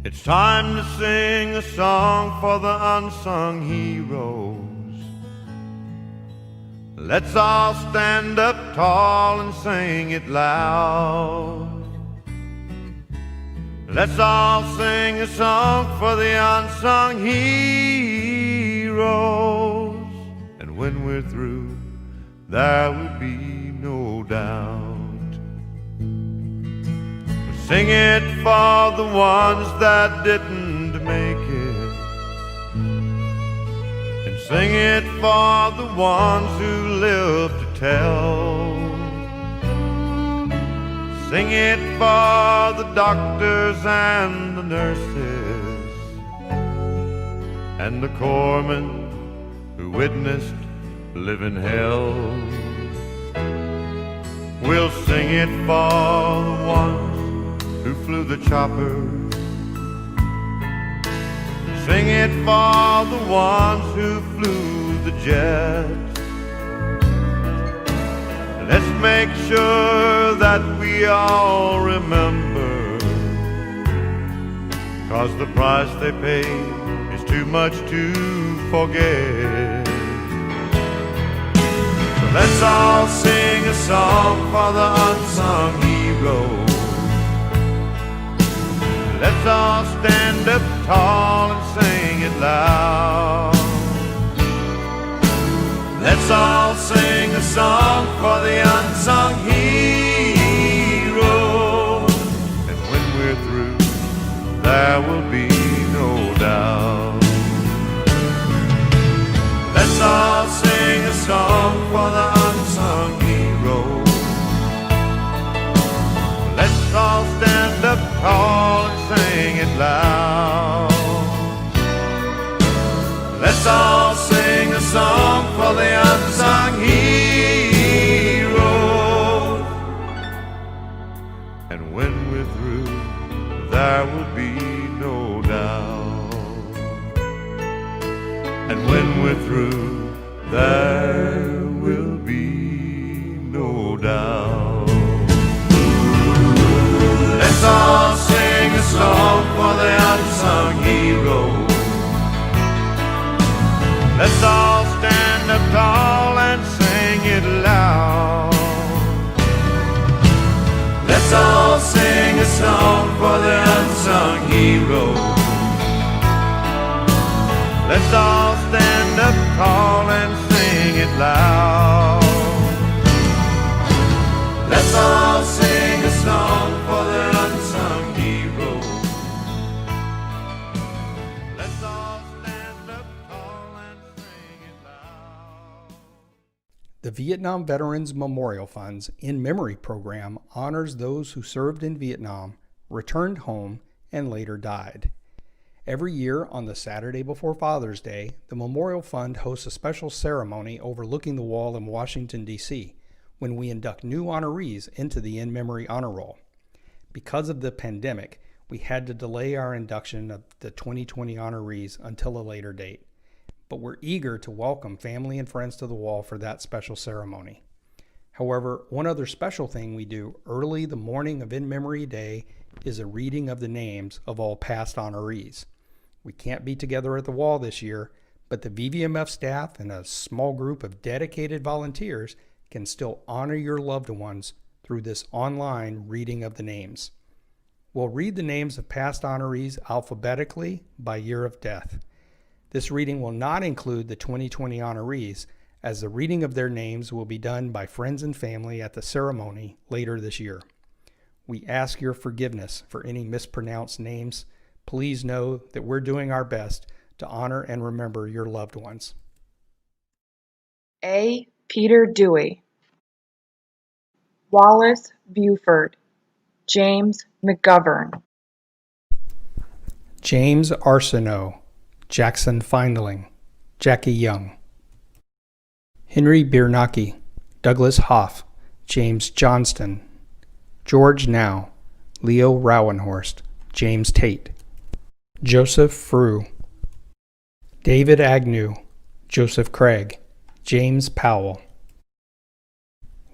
It's time to sing a song for the unsung heroes. Let's all stand up tall and sing it loud. Let's all sing a song for the unsung heroes. And when we're through, there will be no doubt. Sing it for the ones that didn't make it, and sing it for the ones who live to tell. Sing it for the doctors and the nurses, and the corpsmen who witnessed living hell. We'll sing it for the ones who flew the chopper. Sing it for the ones who flew the jets. Let's make sure that we all remember, 'cause the price they pay is too much to forget. So let's all sing a song for the unsung heroes. Let's all stand up tall and sing it loud. Let's all sing a song for the unsung heroes. And when we're through, there will be no doubt. Let's all sing a song for the unsung heroes. Let's all stand up tall and sing it loud. Let's all sing a song for the unsung heroes. And when we're through, there will be no doubt. And when we're through, there will be no doubt. Let's all sing a song for the unsung heroes. Let's all stand up tall and sing it loud. Let's all sing a song for the unsung heroes. Let's all stand up tall and sing it loud. Let's all sing a song for the unsung heroes. Let's all stand up tall and sing it loud. The Vietnam Veterans Memorial Fund's In Memory program honors those who served in Vietnam, returned home, and later died. Every year on the Saturday before Father's Day, the Memorial Fund hosts a special ceremony overlooking the wall in Washington, D.C., when we induct new honorees into the In Memory Honor Roll. Because of the pandemic, we had to delay our induction of the 2020 honorees until a later date. But we're eager to welcome family and friends to the wall for that special ceremony. However, one other special thing we do early the morning of In Memory Day is a reading of the names of all past honorees. We can't be together at the wall this year, but the VVMF staff and a small group of dedicated volunteers can still honor your loved ones through this online reading of the names. We'll read the names of past honorees alphabetically by year of death. This reading will not include the 2020 honorees, as the reading of their names will be done by friends and family at the ceremony later this year. We ask your forgiveness for any mispronounced names. Please know that we're doing our best to honor and remember your loved ones. A. Peter Dewey, Wallace Buford, James McGovern, James Arsenault, Jackson Findling, Jackie Young, Henry Biernacki, Douglas Hoff, James Johnston, George Now, Leo Rowenhorst, James Tate, Joseph Frew, David Agnew, Joseph Craig, James Powell,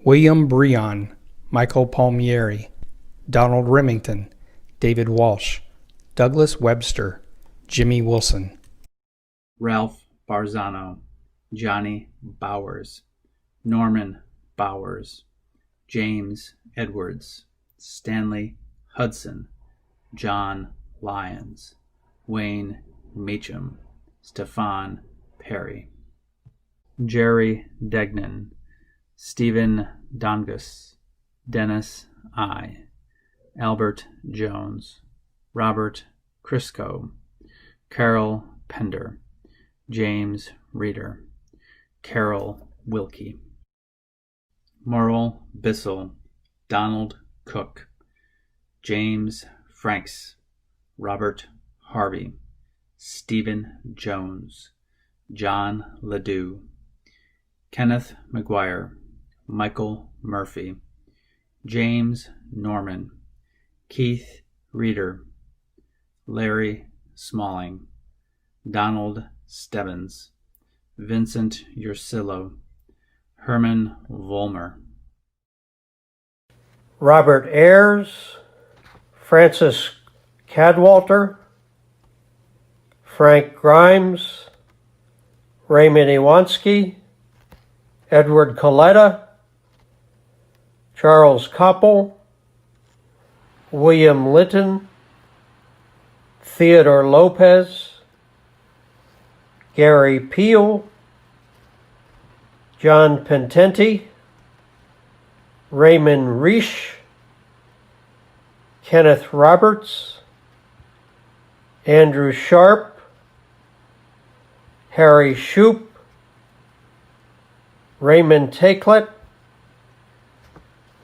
William Breon, Michael Palmieri, Donald Remington, David Walsh, Douglas Webster, Jimmy Wilson, Ralph Barzano, Johnny Bowers, Norman Bowers, James Edwards, Stanley Hudson, John Lyons, Wayne Meacham, Stefan Perry, Jerry Degnan, Stephen Dongus, Dennis I, Albert Jones, Robert Crisco, Carol Pender, James Reeder, Carol Wilkie, Merle Bissell, Donald Cook, James Franks, Robert Harvey, Stephen Jones, John Ledoux, Kenneth McGuire, Michael Murphy, James Norman, Keith Reeder, Larry Smalling, Donald Stebbins, Vincent Ursillo, Herman Vollmer, Robert Ayers, Francis Cadwalter, Frank Grimes, Raymond Iwanski, Edward Coletta, Charles Koppel, William Litton, Theodore Lopez, Gary Peel, John Pententi, Raymond Reish, Kenneth Roberts, Andrew Sharp, Harry Shoup, Raymond Takelet,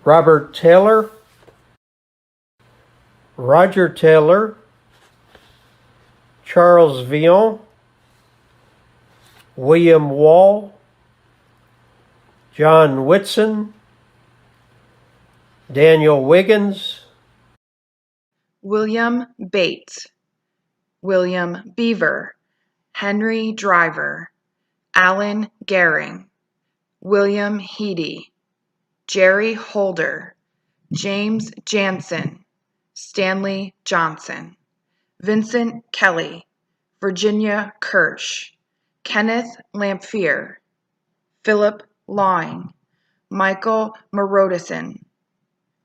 Robert Taylor, Roger Taylor, Charles Villon, William Wall, John Whitson, Daniel Wiggins, William Bates, William Beaver, Henry Driver, Alan Gehring, William Heedy, Jerry Holder, James Jansen, Stanley Johnson, Vincent Kelly, Virginia Kirsch, Kenneth Lamphere, Philip Lawing, Michael Marodison,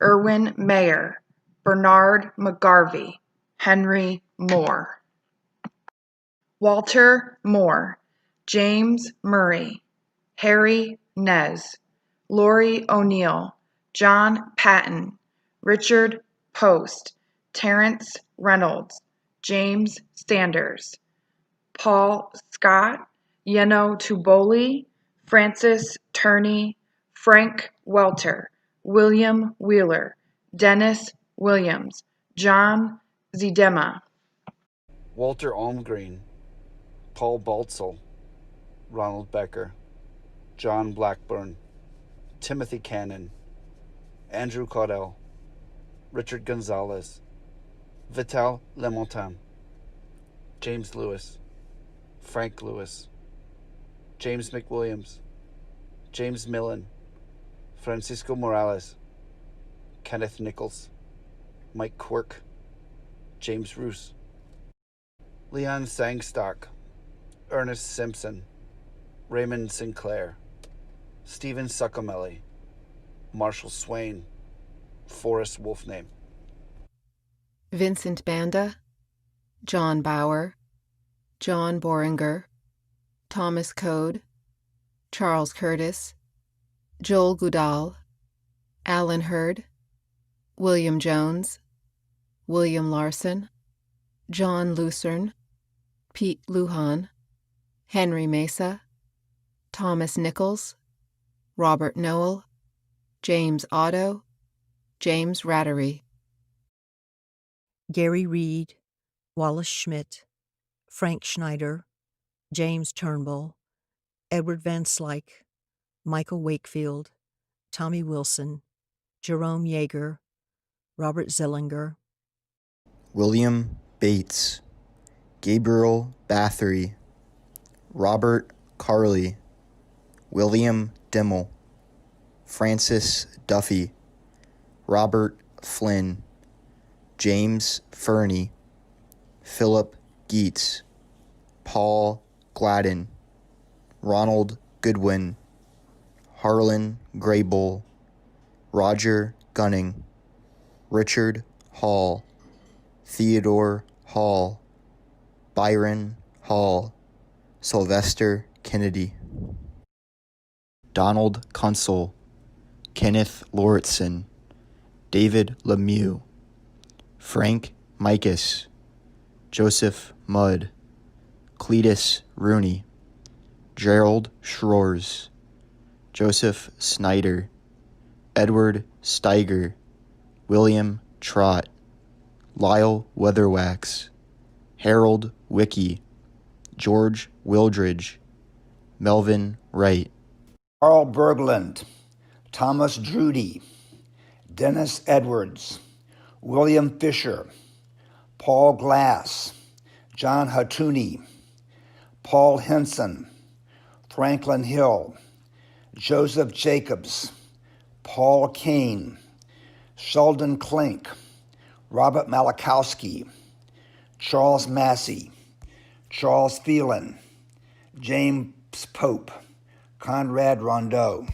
Erwin Mayer, Bernard McGarvey, Henry Moore, Walter Moore, James Murray, Harry Nez, Lori O'Neill, John Patton, Richard Post, Terrence Reynolds, James Sanders, Paul Scott, Yeno Tuboli, Francis Turney, Frank Welter, William Wheeler, Dennis Williams, John Zedema, Walter Almgreen, Paul Baltzel, Ronald Becker, John Blackburn, Timothy Cannon, Andrew Caudell, Richard Gonzalez, Vital Lemontin, James Lewis, Frank Lewis, James McWilliams, James Millen, Francisco Morales, Kenneth Nichols, Mike Quirk, James Roos, Leon Sangstock, Ernest Simpson, Raymond Sinclair, Stephen Succomelli, Marshall Swain, Forrest Wolfname, Vincent Banda, John Bauer, John Boringer, Thomas Code, Charles Curtis, Joel Goodall, Alan Hurd, William Jones, William Larson, John Lucerne, Pete Lujan, Henry Mesa, Thomas Nichols, Robert Noel, James Otto, James Rattery. Gary Reed, Wallace Schmidt, Frank Schneider, James Turnbull, Edward Van Slyke, Michael Wakefield, Tommy Wilson, Jerome Yeager, Robert Zillinger, William Bates, Gabriel Bathory, Robert Carley, William Dimmel, Francis Duffy, Robert Flynn, James Fernie, Philip Geets, Paul Gladden, Ronald Goodwin, Harlan Graybull, Roger Gunning, Richard Hall, Theodore Hall, Byron Hall, Sylvester Kennedy, Donald Kunsel, Kenneth Lauritsen, David Lemieux, Frank Mikas, Joseph Mudd, Cletus Rooney, Gerald Schroers, Joseph Snyder, Edward Steiger, William Trott, Lyle Weatherwax, Harold Wicke, George Wildridge, Melvin Wright, Carl Berglund, Thomas Drudy, Dennis Edwards, William Fisher, Paul Glass, John Hatuni, Paul Henson, Franklin Hill, Joseph Jacobs, Paul Kane, Sheldon Klink, Robert Malakowski, Charles Massey, Charles Phelan, James Pope, Conrad Rondeau,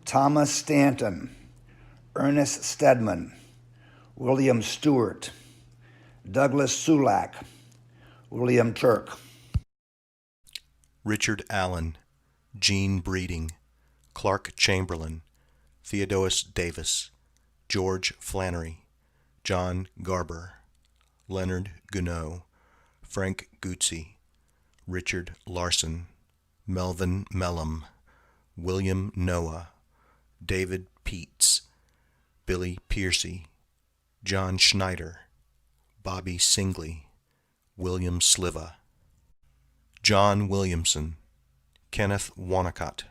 Thomas Stanton, Ernest Stedman, William Stewart, Douglas Sulak, William Turk, Richard Allen, Gene Breeding, Clark Chamberlain, Theodosius Davis, George Flannery, John Garber, Leonard Gounod, Frank Guzzi, Richard Larson, Melvin Mellum, William Noah, David Peets, Billy Piercy, John Schneider, Bobby Singley, William Sliva, John Williamson, Kenneth Wonnacott,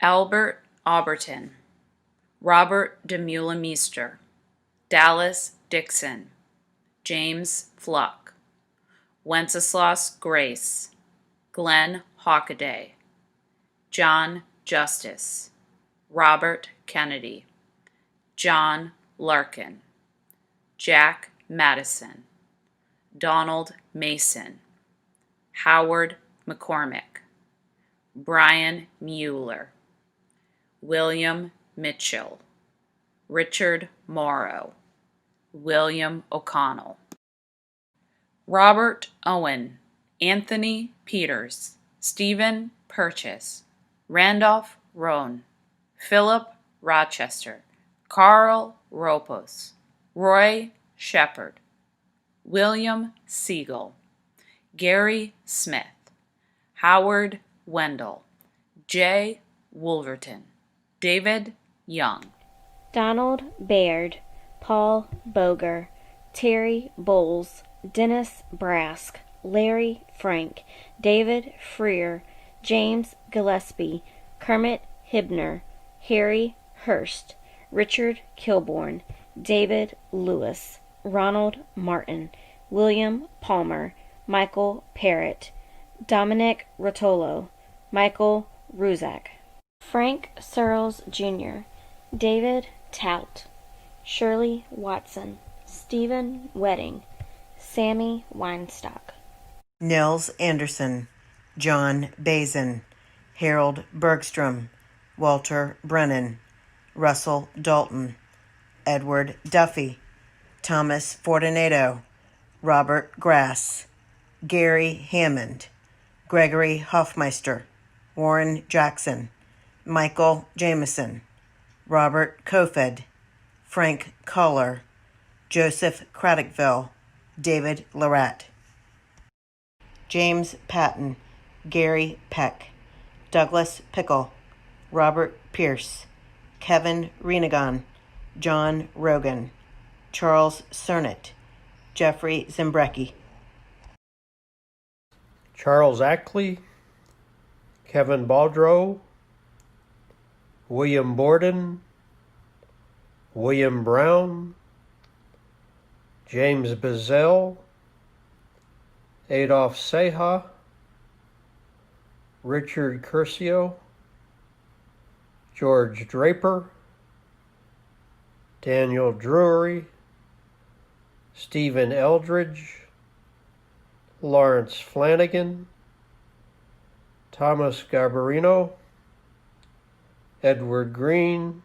Albert Auberton, Robert DeMulemeester, Dallas Dixon, James Fluck, Wenceslas Grace, Glenn Hockaday, John Justice, Robert Kennedy, John Larkin, Jack Madison, Donald Mason, Howard McCormick, Brian Mueller, William Mitchell, Richard Morrow, William O'Connell, Robert Owen, Anthony Peters, Stephen Purchase, Randolph Rohn, Philip Rochester, Carl Ropos, Roy Shepard, William Siegel, Gary Smith, Howard Wendell, Jay Wolverton, David Young, Donald Baird, Paul Boger, Terry Bowles, Dennis Brask, Larry Frank, David Freer, James Gillespie, Kermit Hibner, Harry Hurst, Richard Kilbourne, David Lewis, Ronald Martin, William Palmer, Michael Parrott, Dominic Rotolo, Michael Ruzak. Frank Searles Jr., David Tout, Shirley Watson, Stephen Wedding, Sammy Weinstock. Nils Anderson, John Bazin, Harold Bergstrom, Walter Brennan, Russell Dalton, Edward Duffy, Thomas Fortunato, Robert Grass, Gary Hammond, Gregory Hoffmeister, Warren Jackson, Michael Jameson, Robert Kofed, Frank Kohler, Joseph Craddockville, David Lorette. James Patton, Gary Peck, Douglas Pickle, Robert Pierce, Kevin Renegon, John Rogan, Charles Cernett, Jeffrey Zimbrecki. Charles Ackley, Kevin Baudreau, William Borden, William Brown, James Bazell, Adolph Seha, Richard Curcio, George Draper, Daniel Drury, Stephen Eldridge, Lawrence Flanagan, Thomas Garbarino, Edward Green,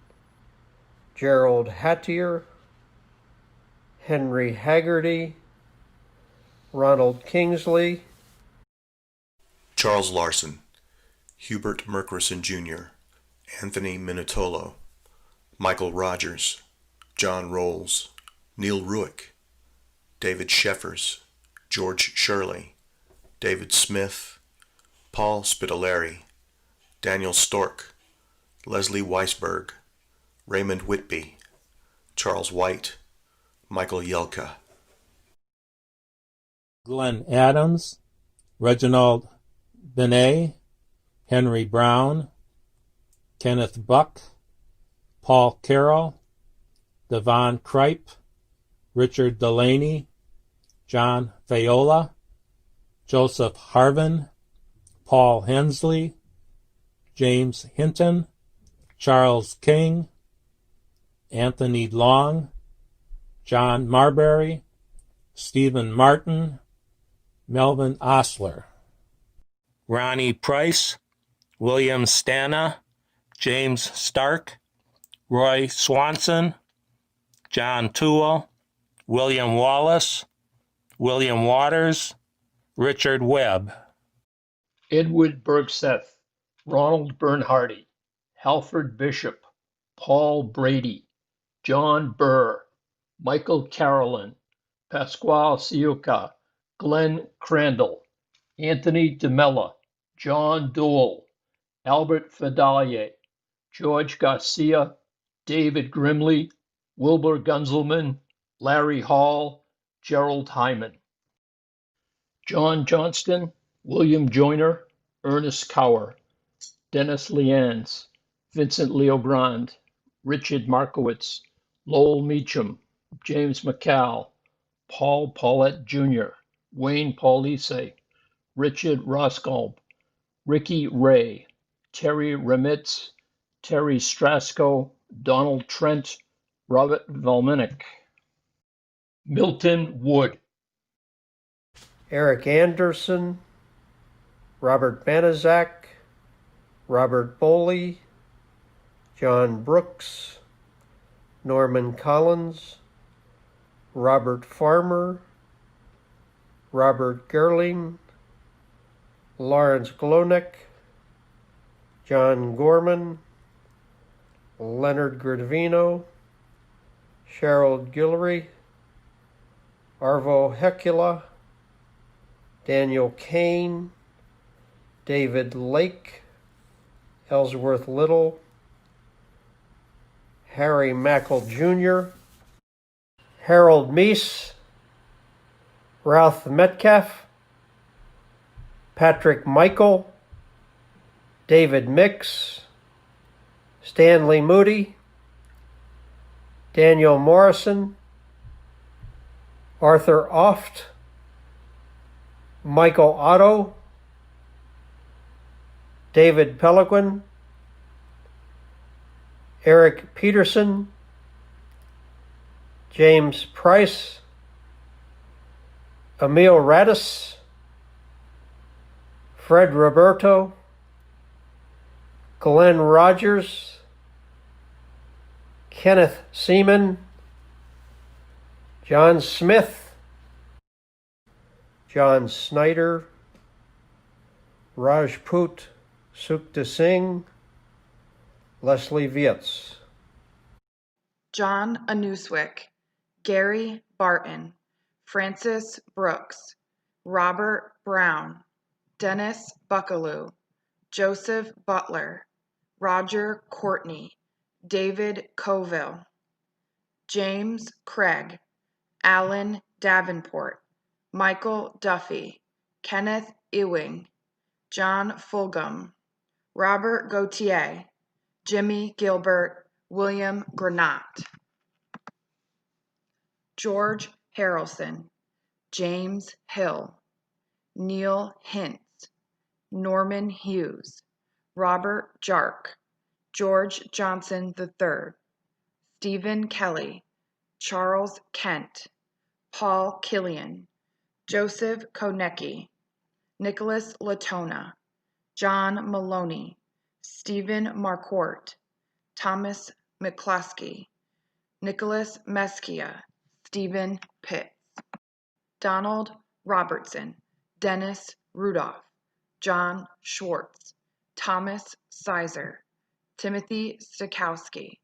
Gerald Hattier, Henry Haggerty, Ronald Kingsley, Charles Larson, Hubert Merkerson Jr., Anthony Minutolo, Michael Rogers, John Rolls, Neil Ruick, David Sheffers, George Shirley, David Smith, Paul Spitaleri, Daniel Stork, Leslie Weisberg, Raymond Whitby, Charles White, Michael Yelka. Glenn Adams, Reginald Benet, Henry Brown, Kenneth Buck, Paul Carroll, Devon Kripe, Richard Delaney, John Viola, Joseph Harvin, Paul Hensley, James Hinton, Charles King, Anthony Long, John Marbury, Stephen Martin, Melvin Osler, Ronnie Price, William Stana, James Stark, Roy Swanson, John Toole, William Wallace, William Waters, Richard Webb. Edward Bergseth, Ronald Bernhardy, Halford Bishop, Paul Brady, John Burr, Michael Carolyn, Pasquale Ciuca, Glenn Crandall, Anthony DeMella, John Dole, Albert Fidalier, George Garcia, David Grimley, Wilbur Gunzelman, Larry Hall, Gerald Hyman. John Johnston, William Joyner, Ernest Cower, Dennis Leans, Vincent Leogrand, Richard Markowitz, Lowell Meacham, James McCall, Paul Paulette Jr., Wayne Paulise, Richard Roskolb, Ricky Ray, Terry Remitz, Terry Strasco, Donald Trent, Robert Volminick. Milton Wood. Eric Anderson, Robert Banaszak, Robert Boley, John Brooks, Norman Collins, Robert Farmer, Robert Gerling, Lawrence Glonek, John Gorman, Leonard Gradvino, Cheryl Guillory, Arvo Hecula, Daniel Kane, David Lake, Ellsworth Little, Harry Mackle Jr., Harold Meese, Ralph Metcalf, Patrick Michael, David Mix, Stanley Moody, Daniel Morrison, Arthur Oft, Michael Otto, David Lake, Ellsworth Little, Harry Mackle Jr., Harold Meese, Ralph Metcalf, Patrick Michael, Daniel Morrison, Arthur Oft, Michael Otto, David Pellegrin, Eric Peterson, James Price, Emil Radis, Fred Roberto, Glenn Rogers, Kenneth Seaman, John Smith, John Snyder, Rajput Sukta Singh, Leslie Vietz. John Anuswick, Gary Barton, Francis Brooks, Robert Brown, Dennis Buckaloo, Joseph Butler, Roger Courtney, David Coville, James Craig, Alan Davenport, Michael Duffy, Kenneth Ewing, John Fulgham, Robert Gautier, Jimmy Gilbert, William Granat, George Harrelson, James Hill, Neil Hintz, Norman Hughes, Robert Jark, George Johnson III, Stephen Kelly, Charles Kent, Paul Killian, Joseph Konecki, Nicholas Latona, John Maloney, Stephen Marquardt, Thomas McCloskey, Nicholas Meskia, Stephen Pitts, Donald Robertson, Dennis Rudolph, John Schwartz, Thomas Sizer, Timothy Stokowski,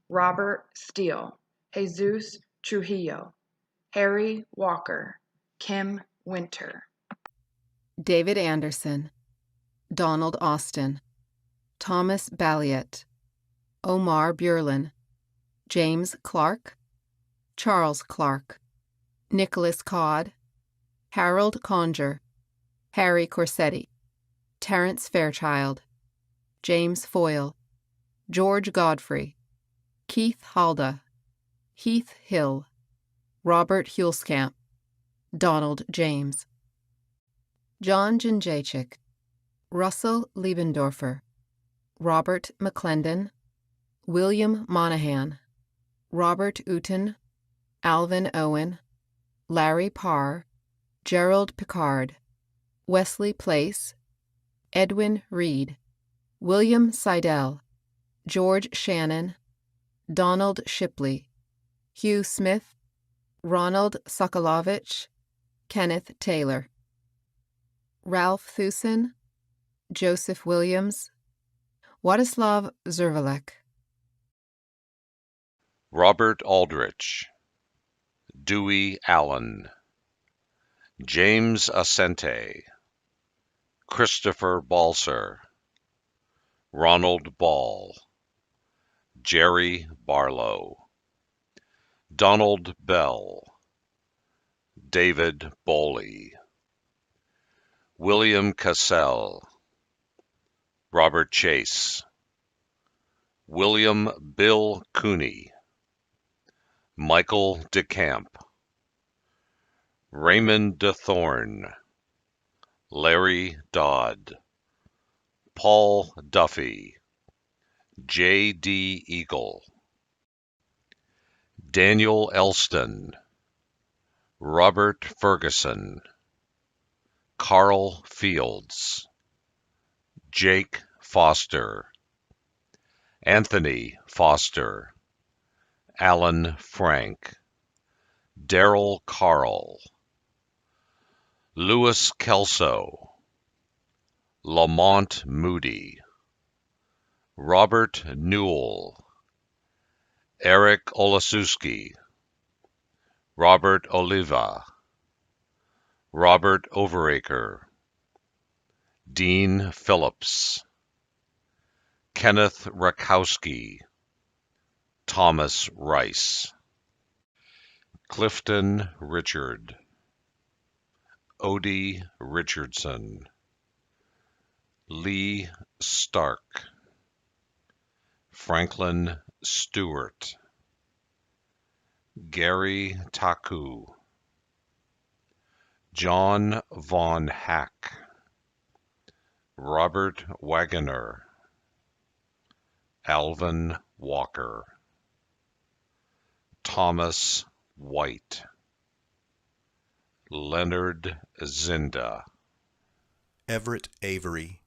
Robert Steele, Jesus Trujillo, Harry Walker, Kim Winter. David Anderson, Donald Austin, Thomas Balliet, Omar Burlin, James Clark, Charles Clark, Nicholas Codd, Harold Conger, Harry Corsetti, Terence Fairchild, James Foyle, George Godfrey, Keith Halda, Heath Hill, Robert Hulskamp, Donald James, John Jędrzejczyk, Russell Liebendorfer, Robert McClendon, William Monahan, Robert Uten, Alvin Owen, Larry Parr, Gerald Picard, Wesley Place, Edwin Reed, William Seidel, George Shannon, Donald Shipley, Hugh Smith, Ronald Sokolovich, Kenneth Taylor, Ralph Thusen, Joseph Williams, Władysław Zervalek, Robert Aldrich, Dewey Allen, James Asante, Christopher Balser, Ronald Ball, Jerry Barlow, Donald Bell, David Bowley, William Cassell, Robert Chase, William Bill Cooney, Michael DeCamp, Raymond DeThorne, Larry Dodd, Paul Duffy, J.D. Eagle, Daniel Elston, Robert Ferguson, Carl Fields, Jake Foster, Anthony Foster, Alan Frank, Darrell Carl, Louis Kelso, Lamont Moody, Robert Newell, Eric Olasuski, Robert Oliva, Robert Overacre, Dean Phillips, Kenneth Rakowski, Thomas Rice, Clifton Richard, Odie Richardson, Lee Stark, Franklin Stewart, Gary Taku, John Von Hack, Robert Wagoner, Alvin Walker, Thomas White, Leonard Zinda, Everett Avery,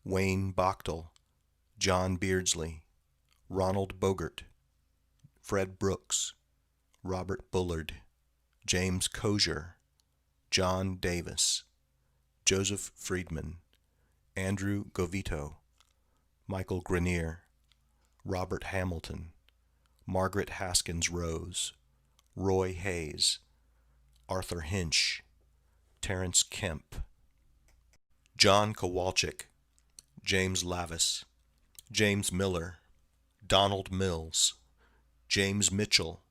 Wayne Bochtel, John Beardsley, Ronald Bogert, Fred Brooks, Robert Bullard, James Cozier, John Davis, Joseph Friedman, Andrew Govito, Michael Grenier, Robert Hamilton, Margaret Haskins Rose, Roy Hayes, Arthur Hinch, Terence Kemp, John Kowalczyk, James Lavis, James Miller, Donald Mills, James Mitchell,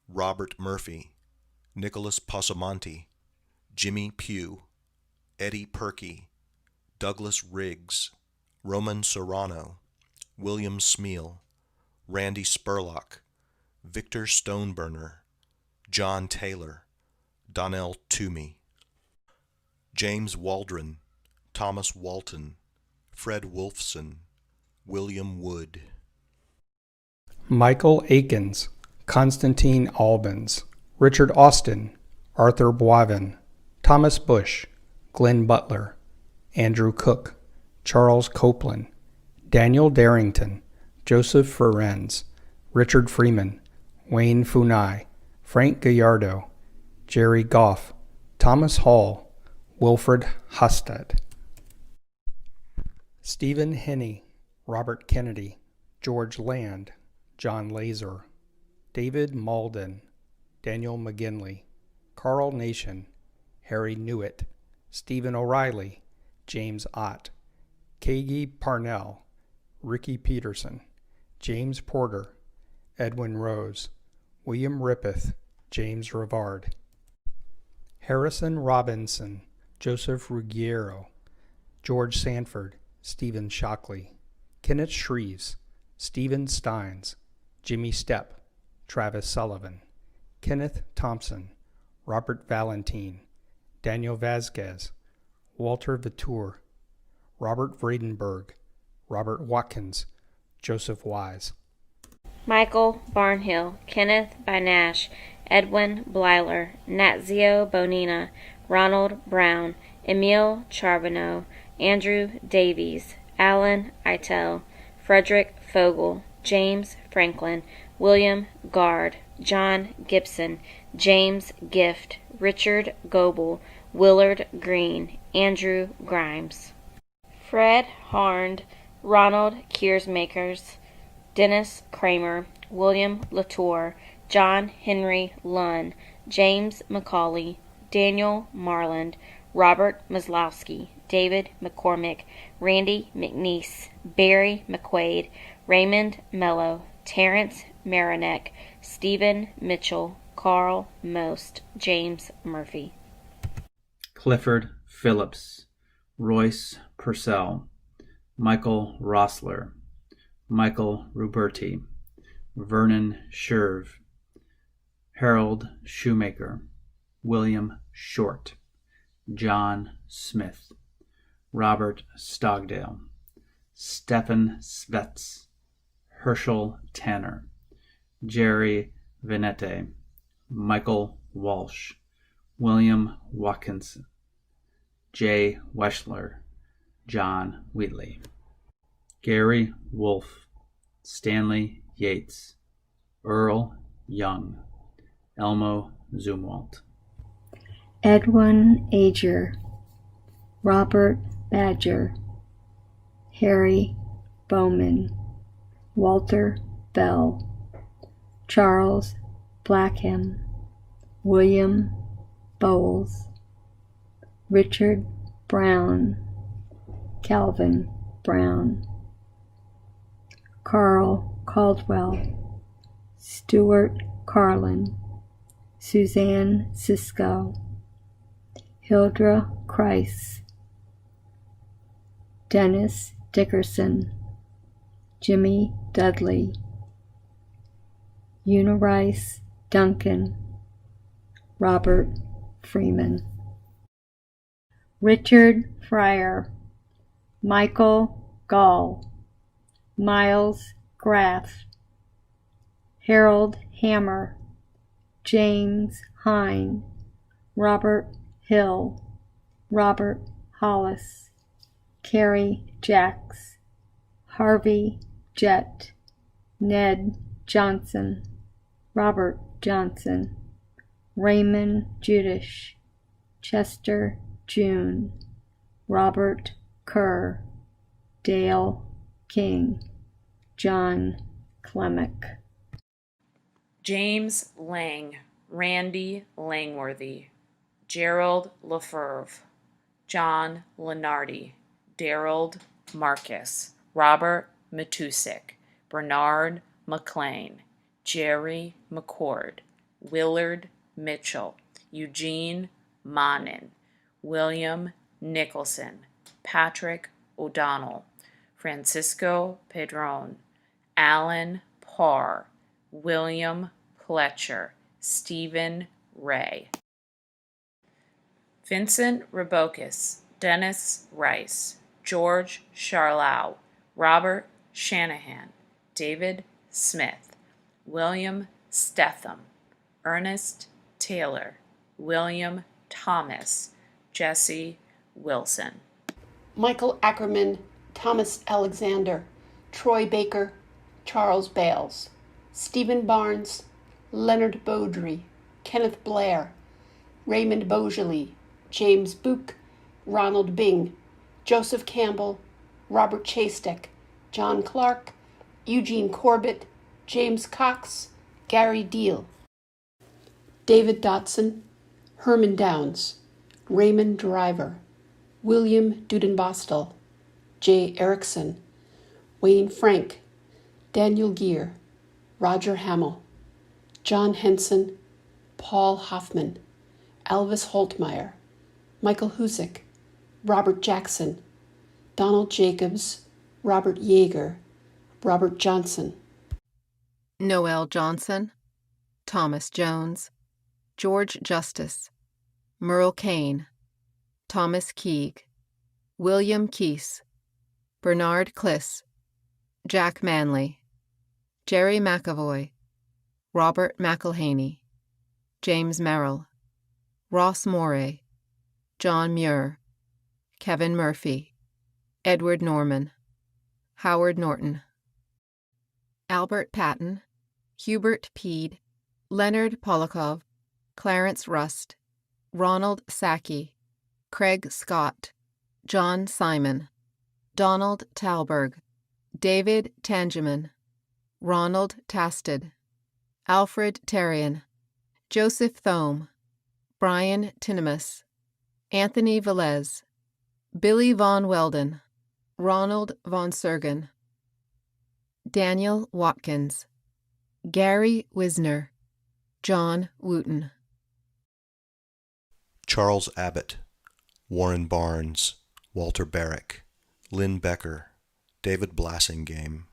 Robert Murphy, Nicholas Posamonte, Jimmy Pugh, Eddie Perky, Douglas Riggs, Roman Serrano, William Smeal, Randy Spurlock, Victor Stoneburner, John Taylor, Donnell Toomey, James Waldron, Thomas Walton, Fred Wolfson, William Wood, Michael Akins, Constantine Albans, Richard Austin, Arthur Boivin, Thomas Bush, Glenn Butler, Andrew Cook, Charles Copeland, Daniel Darrington, Joseph Ferenz, Richard Freeman, Wayne Funai, Frank Gallardo, Jerry Goff, Thomas Hall, Wilfred Hustad, Stephen Henney, Robert Kennedy, George Land, John Laser, David Malden, Daniel McGinley, Carl Nation, Harry Newitt, Stephen O'Reilly, James Ott, Kagi Parnell, Ricky Peterson, James Porter, Edwin Rose, William Rippeth, James Rivard, Harrison Robinson, Joseph Ruggiero, George Sanford, Stephen Shockley, Kenneth Shreves, Stephen Steins, Jimmy Stepp, Travis Sullivan, Kenneth Thompson, Robert Valentine, Daniel Vasquez, Walter Vitour, Robert Vredenberg, Robert Watkins, Joseph Wise, Michael Barnhill, Kenneth Binash, Edwin Blyler, Natzio Bonina, Ronald Brown, Emil Charbonneau, Andrew Davies, Alan Eitel, Frederick Fogel, James Franklin, William Gard, John Gibson, James Gift, Richard Goebel, Willard Green, Andrew Grimes, Fred Harnd, Ronald Kiersmakers, Dennis Kramer, William Latour, John Henry Lunn, James McCauley, Daniel Marland, Robert Maslowski, David McCormick, Randy McNeese, Barry McQuaid, Raymond Mello, Terrence Marinek, Stephen Mitchell, Carl Most, James Murphy, Clifford Phillips, Royce Purcell, Michael Rossler, Michael Ruberti, Vernon Sherv, Harold Shoemaker, William Short, John Smith, Robert Stogdale, Stephen Svets, Herschel Tanner, Jerry Venete, Michael Walsh, William Watkinson, Jay Weschler, John Wheatley, Gary Wolfe, Stanley Yates, Earl Young, Elmo Zumwalt, Edwin Ager, Robert Badger, Harry Bowman, Walter Bell, Charles Blackham, William Bowles, Richard Brown, Calvin Brown, Carl Caldwell, Stuart Carlin, Suzanne Cisco, Hildra Kreis, Dennis Dickerson, Jimmy Dudley, Unirice Duncan, Robert Freeman, Richard Fryer, Michael Gall, Miles Graff, Harold Hammer, James Hine, Robert Hill, Robert Hollis, Carrie Jacks, Harvey Jett, Ned Johnson, Robert Johnson, Raymond Judish, Chester June, Robert Kerr, Dale King, John Clemick. James Lang, Randy Langworthy, Gerald Lefevre, John Lenardi, Daryl Marcus, Robert Matusik, Bernard McLean, Jerry McCord, Willard Mitchell, Eugene Monin, William Nicholson, Patrick O'Donnell, Francisco Pedron, Alan Parr, William Pletcher, Stephen Ray. Vincent Rabocus, Dennis Rice, George Charlau, Robert Shanahan, David Smith, William Stetham, Ernest Taylor, William Thomas, Jesse Wilson. Michael Ackerman, Thomas Alexander, Troy Baker, Charles Bales, Stephen Barnes, Leonard Beaudry, Kenneth Blair, Raymond Beaujoli, James Book, Ronald Bing, Joseph Campbell, Robert Chastek, John Clark, Eugene Corbett, James Cox, Gary Deal, David Dotson, Herman Downs, Raymond Driver, William Dudenbostel, Jay Erickson, Wayne Frank, Daniel Gear, Roger Hamill, John Henson, Paul Hoffman, Elvis Holtmeyer, Michael Husick, Robert Jackson, Donald Jacobs, Robert Yeager, Robert Johnson, Noel Johnson, Thomas Jones, George Justice, Merle Kane, Thomas Keeg, William Keese, Bernard Kliss, Jack Manley, Jerry McAvoy, Robert McElhaney, James Merrill, Ross Moray, John Muir, Kevin Murphy, Edward Norman, Howard Norton, Albert Patton, Hubert Peed, Leonard Polakov, Clarence Rust, Ronald Sackey, Craig Scott, John Simon, Donald Talberg, David Tangeman, Ronald Tasted, Alfred Terrian, Joseph Thome, Brian Tinimus, Anthony Velez, Billy Von Weldon, Ronald Von Sergen, Daniel Watkins, Gary Wisner, John Wooten. Charles Abbott, Warren Barnes, Walter Barrick, Lynn Becker, David Blassingame,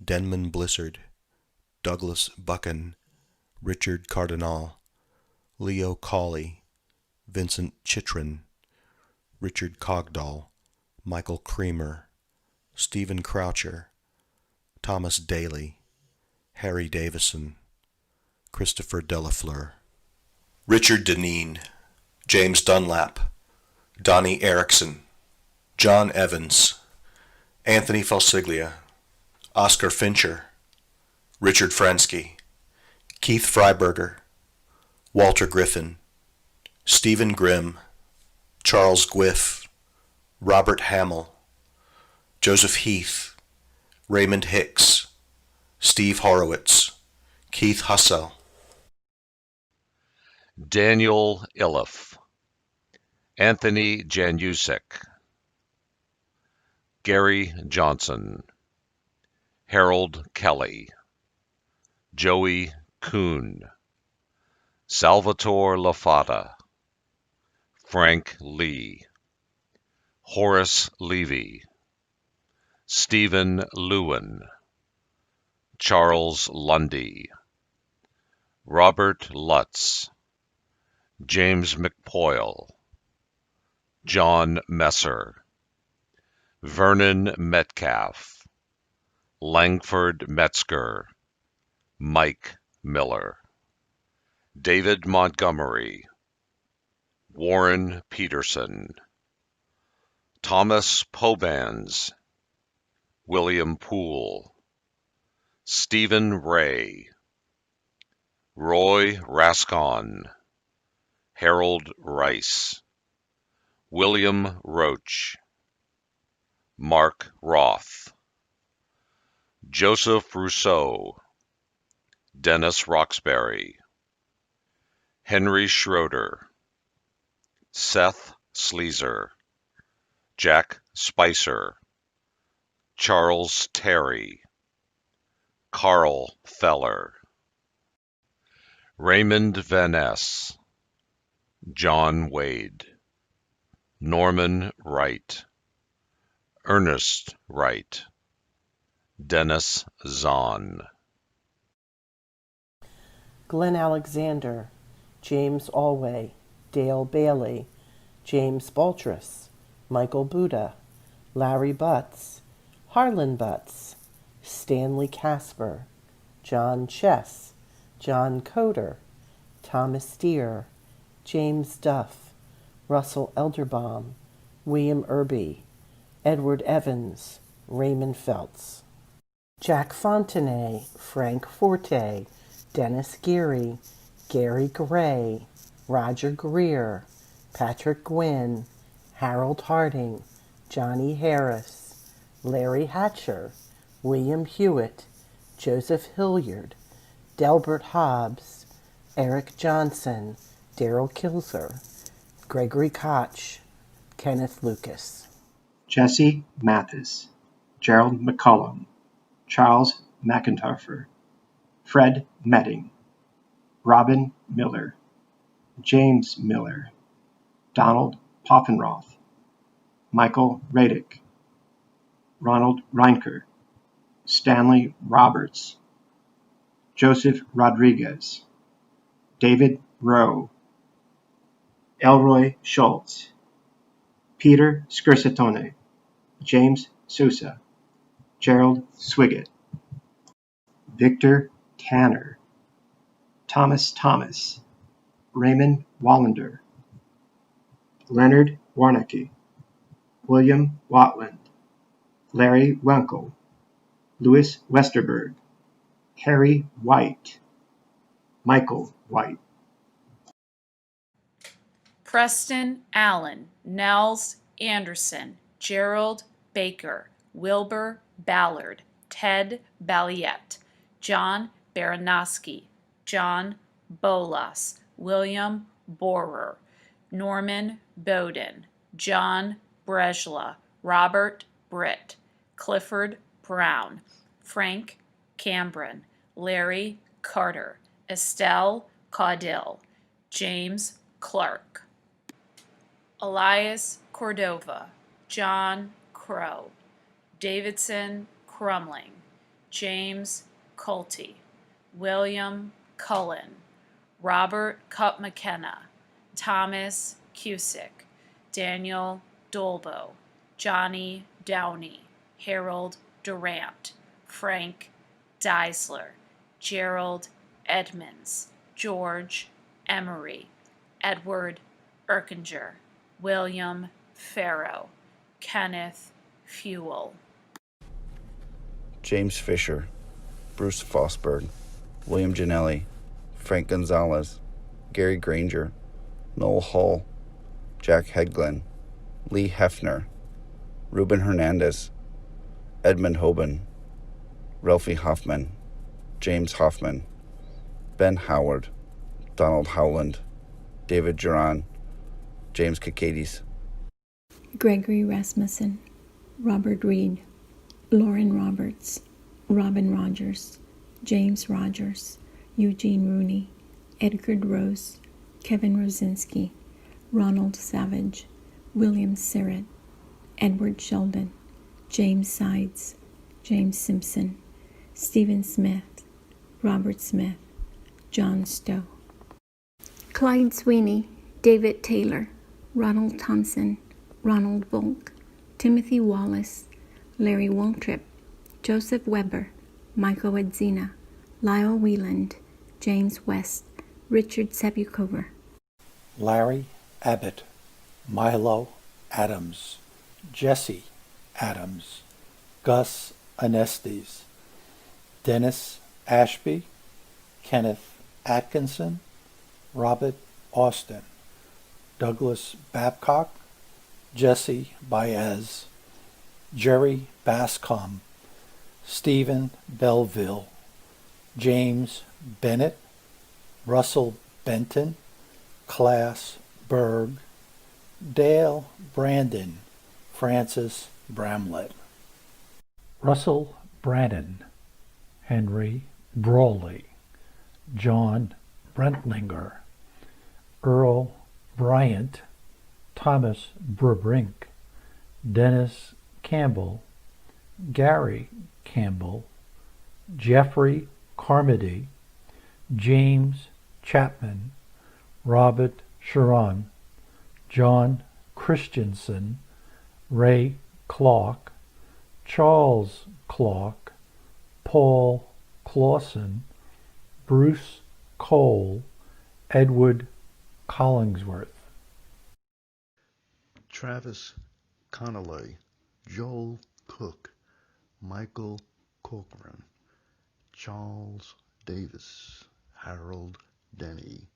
Denman Blissard, Douglas Buchan, Richard Cardinal, Leo Cawley, Vincent Chitrin, Richard Cogdall, Michael Creamer, Stephen Croucher, Thomas Daly, Harry Davison, Christopher Delafleur, Richard Deneen, James Dunlap, Donnie Erickson, John Evans, Anthony Falsiglia, Oscar Fincher, Richard Fransky, Keith Freiberger, Walter Griffin, Stephen Grimm, Charles Gwiff, Robert Hamill, Joseph Heath, Raymond Hicks, Steve Horowitz, Keith Hussell, Daniel Iliff, Anthony Janusik, Gary Johnson, Harold Kelly, Joey Kuhn, Salvatore Lafata, Frank Lee, Horace Levy, Stephen Lewin, Charles Lundy, Robert Lutz, James McPoyle, John Messer, Vernon Metcalf, Langford Metzger, Mike Miller, David Montgomery, Warren Peterson, Thomas Pobans, William Poole, Stephen Ray, Roy Rascon, Harold Rice, William Roach, Mark Roth, Joseph Rousseau, Dennis Roxbury, Henry Schroeder, Seth Sleezer, Jack Spicer, Charles Terry, Carl Feller, Raymond Van Ness, John Wade, Norman Wright, Ernest Wright, Dennis Zahn. Glenn Alexander, James Alway, Dale Bailey, James Baltras, Michael Buda, Larry Butts, Harlan Butts, Stanley Casper, John Chess, John Coder, Thomas Steer, James Duff, Russell Elderbaum, William Irby, Edward Evans, Raymond Feltz. Jack Fontenay, Frank Forte, Dennis Geary, Gary Gray, Roger Greer, Patrick Gwynn, Harold Harding, Johnny Harris, Larry Hatcher, William Hewitt, Joseph Hilliard, Delbert Hobbs, Eric Johnson, Darrell Kilser, Gregory Koch, Kenneth Lucas. Jesse Mathis, Gerald McCullum, Charles McIntyre, Fred Metting, Robin Miller, James Miller, Donald Poffenroth, Michael Radick, Ronald Reinker, Stanley Roberts, Joseph Rodriguez, David Rowe, Elroy Schultz, Peter Scursatone, James Sousa, Gerald Swiggett, Victor Tanner, Thomas Thomas, Raymond Wallander, Leonard Warnecke, William Watland, Larry Wenkel, Louis Westerberg, Harry White, Michael White. Preston Allen, Nels Anderson, Gerald Baker, Wilbur Ballard, Ted Balliet, John Baranowski, John Bolas, William Borer, Norman Bowden, John Bresla, Robert Britt, Clifford Brown, Frank Cambron, Larry Carter, Estelle Caudill, James Clark, Elias Cordova, John Crow, Davidson Crumling, James Colty, William Cullen, Robert Cup McKenna, Thomas Cusick, Daniel Dolbo, Johnny Downey, Harold Durant, Frank Deisler, Gerald Edmonds, George Emery, Edward Erkinger, William Farrow, Kenneth Fewell, James Fisher, Bruce Fosberg, William Janelli, Frank Gonzalez, Gary Granger, Noel Hull, Jack Hedglen, Lee Hefner, Ruben Hernandez, Edmund Hoban, Ralphie Hoffman, James Hoffman, Ben Howard, Donald Howland, David Duran, James Kakades, Gregory Rasmussen, Robert Reed, Lauren Roberts, Robin Rogers, James Rogers, Eugene Rooney, Edgar Rose, Kevin Rosinski, Ronald Savage, William Sirrett, Edward Sheldon, James Sides, James Simpson, Stephen Smith, Robert Smith, John Stowe, Clyde Sweeney, David Taylor, Ronald Thompson, Ronald Volk, Timothy Wallace, Larry Waltrip, Joseph Weber, Michael Edzina, Lyle Wieland, James West, Richard Sebukover, Larry Abbott, Milo Adams, Jesse Adams, Gus Anestes, Dennis Ashby, Kenneth Atkinson, Robert Austin, Douglas Babcock, Jesse Baez, Jerry Bascom, Stephen Belville, James Bennett, Russell Benton, Class Berg, Dale Brandon, Francis Bramlett, Russell Brannon, Henry Brawley, John Brentlinger, Earl Bryant, Thomas Burbrink, Dennis Campbell, Gary Campbell, Jeffrey Carmody, James Chapman, Robert Sharon, John Christensen, Ray Clark, Charles Clark, Paul Clausen, Bruce Cole, Edward Collingsworth, Travis Connolly, Joel Cook, Michael Corcoran, Charles Davis, Harold Denny,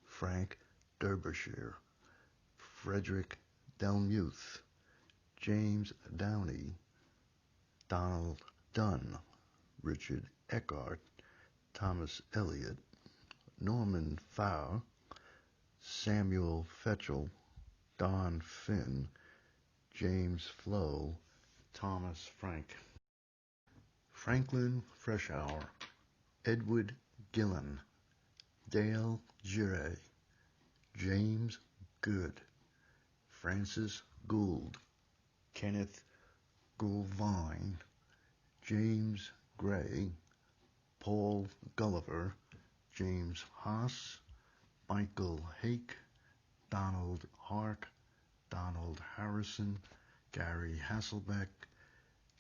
Frank Derbyshire, Frederick Delmuth, James Downey, Donald Dunn, Richard Eckhart, Thomas Elliott, Norman Farr, Samuel Fetchel, Don Finn, James Flo, Thomas Frank, Franklin Freshour, Edward Gillen, Dale Giray, James Good, Francis Gould, Kenneth Goulvine, James Gray, Paul Gulliver, James Haas, Michael Hake, Donald Hart, Donald Harrison, Gary Hasselbeck,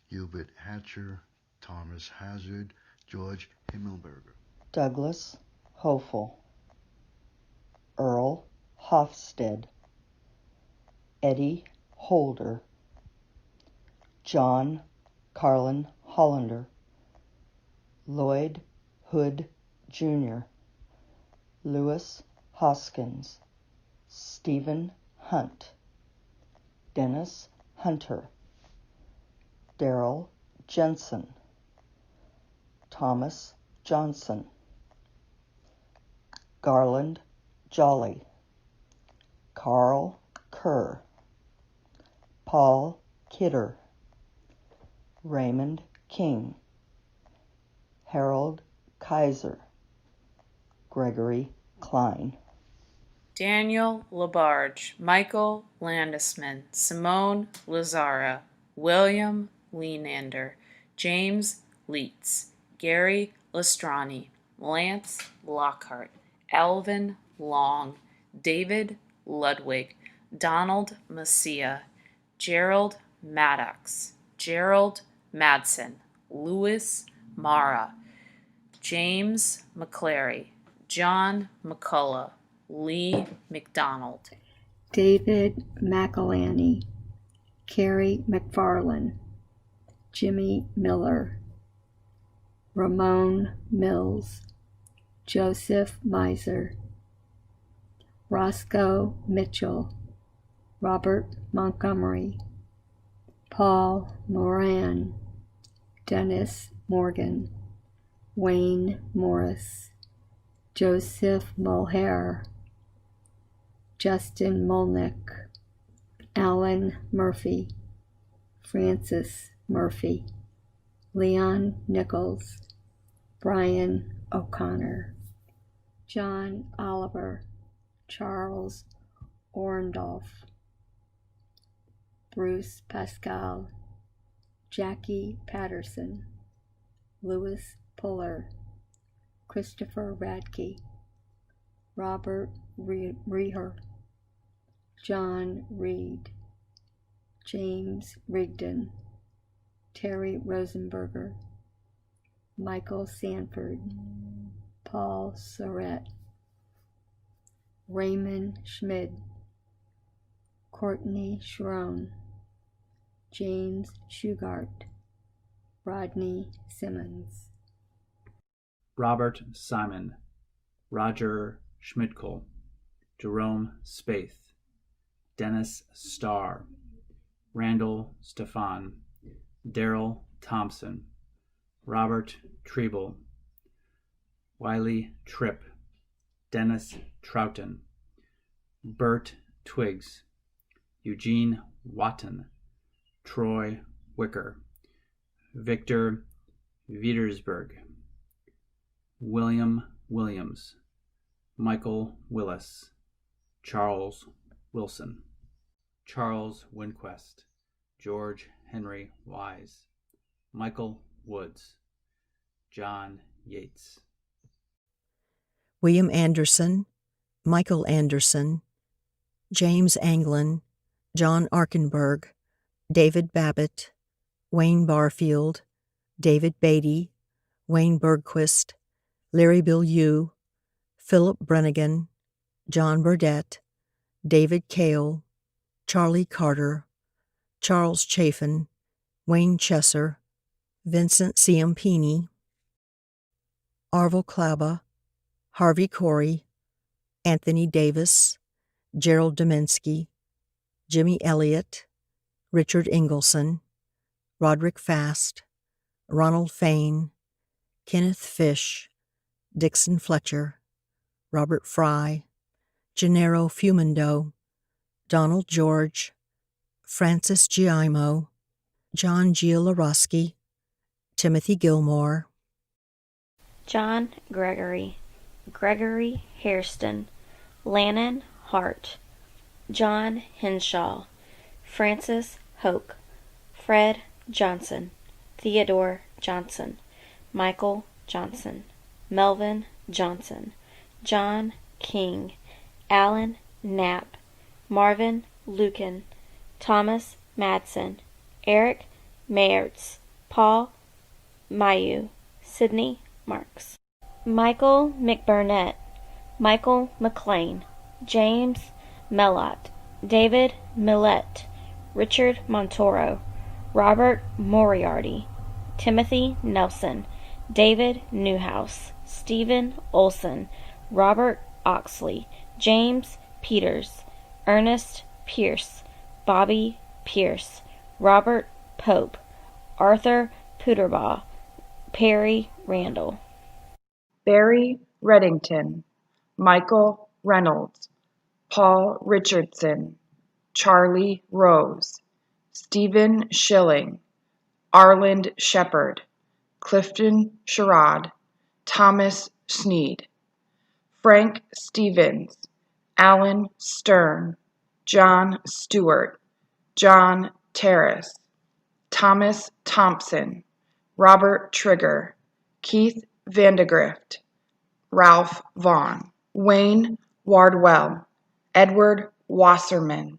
Hubert Hatcher, Thomas Hazard, George Himmelberger, Douglas Hofel, Earl Hofstede, Eddie Holder, John Carlin Hollander, Lloyd Hood Jr., Louis Hoskins, Stephen Hunt, Dennis Hunter, Darrell Jensen, Thomas Johnson, Garland Jolly, Carl Kerr, Paul Kidder, Raymond King, Harold Kaiser, Gregory Klein, Daniel Labarge, Michael Landisman, Simone Lazara, William Lenander, James Leitz, Gary Lestrani, Lance Lockhart, Alvin Long, David Ludwig, Donald Messia, Gerald Maddox, Gerald Madsen, Louis Mara, James McClary, John McCullough, Lee McDonald, David McElhaney, Carrie McFarland, Jimmy Miller, Ramon Mills, Joseph Miser, Roscoe Mitchell, Robert Montgomery, Paul Moran, Dennis Morgan, Wayne Morris, Joseph Mulhare, Justin Molnick, Alan Murphy, Francis Murphy, Leon Nichols, Brian O'Connor, John Oliver, Charles Orndorff, Bruce Pascal, Jackie Patterson, Louis Puller, Christopher Radke, Robert Reher, John Reed, James Rigdon, Terry Rosenberger, Michael Sanford, Paul Surratt, Raymond Schmid, Courtney Schroen, James Shugart, Rodney Simmons. Robert Simon, Roger Schmidtkel, Jerome Spaeth, Dennis Starr, Randall Stefan, Daryl Thompson, Robert Treble, Wiley Tripp, Dennis Troughton, Bert Twiggs, Eugene Watton, Troy Wicker, Victor Vietersburg, William Williams, Michael Willis, Charles Wilson, Charles Winquest, George Henry Wise, Michael Woods, John Yates. William Anderson, Michael Anderson, James Anglin, John Arkenberg, David Babbitt, Wayne Barfield, David Beatty, Wayne Bergquist, Larry Bilyeu, Philip Brennigan, John Burdett, David Cale, Charlie Carter, Charles Chafin, Wayne Chesser, Vincent Ciampini, Arvel Klaba, Harvey Corey, Anthony Davis, Gerald Dominski, Jimmy Elliott, Richard Ingleson, Roderick Fast, Ronald Fain, Kenneth Fish, Dixon Fletcher, Robert Fry, Gennaro Fumando, Donald George, Francis Giaimo, John Giolorowski, Timothy Gilmore, John Gregory, Gregory Hairston, Lannon Hart, John Henshaw, Francis Hoke, Fred Johnson, Theodore Johnson, Michael Johnson, Melvin Johnson, John King, Alan Knapp, Marvin Lucan, Thomas Madsen, Eric Mayertz, Paul Mayu, Sidney Marks, Michael McBurnett, Michael McLean, James Mellott, David Millett, Richard Montoro, Robert Moriarty, Timothy Nelson, David Newhouse, Stephen Olson, Robert Oxley, James Peters, Ernest Pierce, Bobby Pierce, Robert Pope, Arthur Puderbaugh, Perry Randall, Barry Reddington, Michael Reynolds, Paul Richardson, Charlie Rose, Stephen Schilling, Arland Shepard, Clifton Sherrod, Thomas Sneed, Frank Stevens, Alan Stern, John Stewart, John Terrace, Thomas Thompson, Robert Trigger, Keith Vandegrift, Ralph Vaughn, Wayne Wardwell, Edward Wasserman,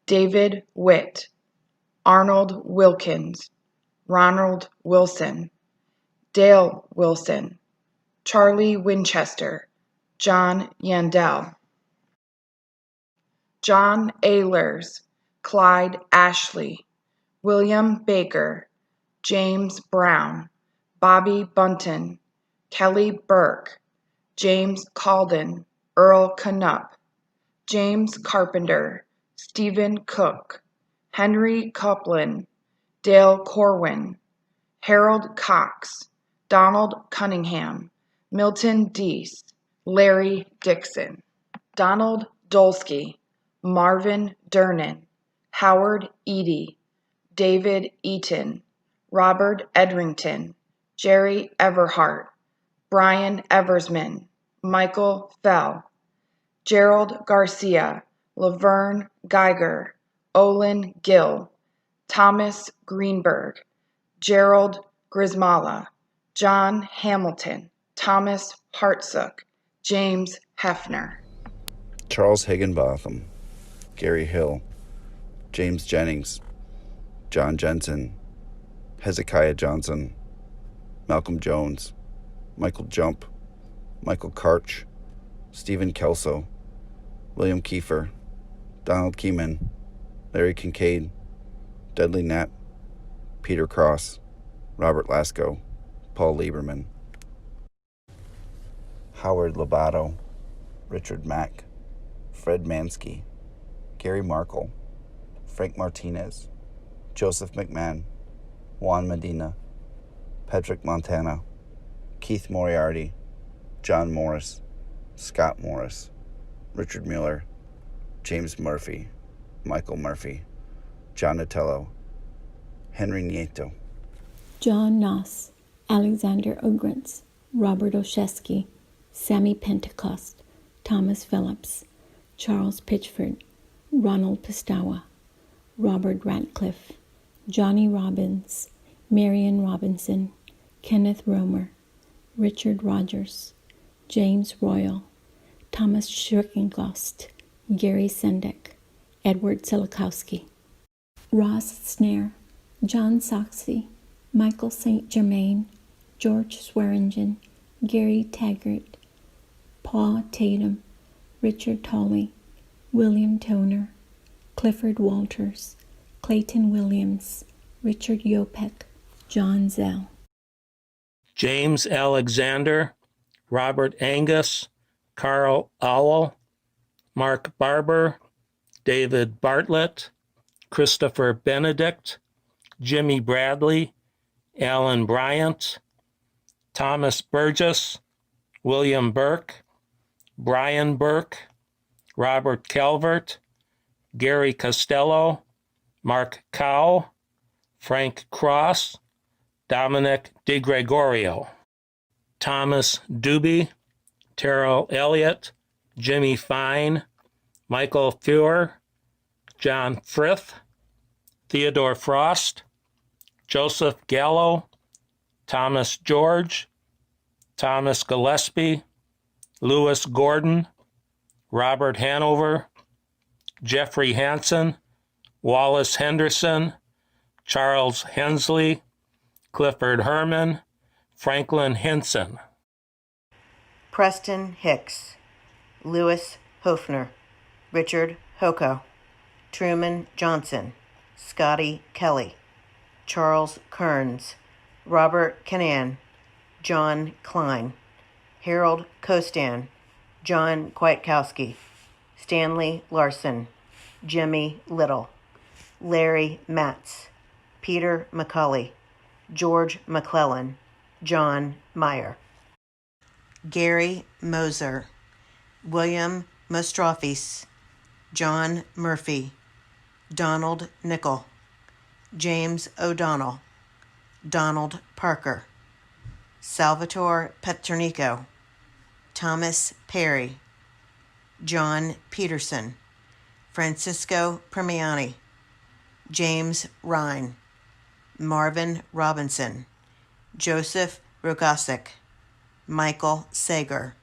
David Witt, Arnold Wilkins, Ronald Wilson, Dale Wilson, Charlie Winchester, John Yandell, John Ehlers, Clyde Ashley, William Baker, James Brown, Bobby Bunton, Kelly Burke, James Calden, Earl Canup, James Carpenter, Stephen Cook, Henry Copeland, Dale Corwin, Harold Cox, Donald Cunningham, Milton Deese, Larry Dixon, Donald Dolsky, Marvin Dernan, Howard Eady, David Eaton, Robert Edrington, Jerry Everhart, Brian Eversman, Michael Fell, Gerald Garcia, Laverne Geiger, Olin Gill, Thomas Greenberg, Gerald Grismala, John Hamilton, Thomas Hartsook, James Hefner, Charles Higginbotham, Gary Hill, James Jennings, John Jensen, Hezekiah Johnson, Malcolm Jones, Michael Jump, Michael Karch, Stephen Kelso, William Kiefer, Donald Keeman, Larry Kincaid, Dudley Knapp, Peter Cross, Robert Lasko, Paul Lieberman, Howard Lobato, Richard Mack, Fred Mansky, Gary Markle, Frank Martinez, Joseph McMahon, Juan Medina, Patrick Montana, Keith Moriarty, John Morris, Scott Morris, Richard Mueller, James Murphy, Michael Murphy, John Natello, Henry Nieto, John Noss, Alexander Ogrins, Robert Oshesky, Sammy Pentecost, Thomas Phillips, Charles Pitchford, Ronald Pistawa, Robert Ratcliffe, Johnny Robbins, Marion Robinson, Kenneth Romer, Richard Rogers, James Royal, Thomas Schurkenglost, Gary Sendek, Edward Silikowski, Ross Snare, John Soxey, Michael St. Germain, George Swearingen, Gary Taggart, Paul Tatum, Richard Tolley, William Toner, Clifford Walters, Clayton Williams, Richard Yopek, John Zell, James Alexander, Robert Angus, Carl Owl, Mark Barber, David Bartlett, Christopher Benedict, Jimmy Bradley, Alan Bryant, Thomas Burgess, William Burke, Brian Burke, Robert Calvert, Gary Costello, Mark Cow, Frank Cross, Dominic DeGregorio, Thomas Doobie, Terrell Elliott, Jimmy Fine, Michael Fuhr, John Frith, Theodore Frost, Joseph Gallo, Thomas George, Thomas Gillespie, Lewis Gordon, Robert Hanover, Jeffrey Hansen, Wallace Henderson, Charles Hensley, Clifford Herman, Franklin Hinson, Preston Hicks, Louis Hofner, Richard Hoko, Truman Johnson, Scotty Kelly, Charles Kearns, Robert Canan, John Klein, Harold Kostan, John Kwiatkowski, Stanley Larson, Jimmy Little, Larry Matz, Peter McCulley, George McClellan, John Meyer, Gary Moser, William Mostrofis, John Murphy, Donald Nickel, James O'Donnell, Donald Parker, Salvatore Petronico, Thomas Perry, John Peterson, Francisco Premiani, James Rhine, Marvin Robinson, Joseph Rogasic, Michael Sager,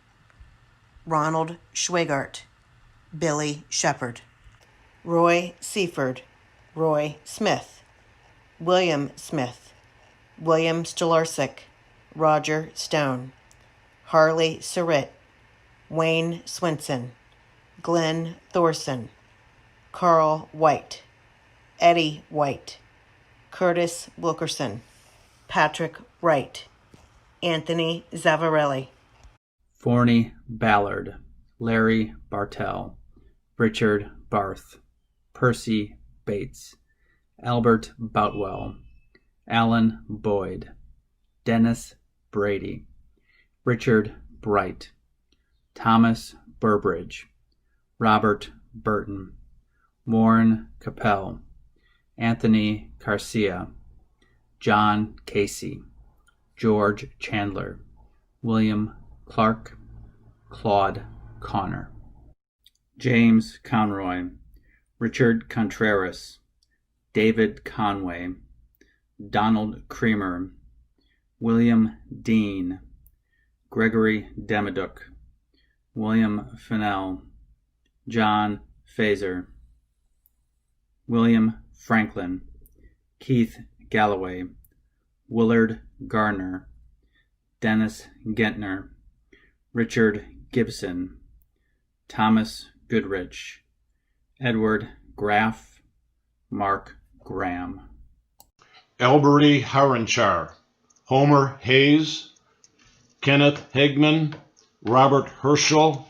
Ronald Schwegart, Billy Shepard, Roy Seaford, Roy Smith, William Smith, William Stolarczyk, Roger Stone, Harley Surritt, Wayne Swinson, Glenn Thorson, Carl White, Eddie White, Curtis Wilkerson, Patrick Wright, Anthony Zavarelli, Forney Ballard, Larry Bartell, Richard Barth, Percy Bates, Albert Boutwell, Alan Boyd, Dennis Brady, Richard Bright, Thomas Burbridge, Robert Burton, Warren Capel, Anthony Garcia, John Casey, George Chandler, William Clark, Claude Connor, James Conroy, Richard Contreras, David Conway, Donald Creamer, William Dean, Gregory Demiduk, William Fennell, John Fazer, William Franklin, Keith Galloway, Willard Garner, Dennis Gentner, Richard Gibson, Thomas Goodrich, Edward Graff, Mark Graham. Elbury Haranchar, Homer Hayes, Kenneth Hegman, Robert Herschel,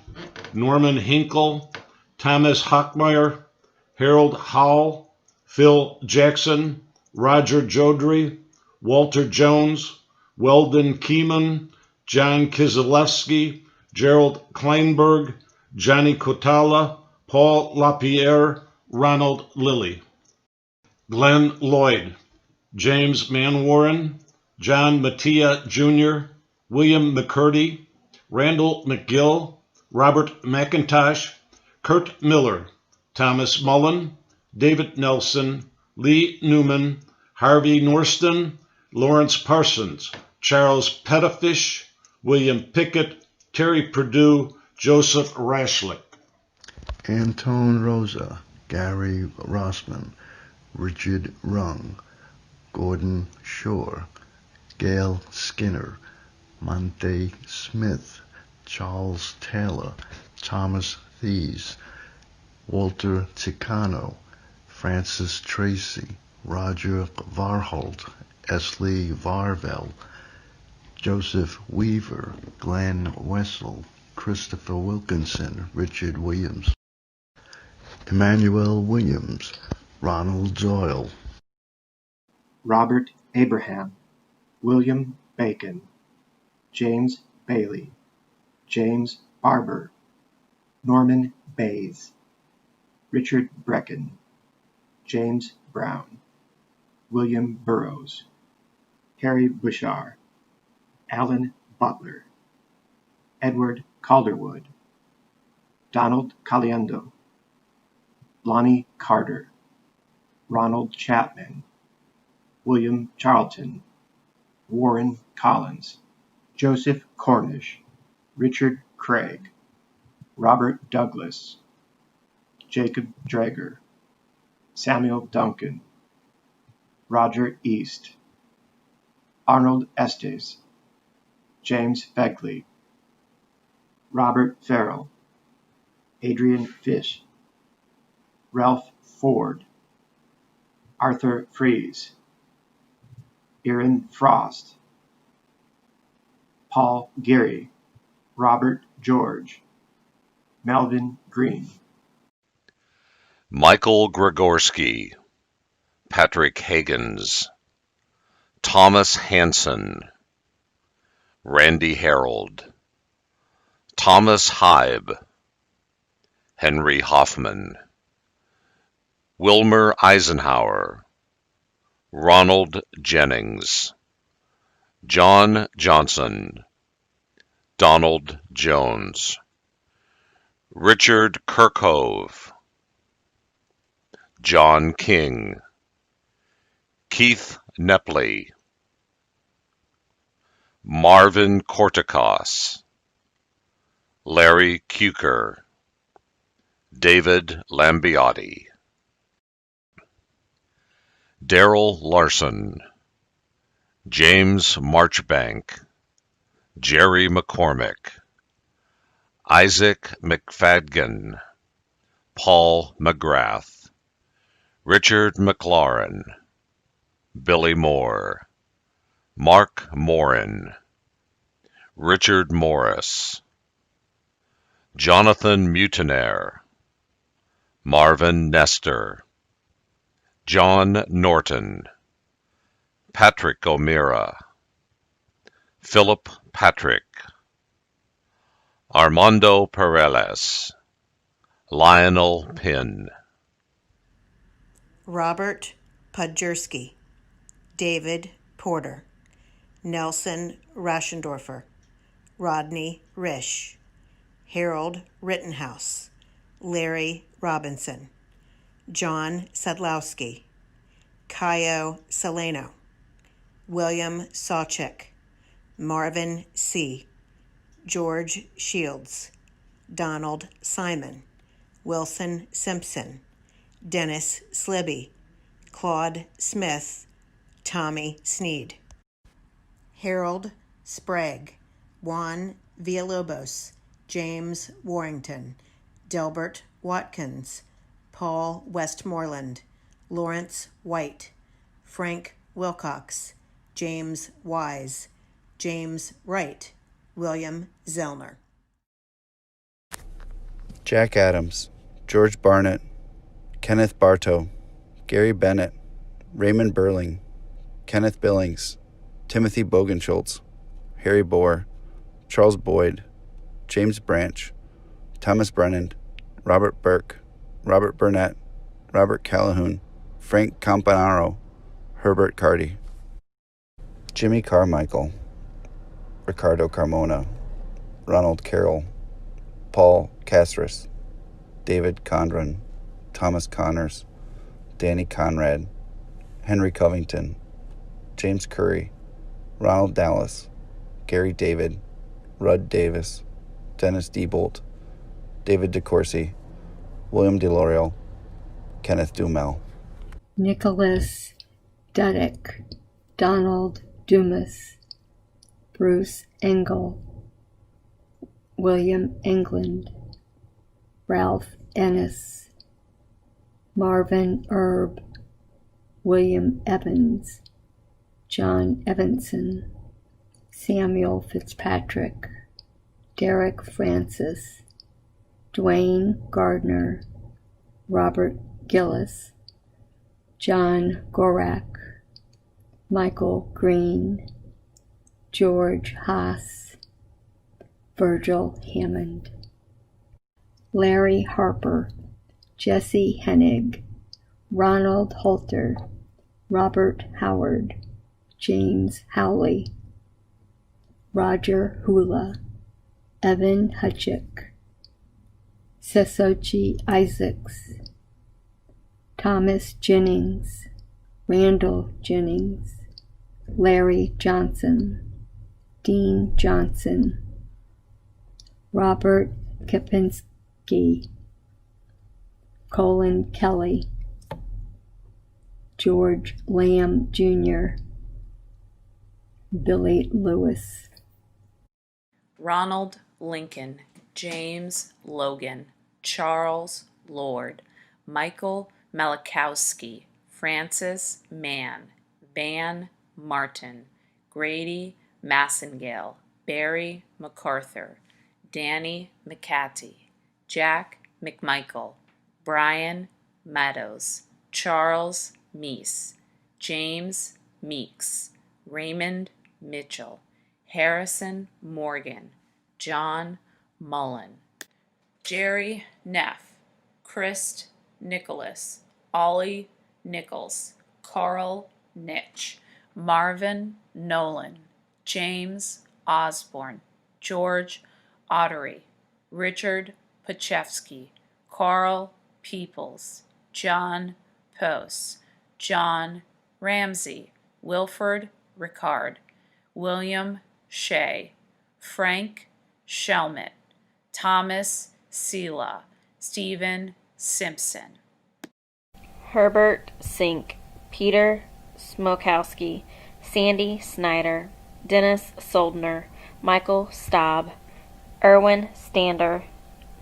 Norman Hinkle, Thomas Hockmeyer, Harold Howell, Phil Jackson, Roger Jodrey, Walter Jones, Weldon Keeman, John Kizilewski, Gerald Kleinberg, Johnny Cotala, Paul LaPierre, Ronald Lilly. Glenn Lloyd, James Manwaring, John Mattia Jr., William McCurdy, Randall McGill, Robert McIntosh, Kurt Miller, Thomas Mullen, David Nelson, Lee Newman, Harvey Norston, Lawrence Parsons, Charles Pettifish, William Pickett, Terry Perdue, Joseph Rashlick. Antone Rosa, Gary Rossman, Richard Rung, Gordon Shore, Gail Skinner, Monte Smith, Charles Taylor, Thomas Thies, Walter Ticano, Francis Tracy, Roger Varholt, Esley Varvel, Joseph Weaver, Glenn Wessel, Christopher Wilkinson, Richard Williams, Emmanuel Williams, Ronald Doyle, Robert Abraham, William Bacon, James Bailey, James Barber, Norman Bays, Richard Brecken, James Brown, William Burroughs, Harry Bouchard, Alan Butler, Edward Calderwood, Donald Caliendo, Lonnie Carter, Ronald Chapman, William Charlton, Warren Collins, Joseph Cornish, Richard Craig, Robert Douglas, Jacob Drager, Samuel Duncan, Roger East, Arnold Estes, James Begley, Robert Farrell, Adrian Fish, Ralph Ford, Arthur Fries, Aaron Frost, Paul Geary, Robert George, Melvin Green. Michael Gregorski, Patrick Hagens, Thomas Hanson, Randy Harold, Thomas Hybe, Henry Hoffman, Wilmer Eisenhower, Ronald Jennings, John Johnson, Donald Jones, Richard Kirkhope, John King, Keith Nepley, Marvin Corticos, Larry Cuker, David Lambiotti, Darrell Larson, James Marchbank, Jerry McCormick, Isaac McFadden, Paul McGrath, Richard McLaurin, Billy Moore, Mark Morin, Richard Morris, Jonathan Mutineer, Marvin Nestor, John Norton, Patrick O'Meara, Philip Patrick, Armando Pereles, Lionel Pinn, Robert Podjerski, David Porter, Nelson Raschendorfer, Rodney Risch, Harold Rittenhouse, Larry Robinson, John Sadlowski, Caio Saleno, William Sawchik, Marvin C., George Shields, Donald Simon, Wilson Simpson, Dennis Slibby, Claude Smith, Tommy Sneed. Harold Sprague, Juan Villalobos, James Warrington, Delbert Watkins, Paul Westmoreland, Lawrence White, Frank Wilcox, James Wise, James Wright, William Zellner. Jack Adams, George Barnett, Kenneth Bartow, Gary Bennett, Raymond Burling, Kenneth Billings, Timothy Bogenschultz, Harry Bohr, Charles Boyd, James Branch, Thomas Brennan, Robert Burke, Robert Burnett, Robert Calhoun, Frank Campanaro, Herbert Carty, Jimmy Carmichael, Ricardo Carmona, Ronald Carroll, Paul Castris, David Condren, Thomas Connors, Danny Conrad, Henry Covington, James Curry, Ronald Dallas, Gary David, Rudd Davis, Dennis Diebolt, David DeCourcy, William DeLoreal, Kenneth Dumel. Nicholas Dudek, Donald Dumas, Bruce Engel, William England, Ralph Ennis, Marvin Erb, William Evans, John Evanson, Samuel Fitzpatrick, Derek Francis, Dwayne Gardner, Robert Gillis, John Gorak, Michael Green, George Haas, Virgil Hammond, Larry Harper, Jesse Hennig, Ronald Holter, Robert Howard, James Howley, Roger Hula, Evan Hutchick, Sesochi Isaacs, Thomas Jennings, Randall Jennings, Larry Johnson, Dean Johnson, Robert Kapinski, Colin Kelly, George Lamb Jr., Billy Lewis, Ronald Lincoln, James Logan, Charles Lord, Michael Malachowski, Francis Mann, Van Martin, Grady Massengale, Barry MacArthur, Danny McCarty, Jack McMichael, Brian Meadows, Charles Meese, James Meeks, Raymond Mitchell, Harrison Morgan, John Mullen, Jerry Neff, Christ Nicholas, Ollie Nichols, Carl Nitch, Marvin Nolan, James Osborne, George Ottery, Richard Pachewski, Carl Peoples, John Post, John Ramsey, Wilford Ricard, William Shea, Frank Shelmett, Thomas Sela, Stephen Simpson, Herbert Sink, Peter Smokowski, Sandy Snyder, Dennis Soldner, Michael Staub, Erwin Stander,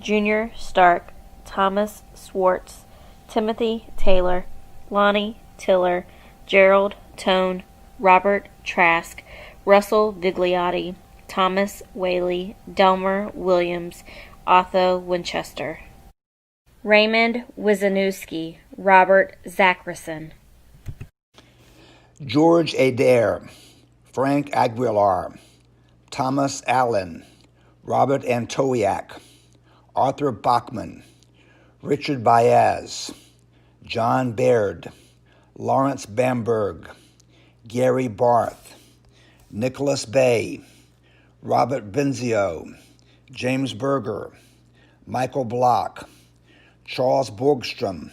Junior Stark, Thomas Swartz, Timothy Taylor, Lonnie Tiller, Gerald Tone, Robert Trask, Russell Vigliotti, Thomas Whaley, Delmer Williams, Otho Winchester, Raymond Wisniewski, Robert Zachrison, George Adair, Frank Aguilar, Thomas Allen, Robert Antowiak, Arthur Bachman, Richard Baez, John Baird, Lawrence Bamberg, Gary Barth, Nicholas Bay, Robert Benzio, James Berger, Michael Block, Charles Borgstrom,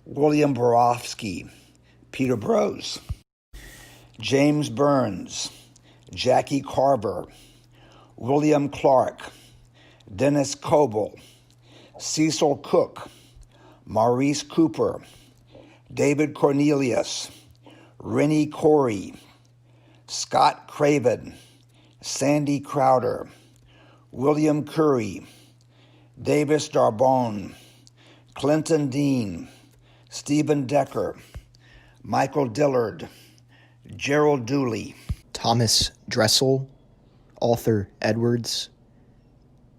William Borofsky, Peter Brose, James Burns, Jackie Carver, William Clark, Dennis Coble, Cecil Cook, Maurice Cooper, David Cornelius, Rennie Corey, Scott Craven, Sandy Crowder, William Curry, Davis Darbone, Clinton Dean, Stephen Decker, Michael Dillard, Gerald Dooley, Thomas Dressel, Arthur Edwards,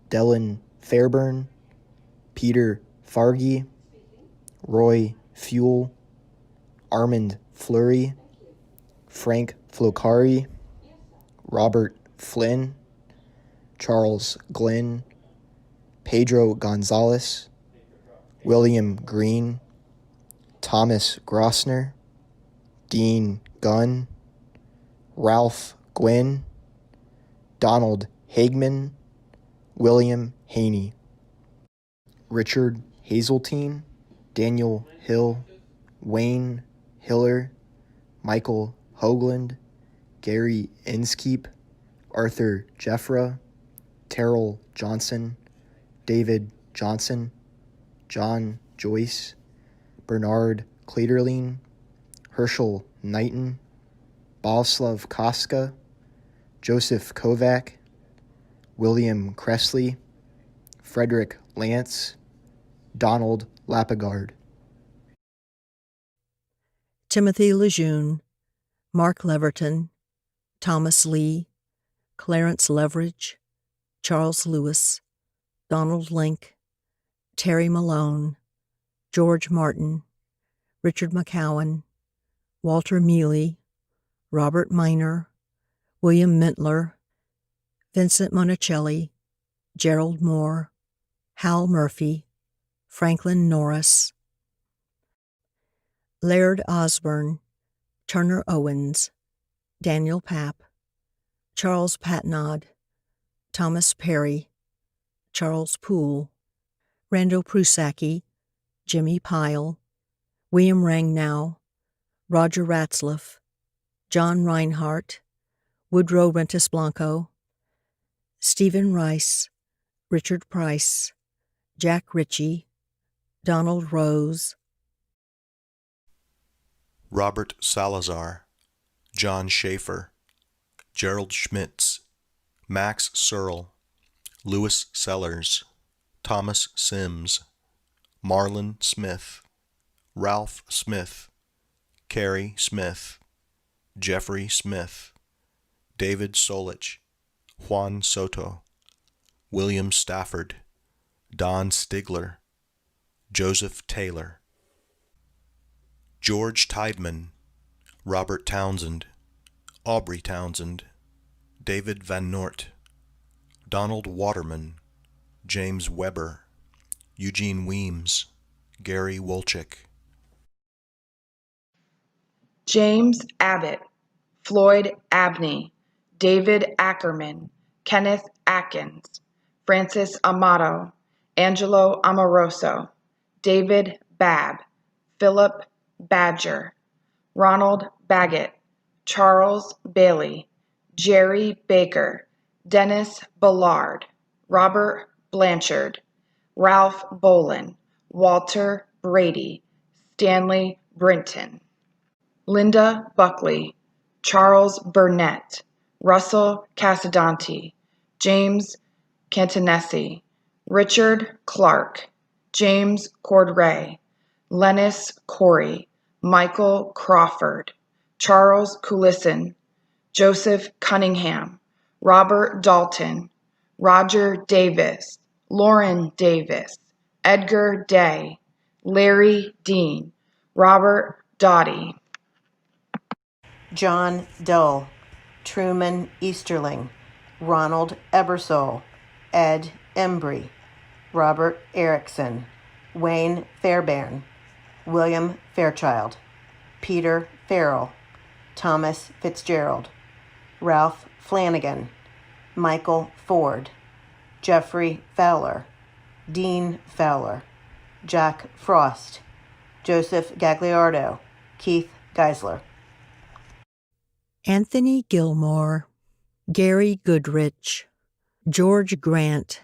Dylan Fairburn, Peter Fargy, Roy Fuel, Armand Fleury, Frank Flocari, Robert Flynn, Charles Glenn, Pedro Gonzalez, William Green, Thomas Grossner, Dean Gunn, Ralph Gwynn, Donald Hagman, William Haney, Richard Hazeltine, Daniel Hill, Wayne Hiller, Michael Hoagland, Gary Inskeep, Arthur Jeffra, Terrell Johnson, David Johnson, John Joyce, Bernard Klederlein, Herschel Knighton, Boslav Koska, Joseph Kovac, William Cressley, Frederick Lance, Donald Lapagard. Timothy Lejeune, Mark Leverton, Thomas Lee, Clarence Leverage, Charles Lewis, Donald Link, Terry Malone, George Martin, Richard McCowan, Walter Mealy, Robert Miner, William Mintler, Vincent Monicelli, Gerald Moore, Hal Murphy, Franklin Norris, Laird Osborne, Turner Owens, Daniel Papp, Charles Patnod, Thomas Perry, Charles Poole, Randall Prusacki, Jimmy Pyle, William Rangnow, Roger Ratzlaff, John Reinhardt, Woodrow Rentis Blanco, Stephen Rice, Richard Price, Jack Ritchie, Donald Rose, Robert Salazar, John Schaefer, Gerald Schmitz, Max Searle, Louis Sellers, Thomas Sims, Marlon Smith, Ralph Smith, Carrie Smith, Jeffrey Smith, David Solich, Juan Soto, William Stafford, Don Stigler, Joseph Taylor, George Tideman, Robert Townsend, Aubrey Townsend, David Van Nort, Donald Waterman, James Weber, Eugene Weems, Gary Wolchik, James Abbott, Floyd Abney, David Ackerman, Kenneth Atkins, Francis Amato, Angelo Amoroso, David Babb, Philip Badger, Ronald Baggett, Charles Bailey, Jerry Baker, Dennis Ballard, Robert Blanchard, Ralph Bolin, Walter Brady, Stanley Brinton, Linda Buckley, Charles Burnett, Russell Casadonte, James Cantanesi, Richard Clark, James Cordray, Lennis Corey, Michael Crawford, Charles Coulisson, Joseph Cunningham, Robert Dalton, Roger Davis, Lauren Davis, Edgar Day, Larry Dean, Robert Doughty, John Dull, Truman Easterling, Ronald Ebersole, Ed Embry, Robert Erickson, Wayne Fairbairn, William Fairchild, Peter Farrell, Thomas Fitzgerald, Ralph Flanagan, Michael Ford, Jeffrey Fowler, Dean Fowler, Jack Frost, Joseph Gagliardo, Keith Geisler. Anthony Gilmore, Gary Goodrich, George Grant,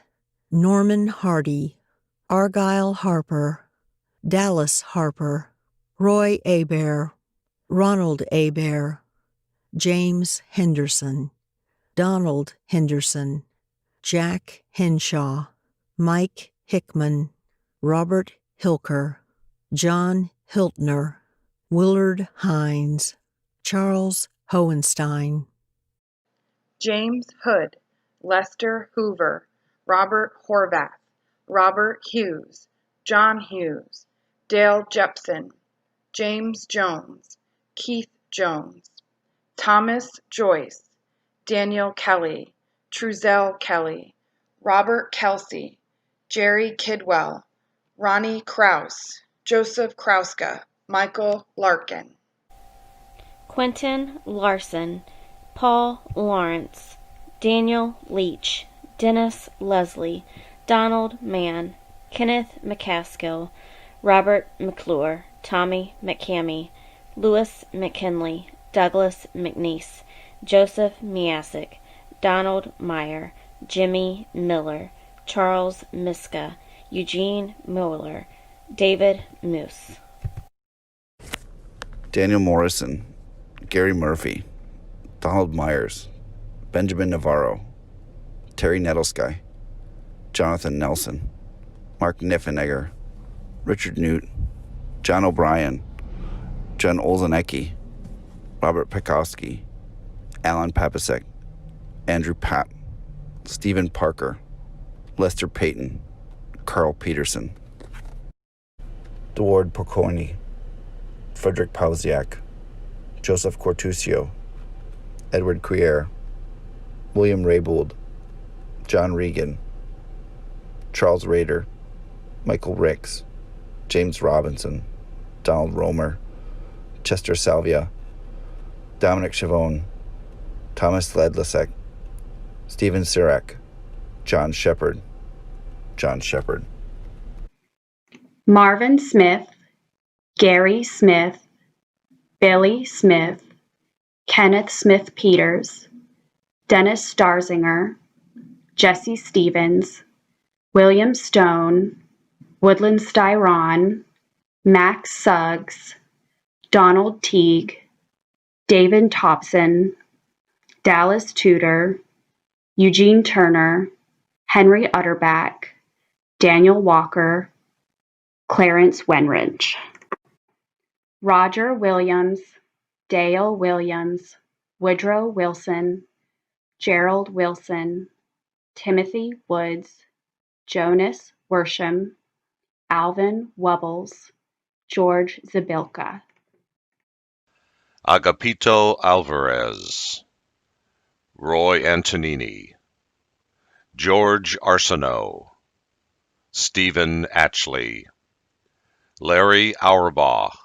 Norman Hardy, Argyle Harper, Dallas Harper, Roy Hebert, Ronald Hebert, James Henderson, Donald Henderson, Jack Henshaw, Mike Hickman, Robert Hilker, John Hiltner, Willard Hines, Charles Hohenstein, James Hood, Lester Hoover, Robert Horvath, Robert Hughes, John Hughes, Dale Jepson, James Jones, Keith Jones, Thomas Joyce, Daniel Kelly, Truzel Kelly, Robert Kelsey, Jerry Kidwell, Ronnie Kraus, Joseph Krauska, Michael Larkin. Quentin Larson, Paul Lawrence, Daniel Leach, Dennis Leslie, Donald Mann, Kenneth McCaskill, Robert McClure, Tommy McCamey, Louis McKinley, Douglas McNeese, Joseph Miasek, Donald Meyer, Jimmy Miller, Charles Miska, Eugene Mueller, David Moose. Daniel Morrison, Gary Murphy, Donald Myers, Benjamin Navarro, Terry Nettlesky, Jonathan Nelson, Mark Niffenegger, Richard Newt, John O'Brien, John Olzanecki, Robert Pekowski, Alan Papasek, Andrew Papp, Stephen Parker, Lester Payton, Carl Peterson, Deward Pokorny, Frederick Pausiak, Joseph Cortusio, Edward Cuier, William Raybould, John Regan, Charles Rader, Michael Ricks, James Robinson, Donald Romer, Chester Salvia, Dominic Chavone, Thomas Ledlasek, Stephen Sirek, John Shepard, Marvin Smith, Gary Smith, Billy Smith, Kenneth Smith Peters, Dennis Starzinger, Jesse Stevens, William Stone, Woodland Styron, Max Suggs, Donald Teague, David Thompson, Dallas Tudor, Eugene Turner, Henry Utterback, Daniel Walker, Clarence Wenridge. Roger Williams, Dale Williams, Woodrow Wilson, Gerald Wilson, Timothy Woods, Jonas Worsham, Alvin Wubbles, George Zabilka. Agapito Alvarez, Roy Antonini, George Arsenault, Stephen Atchley, Larry Auerbach,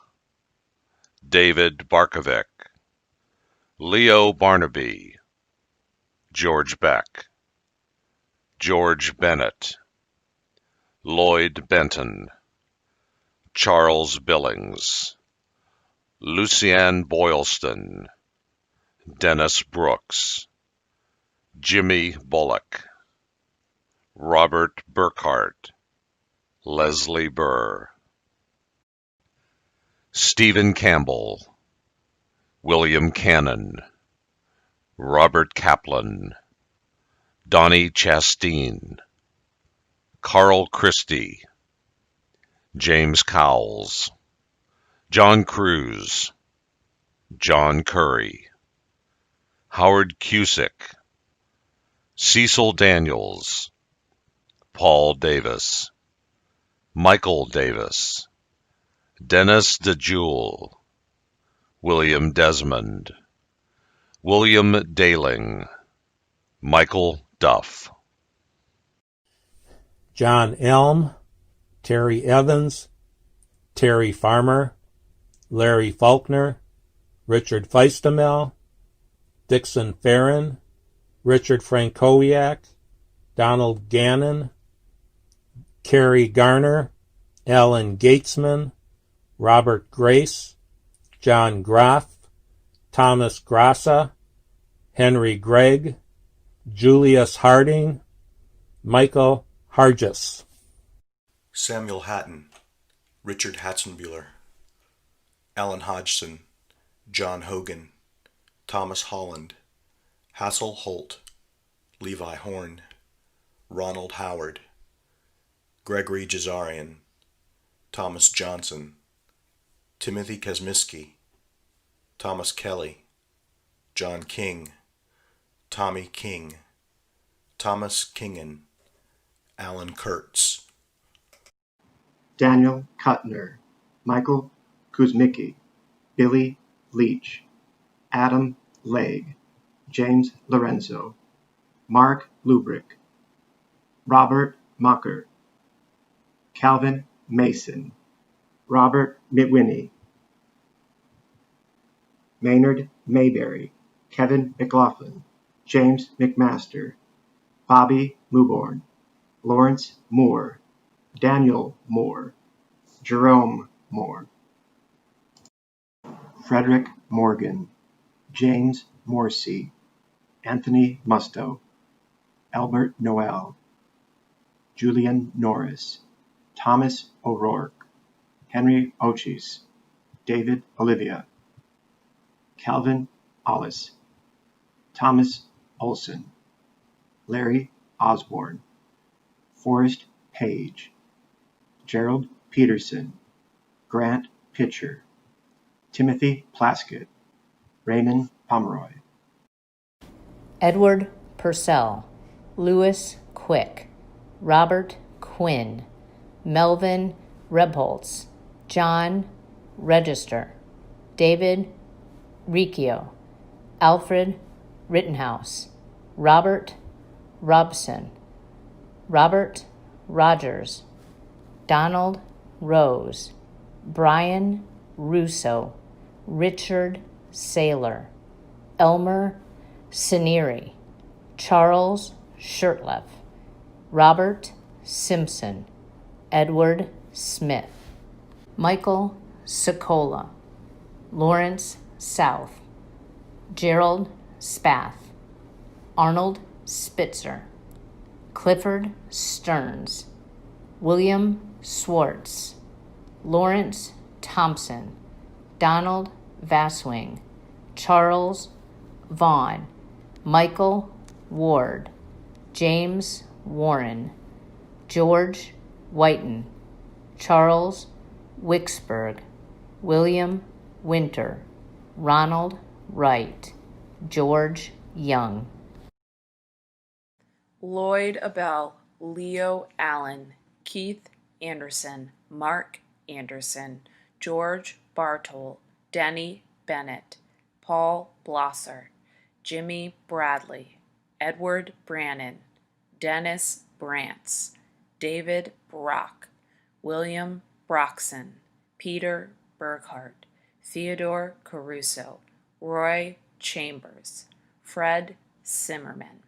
David Barkovic, Leo Barnaby, George Beck, George Bennett, Lloyd Benton, Charles Billings, Lucianne Boylston, Dennis Brooks, Jimmy Bullock, Robert Burkhart, Leslie Burr, Stephen Campbell, William Cannon, Robert Kaplan, Donnie Chasteen, Carl Christie, James Cowles, John Cruz, John Curry, Howard Cusick, Cecil Daniels, Paul Davis, Michael Davis, Dennis DeJewel, William Desmond, William Daling, Michael Duff. John Elm, Terry Evans, Terry Farmer, Larry Faulkner, Richard Feistemel, Dixon Farron, Richard Frankowiak, Donald Gannon, Kerry Garner, Alan Gatesman, Robert Grace, John Groff, Thomas Grassa, Henry Gregg, Julius Harding, Michael Hargis. Samuel Hatton, Richard Hatzenbuehler, Alan Hodgson, John Hogan, Thomas Holland, Hassel Holt, Levi Horn, Ronald Howard, Gregory Jazarian, Thomas Johnson, Timothy Kazmiski, Thomas Kelly, John King, Tommy King, Thomas Kingen, Alan Kurtz, Daniel Kuttner, Michael Kuzmicki, Billy Leach, Adam Legg, James Lorenzo, Mark Lubrick, Robert Mocker, Calvin Mason, Robert Mitwinnie, Maynard Mayberry, Kevin McLaughlin, James McMaster, Bobby Muborn, Lawrence Moore, Daniel Moore, Jerome Moore, Frederick Morgan, James Morsey, Anthony Musto, Albert Noel, Julian Norris, Thomas O'Rourke, Henry Ochis, David Olivia, Calvin Ollis, Thomas Olson, Larry Osborne, Forrest Page, Gerald Peterson, Grant Pitcher, Timothy Plaskett, Raymond Pomeroy, Edward Purcell, Louis Quick, Robert Quinn, Melvin Rebholz, John Register, David Riccio, Alfred Rittenhouse, Robert Robson, Robert Rogers, Donald Rose, Brian Russo, Richard Saylor, Elmer Sineri, Charles Shirtleff, Robert Simpson, Edward Smith, Michael Sokola, Lawrence South, Gerald Spath, Arnold Spitzer, Clifford Stearns, William Swartz, Lawrence Thompson, Donald Vasswing, Charles Vaughn, Michael Ward, James Warren, George Whiten, Charles Wicksburg, William Winter, Ronald Wright, George Young, Lloyd Abell, Leo Allen, Keith Anderson, Mark Anderson, George Bartol, Denny Bennett, Paul Blosser, Jimmy Bradley, Edward Brannon, Dennis Brantz, David Brock, William Broxson, Peter Burkhart, Theodore Caruso, Roy Chambers, Fred Zimmerman,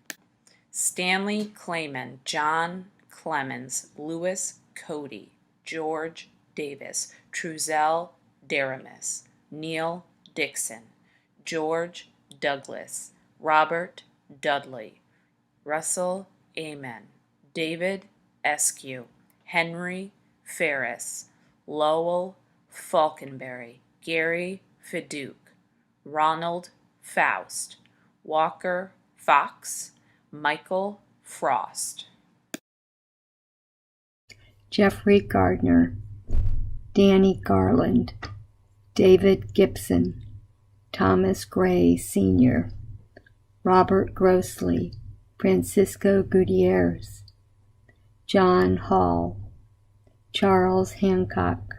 Stanley Clayman, John Clemens, Louis Cody, George Davis, Truzel Daramis, Neil Dixon, George Douglas, Robert Dudley, Russell Amen, David Eskew, Henry Ferris, Lowell Falconberry, Gary Fiduke, Ronald Faust, Walker Fox, Michael Frost, Jeffrey Gardner, Danny Garland, David Gibson, Thomas Gray Sr., Robert Grossley, Francisco Gutierrez, John Hall, Charles Hancock,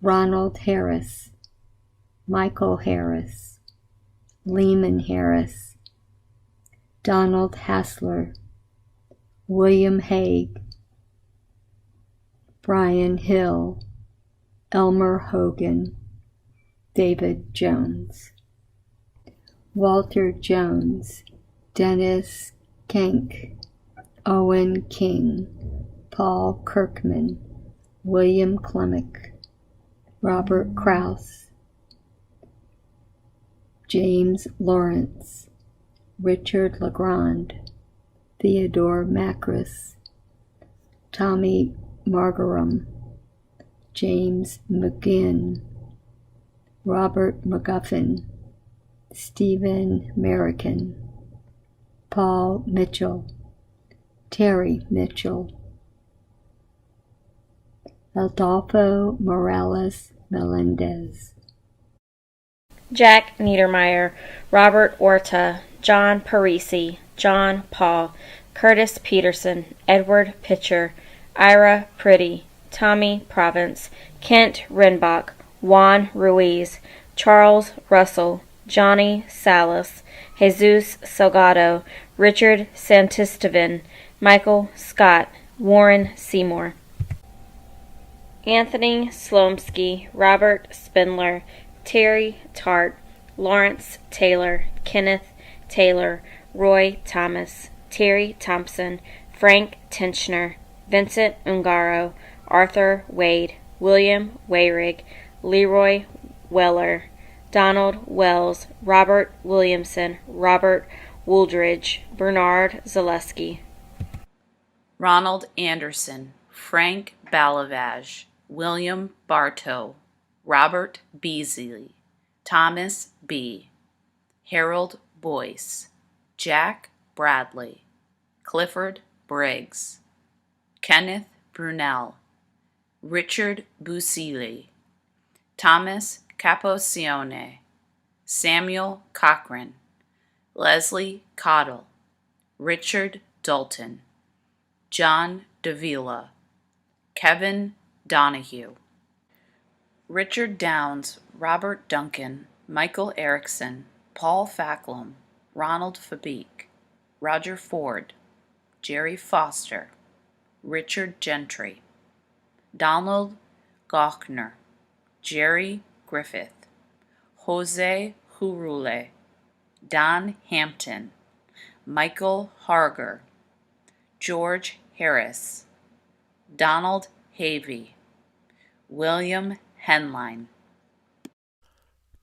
Ronald Harris, Michael Harris, Lehman Harris, Donald Hassler, William Haig, Brian Hill, Elmer Hogan, David Jones, Walter Jones, Dennis Kenk, Owen King, Paul Kirkman, William Klemick, Robert Krause, James Lawrence, Richard Legrand, Theodore Macris, Tommy Margaram, James McGinn, Robert McGuffin, Stephen Merrican, Paul Mitchell, Terry Mitchell, Adolfo Morales Melendez, Jack Niedermeyer, Robert Orta, John Parisi, John Paul, Curtis Peterson, Edward Pitcher, Ira Pretty, Tommy Province, Kent Renbach, Juan Ruiz, Charles Russell, Johnny Salas, Jesus Salgado, Richard Santistevan, Michael Scott, Warren Seymour, Anthony Slomsky, Robert Spindler, Terry Tart, Lawrence Taylor, Kenneth Taylor, Roy Thomas, Terry Thompson, Frank Tenchner, Vincent Ungaro, Arthur Wade, William Wayrig, Leroy Weller, Donald Wells, Robert Williamson, Robert Wooldridge, Bernard Zaleski, Ronald Anderson, Frank Balavage, William Bartow, Robert Beasley, Thomas B., Harold Boyce, Jack Bradley, Clifford Briggs, Kenneth Brunel, Richard Busili, Thomas Caposione, Samuel Cochran, Leslie Cottle, Richard Dalton, John Davila, Kevin Donahue, Richard Downs, Robert Duncan, Michael Erickson, Paul Facklum, Ronald Fabique, Roger Ford, Jerry Foster, Richard Gentry, Donald Gauchner, Jerry Griffith, Jose Hurule, Don Hampton, Michael Harger, George Harris, Donald Havey, William Henline,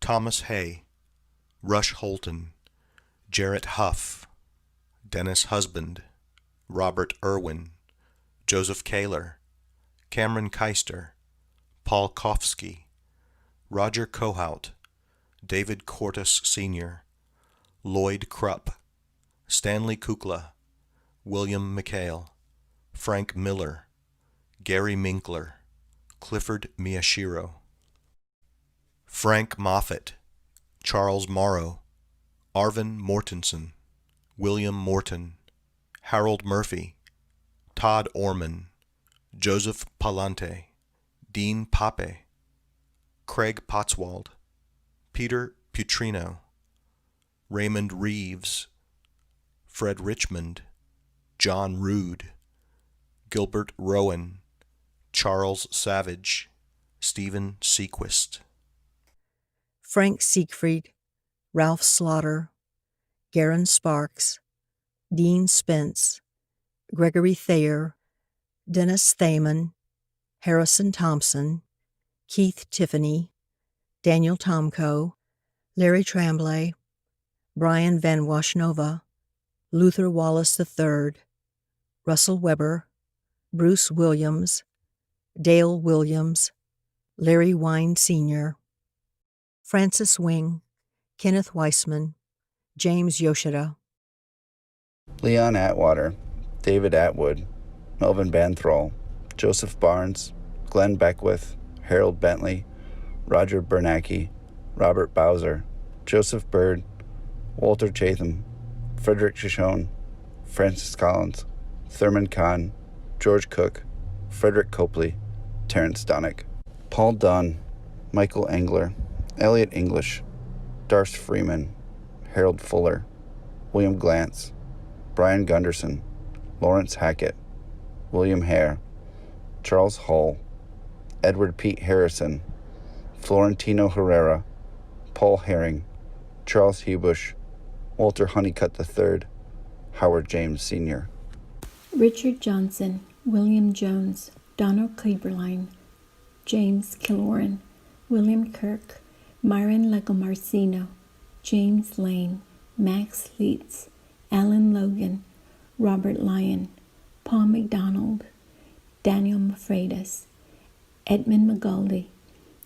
Thomas Hay, Rush Holton, Jarrett Huff, Dennis Husband, Robert Irwin, Joseph Kaler, Cameron Keister, Paul Kofsky, Roger Kohout, David Cortus Sr., Lloyd Krupp, Stanley Kukla, William McHale, Frank Miller, Gary Minkler, Clifford Miyashiro, Frank Moffett, Charles Morrow, Arvin Mortensen, William Morton, Harold Murphy, Todd Orman, Joseph Palante, Dean Pape, Craig Potswald, Peter Putrino, Raymond Reeves, Fred Richmond, John Rood, Gilbert Rowan, Charles Savage, Stephen Sequist, Frank Siegfried, Ralph Slaughter, Garen Sparks, Dean Spence, Gregory Thayer, Dennis Thaman, Harrison Thompson, Keith Tiffany, Daniel Tomko, Larry Tremblay, Brian Van Washnova, Luther Wallace III, Russell Weber, Bruce Williams, Dale Williams, Larry Wine Sr., Francis Wing, Kenneth Weissman, James Yoshida, Leon Atwater, David Atwood, Melvin Banthroll, Joseph Barnes, Glenn Beckwith, Harold Bentley, Roger Bernacki, Robert Bowser, Joseph Bird, Walter Chatham, Frederick Shoshone, Francis Collins, Thurman Kahn, George Cook, Frederick Copley, Terrence Donnick, Paul Dunn, Michael Engler, Elliot English, Darce Freeman, Harold Fuller, William Glantz, Brian Gunderson, Lawrence Hackett, William Hare, Charles Hull, Edward Pete Harrison, Florentino Herrera, Paul Herring, Charles Hubush, Walter Honeycutt III, Howard James Sr., Richard Johnson, William Jones, Donald Cleberline, James Killoran, William Kirk, Myron Legomarcino, James Lane, Max Leitz, Alan Logan, Robert Lyon, Paul McDonald, Daniel Mafredis, Edmund McGoldie,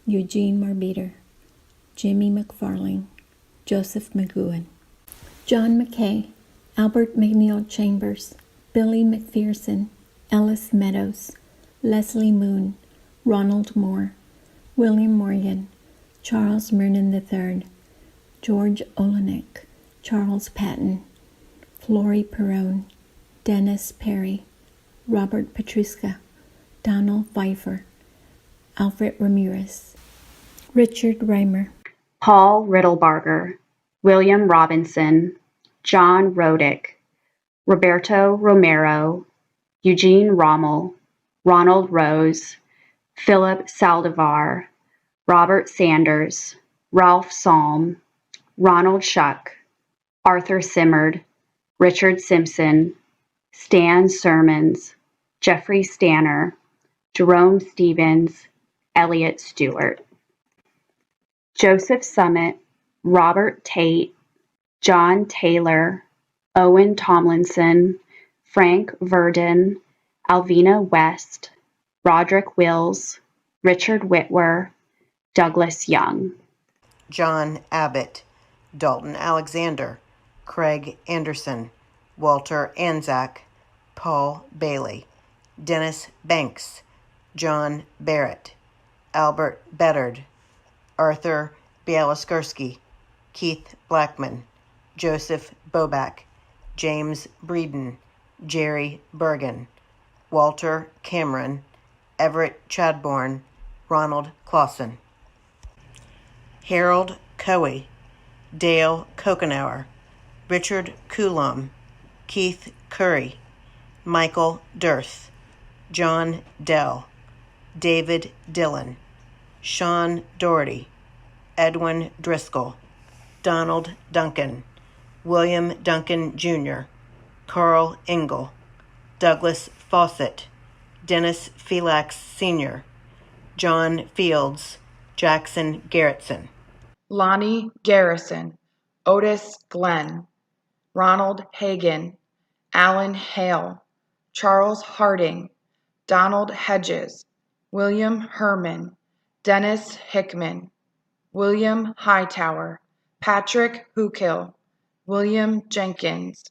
Eugene Marbeater, Jimmy McFarling, Joseph McGowan. John McKay, Albert McNeil Chambers, Billy McPherson, Ellis Meadows, Leslie Moon, Ronald Moore, William Morgan, Charles Mernon III, George Olenek, Charles Patton, Flory Perrone, Dennis Perry, Robert Petruska, Donald Pfeiffer, Alfred Ramirez, Richard Reimer, Paul Riddlebarger, William Robinson, John Rodick, Roberto Romero, Eugene Rommel, Ronald Rose, Philip Saldivar, Robert Sanders, Ralph Salm, Ronald Shuck, Arthur Simmerd, Richard Simpson, Stan Sermons, Jeffrey Stanner, Jerome Stevens, Elliot Stewart, Joseph Summit, Robert Tate, John Taylor, Owen Tomlinson, Frank Verdon, Alvina West, Roderick Wills, Richard Whitwer, Douglas Young. John Abbott, Dalton Alexander, Craig Anderson, Walter Anzac, Paul Bailey, Dennis Banks, John Barrett, Albert Beddard, Arthur Bialaskursky, Keith Blackman, Joseph Boback, James Breeden, Jerry Bergen, Walter Cameron, Everett Chadbourne, Ronald Clausen, Harold Coey, Dale Kokenauer, Richard Coulomb, Keith Curry, Michael Dirth, John Dell, David Dillon, Sean Doherty, Edwin Driscoll, Donald Duncan, William Duncan Jr., Carl Engel, Douglas Fawcett, Dennis Phelix Sr., John Fields, Jackson Garrettson, Lonnie Garrison, Otis Glenn, Ronald Hagan, Alan Hale, Charles Harding, Donald Hedges, William Herman, Dennis Hickman, William Hightower, Patrick Hookill, William Jenkins,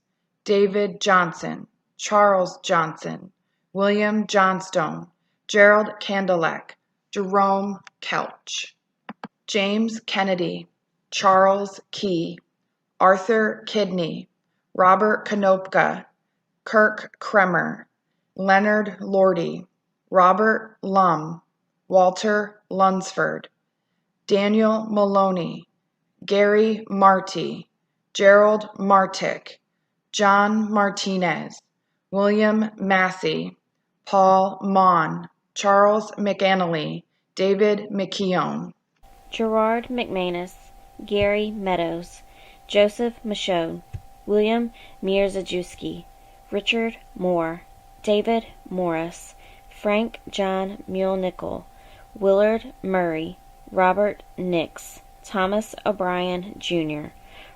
David Johnson, Charles Johnson, William Johnstone, Gerald Candelek, Jerome Kelch, James Kennedy, Charles Key, Arthur Kidney, Robert Konopka, Kirk Kremer, Leonard Lordy, Robert Lum, Walter Lunsford, Daniel Maloney, Gary Marty, Gerald Martick, John Martinez, William Massey, Paul Mon, Charles McAnally, David McKeown, Gerard McManus, Gary Meadows, Joseph Michaud, William Mierzejewski, Richard Moore, David Morris, Frank John Mulenickle, Willard Murray, Robert Nix, Thomas O'Brien Jr.,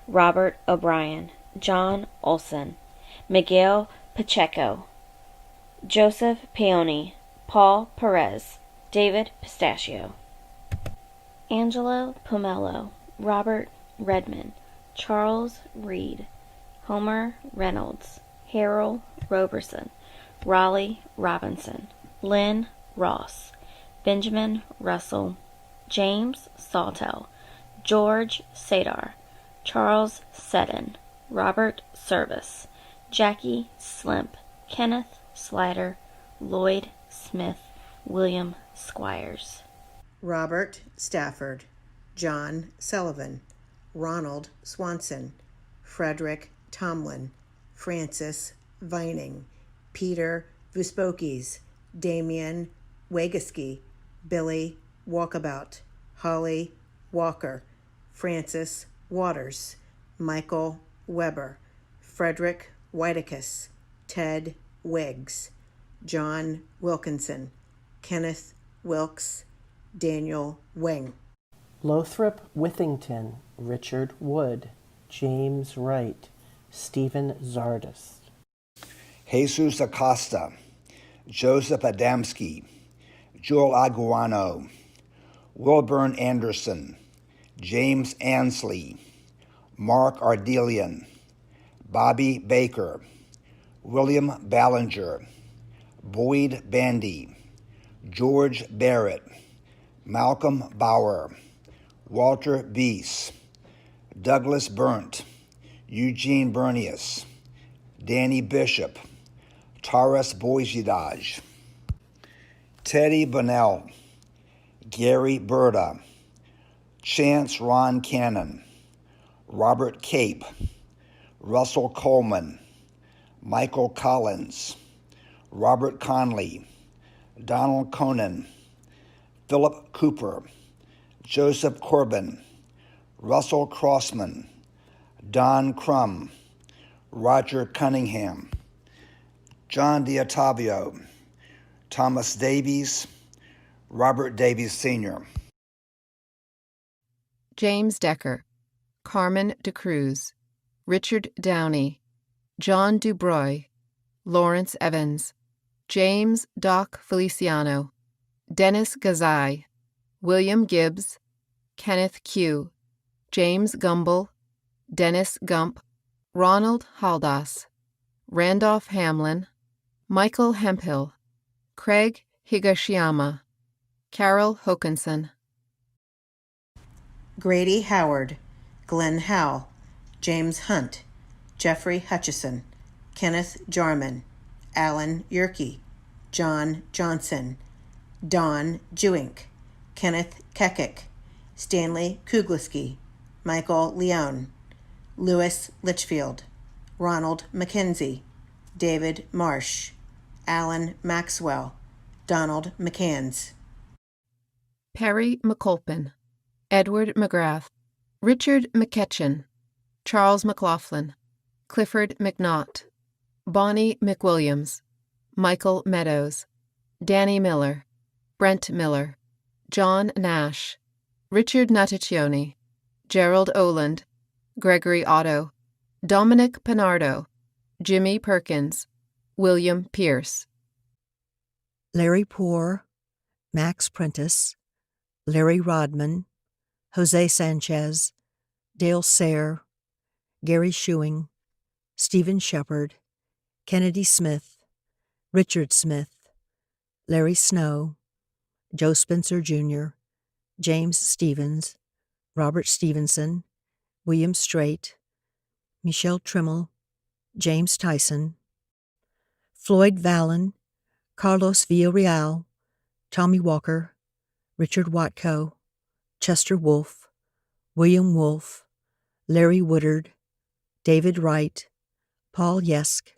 Robert O'Brien, John Olson, Miguel Pacheco, Joseph Peony, Paul Perez, David Pistachio, Angelo Pomelo, Robert Redmond, Charles Reed, Homer Reynolds, Harold Roberson, Raleigh Robinson, Lynn Ross, Benjamin Russell, James Sawtell, George Sadar, Charles Seddon, Robert Service, Jackie Slimp, Kenneth Slider, Lloyd Smith, William Squires, Robert Stafford, John Sullivan, Ronald Swanson, Frederick Tomlin, Francis Vining, Peter Vuspokis, Damian Wagaski, Billy Walkabout, Holly Walker, Francis Waters, Michael Weber, Frederick Whiteicus, Ted Wiggs, John Wilkinson, Kenneth Wilkes, Daniel Wing, Lothrop Withington, Richard Wood, James Wright, Stephen Zardis, Jesus Acosta, Joseph Adamski, Joel Aguano, Wilburn Anderson, James Ansley, Mark Ardelian, Bobby Baker, William Ballinger, Boyd Bandy, George Barrett, Malcolm Bauer, Walter Beese, Douglas Burnt, Eugene Bernius, Danny Bishop, Taras Boisidaj, Teddy Bunnell, Gary Berta, Chance Ron Cannon, Robert Cape, Russell Coleman, Michael Collins, Robert Conley, Donald Conan, Philip Cooper, Joseph Corbin, Russell Crossman, Don Crum, Roger Cunningham, John D'Ottavio, Thomas Davies, Robert Davies Sr. James Decker, Carmen de Cruz, Richard Downey, John Dubroy, Lawrence Evans, James Doc Feliciano, Dennis Gazai, William Gibbs, Kenneth Q, James Gumble, Dennis Gump, Ronald Haldas, Randolph Hamlin, Michael Hemphill, Craig Higashiyama, Carol Hokinson. Grady Howard, Glenn Howell, James Hunt, Jeffrey Hutchison, Kenneth Jarman, Alan Yerke, John Johnson, Don Jewink, Kenneth Kekic, Stanley Kugleski, Michael Leone, Louis Litchfield, Ronald McKenzie, David Marsh, Alan Maxwell, Donald McCanns. Perry McColpin, Edward McGrath, Richard McKetchin, Charles McLaughlin, Clifford McNaught, Bonnie McWilliams, Michael Meadows, Danny Miller, Brent Miller, John Nash, Richard Nataccioni, Gerald Oland, Gregory Otto, Dominic Pinardo, Jimmy Perkins, William Pierce. Larry Poor, Max Prentice, Larry Rodman, Jose Sanchez, Dale Sayre, Gary Schuing, Stephen Shepard, Kennedy Smith, Richard Smith, Larry Snow, Joe Spencer Jr., James Stevens, Robert Stevenson, William Straight, Michelle Trimmel, James Tyson, Floyd Vallon, Carlos Villarreal, Tommy Walker, Richard Watko, Chester Wolfe, William Wolfe, Larry Woodard, David Wright, Paul Yesk,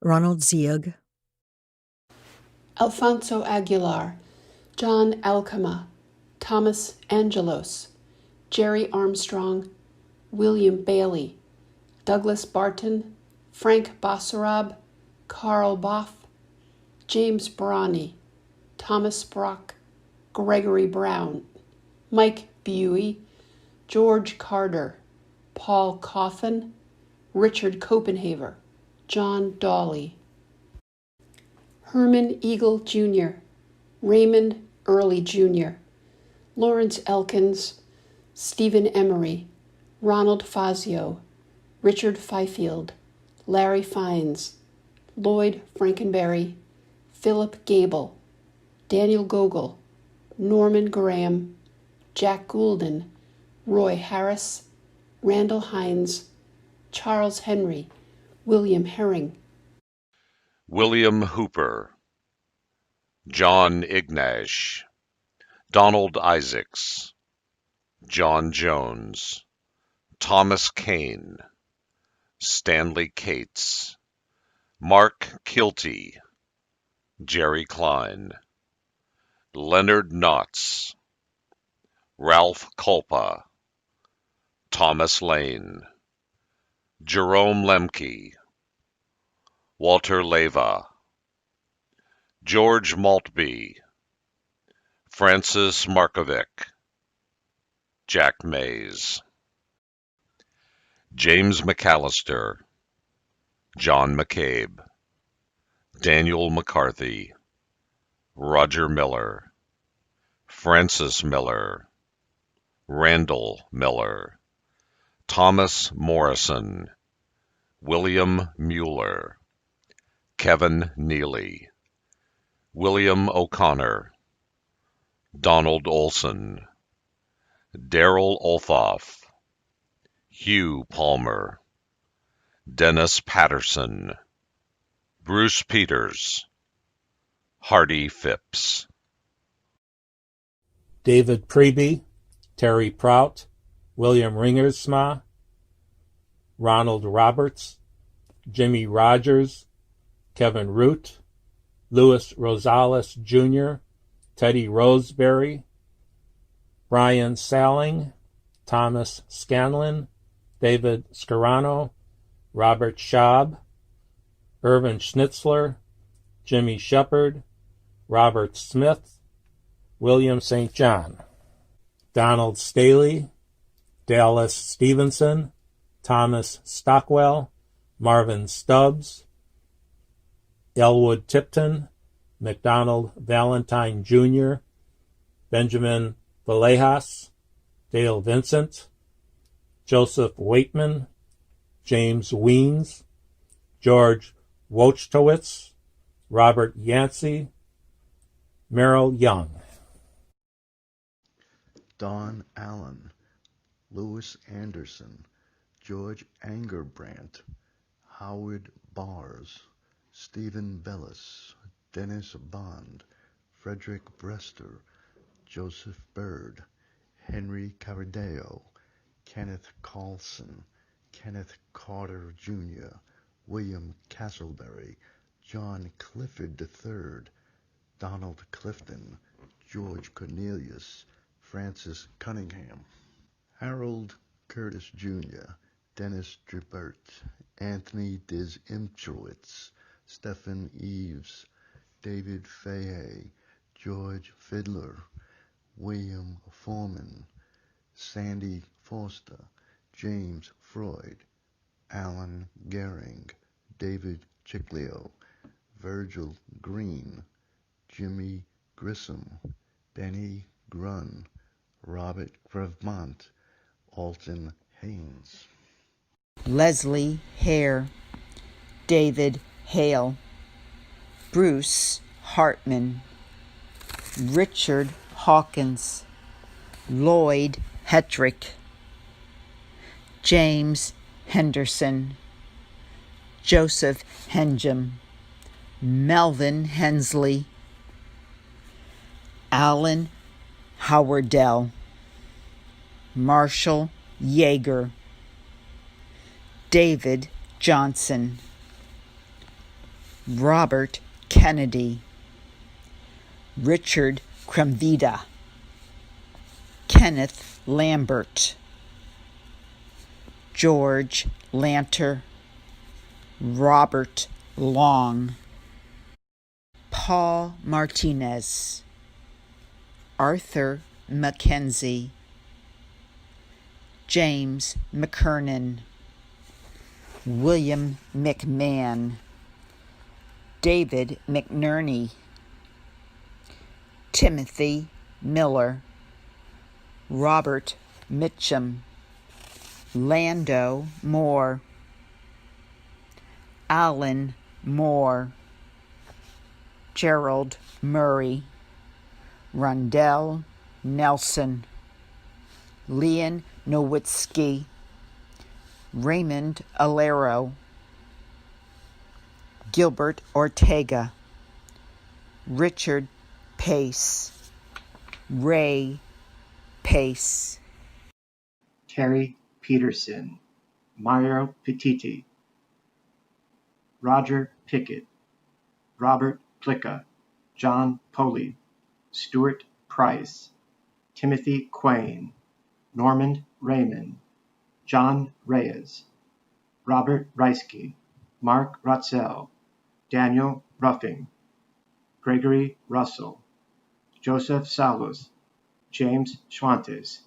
Ronald Zieg, Alfonso Aguilar, John Alcama, Thomas Angelos, Jerry Armstrong, William Bailey, Douglas Barton, Frank Basarab, Carl Boff, James Brawny, Thomas Brock, Gregory Brown, Mike Buey, George Carter, Paul Coffin, Richard Copenhaver, John Dawley, Herman Eagle Jr., Raymond Early Jr., Lawrence Elkins, Stephen Emery, Ronald Fazio, Richard Fifield, Larry Fines, Lloyd Frankenberry, Philip Gable, Daniel Gogol, Norman Graham, Jack Goulden, Roy Harris, Randall Hines, Charles Henry, William Herring, William Hooper, John Ignash, Donald Isaacs, John Jones, Thomas Kane, Stanley Cates, Mark Kilty, Jerry Klein, Leonard Knotts, Ralph Culpa, Thomas Lane, Jerome Lemke, Walter Leva, George Maltby, Francis Markovic, Jack Mays, James McAllister, John McCabe, Daniel McCarthy, Roger Miller, Francis Miller, Randall Miller, Thomas Morrison, William Mueller, Kevin Neely, William O'Connor, Donald Olson, Daryl Olthoff, Hugh Palmer, Dennis Patterson, Bruce Peters, Hardy Phipps. David Preby, Terry Prout, William Ringersma, Ronald Roberts, Jimmy Rogers, Kevin Root, Louis Rosales Jr., Teddy Roseberry, Brian Salling, Thomas Scanlon, David Scarano, Robert Schaub, Irvin Schnitzler, Jimmy Shepard, Robert Smith, William St. John, Donald Staley, Dallas Stevenson, Thomas Stockwell, Marvin Stubbs, Elwood Tipton, McDonald Valentine Jr., Benjamin Villejas, Dale Vincent, Joseph Waitman, James Weens, George Wochtowitz, Robert Yancey, Merrill Young. Don Allen, Louis Anderson, George Angerbrandt, Howard Bars, Stephen Bellis, Dennis Bond, Frederick Brester, Joseph Bird, Henry Cardeo, Kenneth Carlson, Kenneth Carter Jr., William Castleberry, John Clifford III, Donald Clifton, George Cornelius, Francis Cunningham, Harold Curtis Jr., Dennis Dribert, Anthony Diz Imchowitz, Stephen Eves, David Fahey, George Fiddler, William Foreman, Sandy Foster, James Freud, Alan Gehring, David Chicleo, Virgil Green, Jimmy Grissom, Benny Grunn, Robert Crevmont, Alton Haynes, Leslie Hare, David Hale, Bruce Hartman, Richard Hawkins, Lloyd Hetrick, James Henderson, Joseph Henjum, Melvin Hensley, Alan Howardell, Marshall Yeager, David Johnson, Robert Kennedy, Richard Kremvita, Kenneth Lambert, George Lanter, Robert Long, Paul Martinez, Arthur Mackenzie, James McKernan, William McMahon, David McNerney, Timothy Miller, Robert Mitchum, Lando Moore, Alan Moore, Gerald Murray, Rondell Nelson, Leon Nowitzki, Raymond Alero, Gilbert Ortega, Richard Pace, Ray Pace, Terry Peterson, Mario Petiti, Roger Pickett, Robert Plicka, John Poley, Stuart Price, Timothy Quayne, Norman Raymond, John Reyes, Robert Reisky, Mark Rotzel, Daniel Ruffing, Gregory Russell, Joseph Salus, James Schwantes,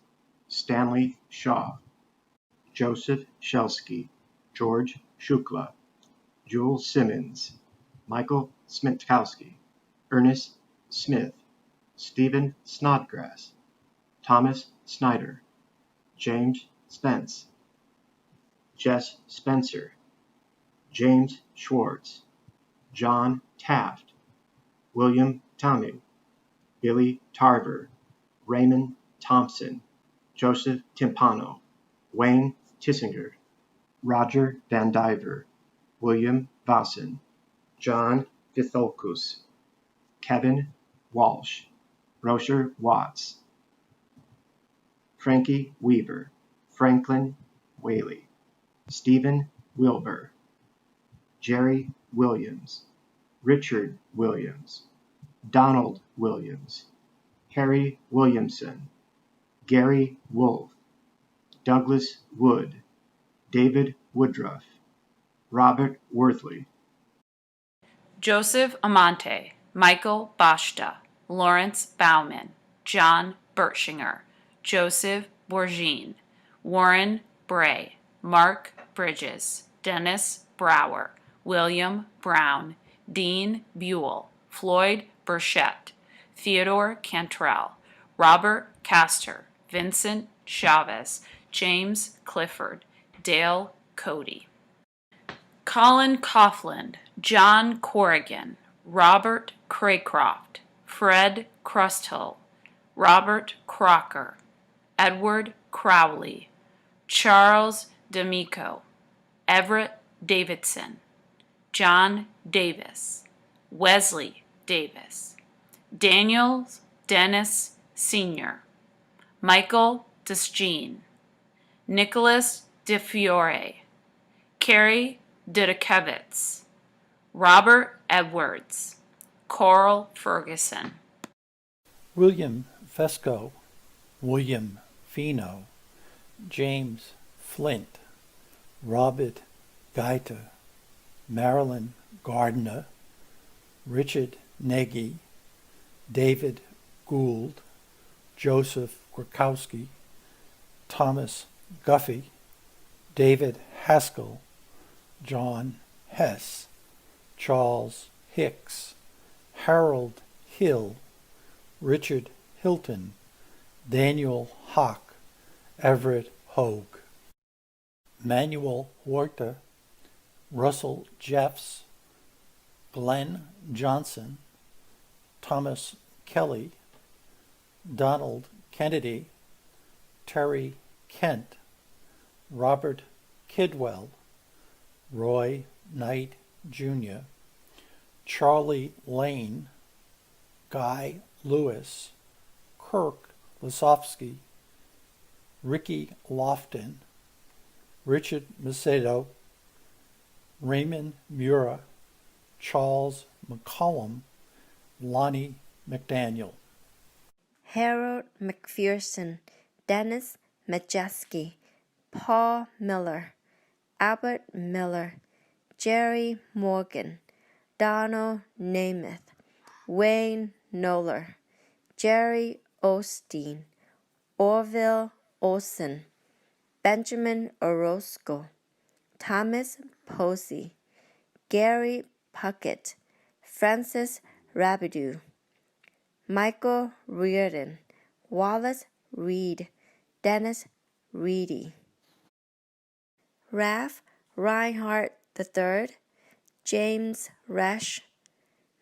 Stanley Shaw, Joseph Shelsky, George Shukla, Jules Simmons, Michael Smitkowski, Ernest Smith, Stephen Snodgrass, Thomas Snyder, James Spence, Jess Spencer, James Schwartz, John Taft, William Tamu, Billy Tarver, Raymond Thompson, Joseph Timpano, Wayne Tissinger, Roger Van Diver, William Vossen, John Vitholkus, Kevin Walsh, Rocher Watts, Frankie Weaver, Franklin Whaley, Stephen Wilbur, Jerry Williams, Richard Williams, Donald Williams, Harry Williamson, Gary Wolfe, Douglas Wood, David Woodruff, Robert Worthley, Joseph Amante, Michael Bashta, Lawrence Bauman, John Bertschinger, Joseph Bourgine, Warren Bray, Mark Bridges, Dennis Brower, William Brown, Dean Buell, Floyd Burchett, Theodore Cantrell, Robert Castor, Vincent Chavez, James Clifford, Dale Cody. Colin Coughlin, John Corrigan, Robert Craycroft, Fred Crusthill, Robert Crocker, Edward Crowley, Charles D'Amico, Everett Davidson, John Davis, Wesley Davis, Daniel Dennis Sr., Michael Desjean, Nicholas DeFiore, Carrie Dudakevitz, Robert Edwards, Coral Ferguson, William Fesco, William Fino, James Flint, Robert Gaita, Marilyn Gardner, Richard Nagy, David Gould, Joseph Grakowski, Thomas Guffey, David Haskell, John Hess, Charles Hicks, Harold Hill, Richard Hilton, Daniel Hock, Everett Hogue, Manuel Huerta, Russell Jeffs, Glenn Johnson, Thomas Kelly, Donald Kennedy, Terry Kent, Robert Kidwell, Roy Knight Jr., Charlie Lane, Guy Lewis, Kirk Lasofsky, Ricky Lofton, Richard Macedo, Raymond Mura, Charles McCollum, Lonnie McDaniel. Harold McPherson, Dennis Majeski, Paul Miller, Albert Miller, Jerry Morgan, Donald Namath, Wayne Noller, Jerry Osteen, Orville Olson, Benjamin Orozco, Thomas Posey, Gary Puckett, Francis Rabideau, Michael Reardon, Wallace Reed, Dennis Reedy, Ralph Reinhardt III, James Resch,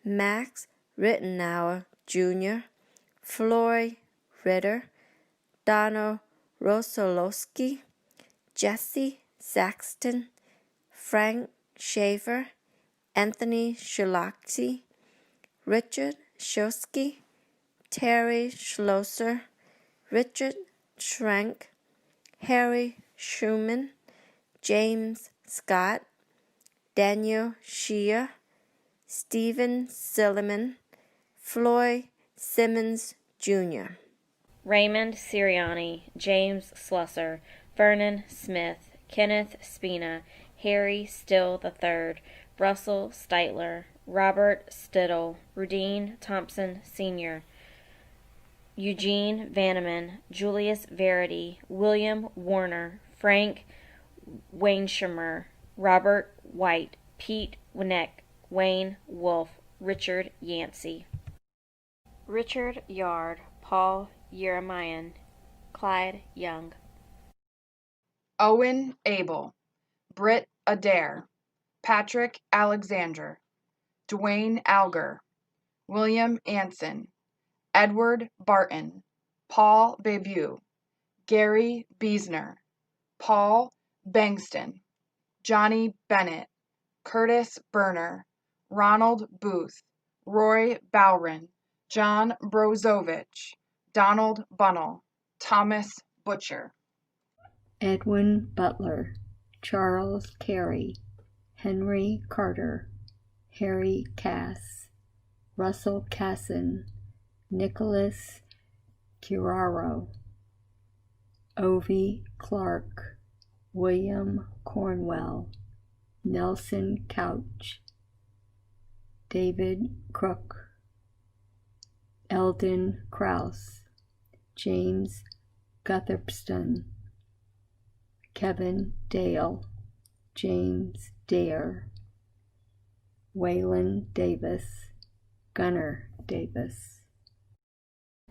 Max Rittenauer Jr., Floyd Ritter, Donald Rosolowski, Jesse Saxton, Frank Schaefer, Anthony Shulaxi, Richard Shosky, Terry Schlosser, Richard Schrank, Harry Schumann, James Scott, Daniel Shear, Stephen Silliman, Floyd Simmons Jr., Raymond Sirianni, James Slusser, Vernon Smith, Kenneth Spina, Harry Still III, Russell Steitler, Robert Stittle, Rudine Thompson Sr., Eugene Vanneman, Julius Verity, William Warner, Frank Wainshamer, Robert White, Pete Winnick, Wayne Wolf, Richard Yancey, Richard Yard, Paul Yeremian, Clyde Young, Owen Abel, Britt Adair, Patrick Alexander, Dwayne Alger, William Anson, Edward Barton, Paul Bebu, Gary Biesner, Paul Bengston, Johnny Bennett, Curtis Berner, Ronald Booth, Roy Bowron, John Brozovich, Donald Bunnell, Thomas Butcher. Edwin Butler, Charles Carey, Henry Carter, Harry Cass, Russell Casson, Nicholas Curaro, Ovie Clark, William Cornwell, Nelson Couch, David Crook, Eldon Krause, James Gutherston, Kevin Dale, James Dare, Waylon Davis, Gunnar Davis.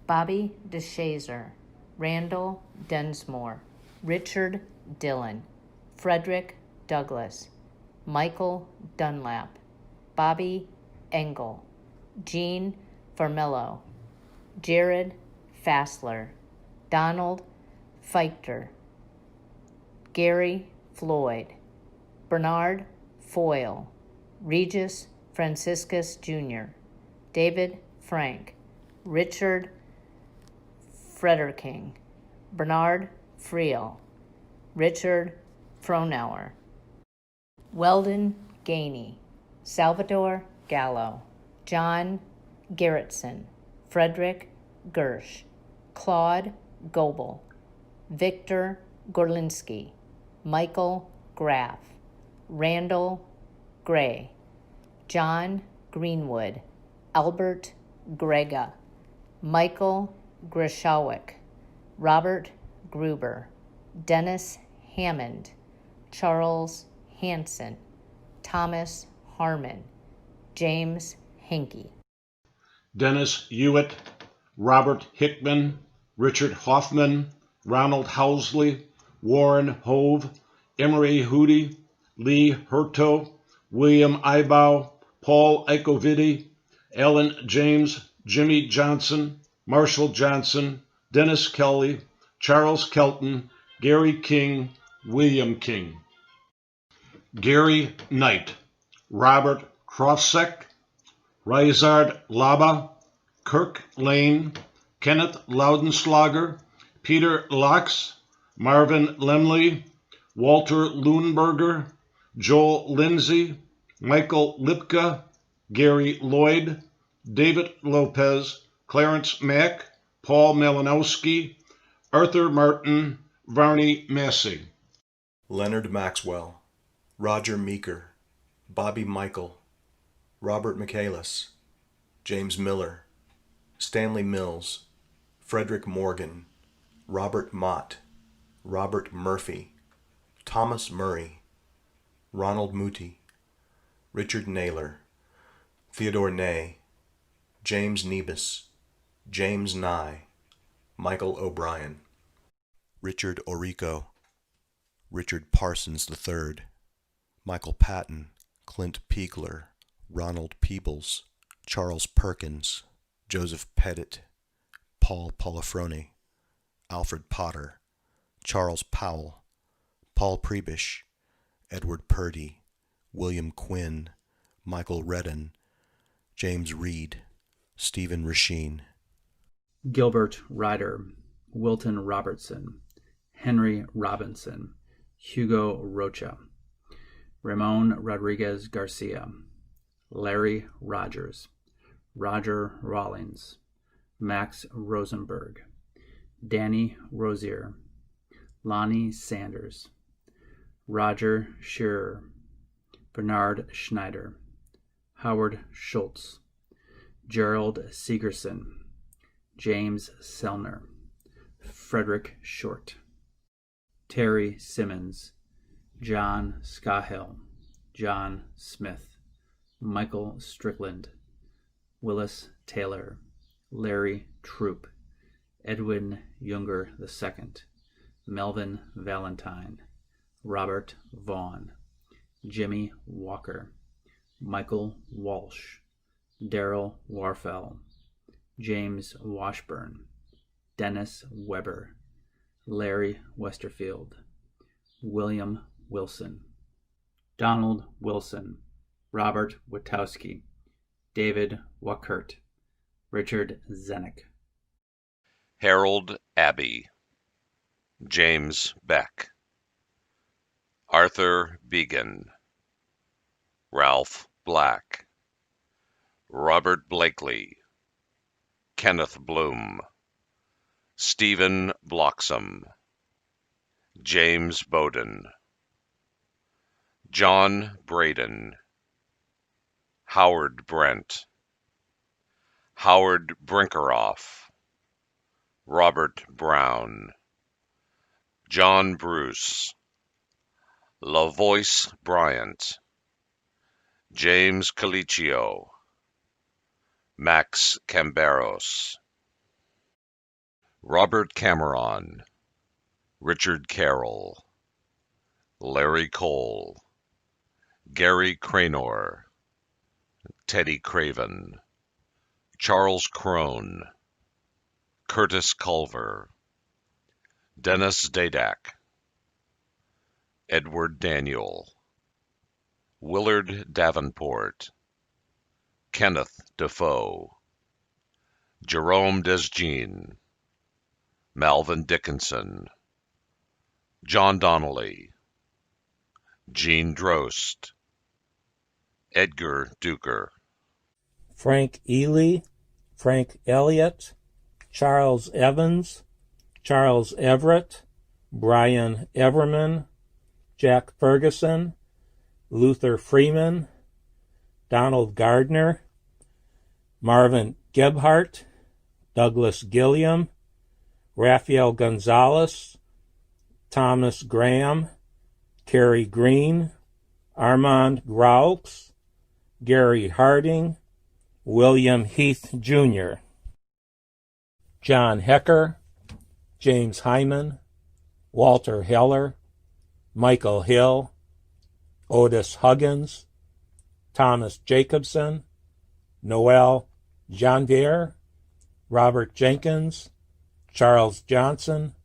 Bobby DeShazer, Randall Densmore, Richard Dillon, Frederick Douglass, Michael Dunlap, Bobby Engel, Jean Farmillo, Jared Fassler, Donald Feichter, Gary Floyd, Bernard Foyle, Regis Franciscus Jr., David Frank, Richard Frederking, Bernard Friel, Richard Fronauer, Weldon Gainey, Salvador Gallo, John Gerritsen, Frederick Gersh, Claude Goebel, Victor Gorlinski, Michael Graff, Randall Gray, John Greenwood, Albert Grega, Michael Grishawick, Robert Gruber, Dennis Hammond, Charles Hanson, Thomas Harmon, James Hinkie. Dennis Hewitt, Robert Hickman, Richard Hoffman, Ronald Housley, Warren Hove, Emery Hootie, Lee Hurto, William Ibow, Paul Icovidi, Alan James, Jimmy Johnson, Marshall Johnson, Dennis Kelly, Charles Kelton, Gary King, William King. Gary Knight, Robert Krofsek, Rizard Laba, Kirk Lane, Kenneth Loudenslager, Peter Laux, Marvin Lemley, Walter Lundberger, Joel Lindsay, Michael Lipka, Gary Lloyd, David Lopez, Clarence Mack, Paul Malinowski, Arthur Martin, Varney Massey. Leonard Maxwell, Roger Meeker, Bobby Michael, Robert Michaelis, James Miller, Stanley Mills, Frederick Morgan, Robert Mott, Robert Murphy, Thomas Murray, Ronald Moody, Richard Naylor, Theodore Ney, James Nebus, James Nye, Michael O'Brien, Richard Orico, Richard Parsons III, Michael Patton, Clint Piegler, Ronald Peebles, Charles Perkins, Joseph Pettit, Paul Polifrone, Alfred Potter, Charles Powell, Paul Prebish, Edward Purdy, William Quinn, Michael Redden, James Reed, Stephen Rasheen. Gilbert Ryder, Wilton Robertson, Henry Robinson, Hugo Rocha, Ramon Rodriguez Garcia, Larry Rogers, Roger Rawlings, Max Rosenberg, Danny Rozier, Lonnie Sanders, Roger Shearer, Bernard Schneider, Howard Schultz, Gerald Segerson, James Selner, Frederick Short, Terry Simmons, John Scahill, John Smith, Michael Strickland, Willis Taylor, Larry Troop, Edwin Younger II, Melvin Valentine, Robert Vaughn, Jimmy Walker, Michael Walsh, Daryl Warfel, James Washburn, Dennis Weber, Larry Westerfield, William Wilson, Donald Wilson, Robert Witowski, David Wackert, Richard Zenick. Harold Abbey, James Beck, Arthur Began, Ralph Black, Robert Blakely, Kenneth Bloom, Stephen Bloxam, James Bowden, John Braden, Howard Brent, Howard Brinkeroff, Robert Brown, John Bruce, LaVoice Bryant, James Colicchio, Max Camberos, Robert Cameron, Richard Carroll, Larry Cole, Gary Cranor, Teddy Craven, Charles Crone, Curtis Culver, Dennis Dadak, Edward Daniel, Willard Davenport, Kenneth Defoe, Jerome Desjean, Malvin Dickinson, John Donnelly, Gene Drost, Edgar Duker, Frank Ely, Frank Elliott, Charles Evans, Charles Everett, Brian Everman, Jack Ferguson, Luther Freeman, Donald Gardner, Marvin Gebhardt, Douglas Gilliam, Rafael Gonzalez, Thomas Graham, Kerry Green, Armand Graux, Gary Harding, William Heath Jr., John Hecker, James Hyman, Walter Heller, Michael Hill, Otis Huggins, Thomas Jacobson, Noel Janvier, Robert Jenkins, Charles Johnson,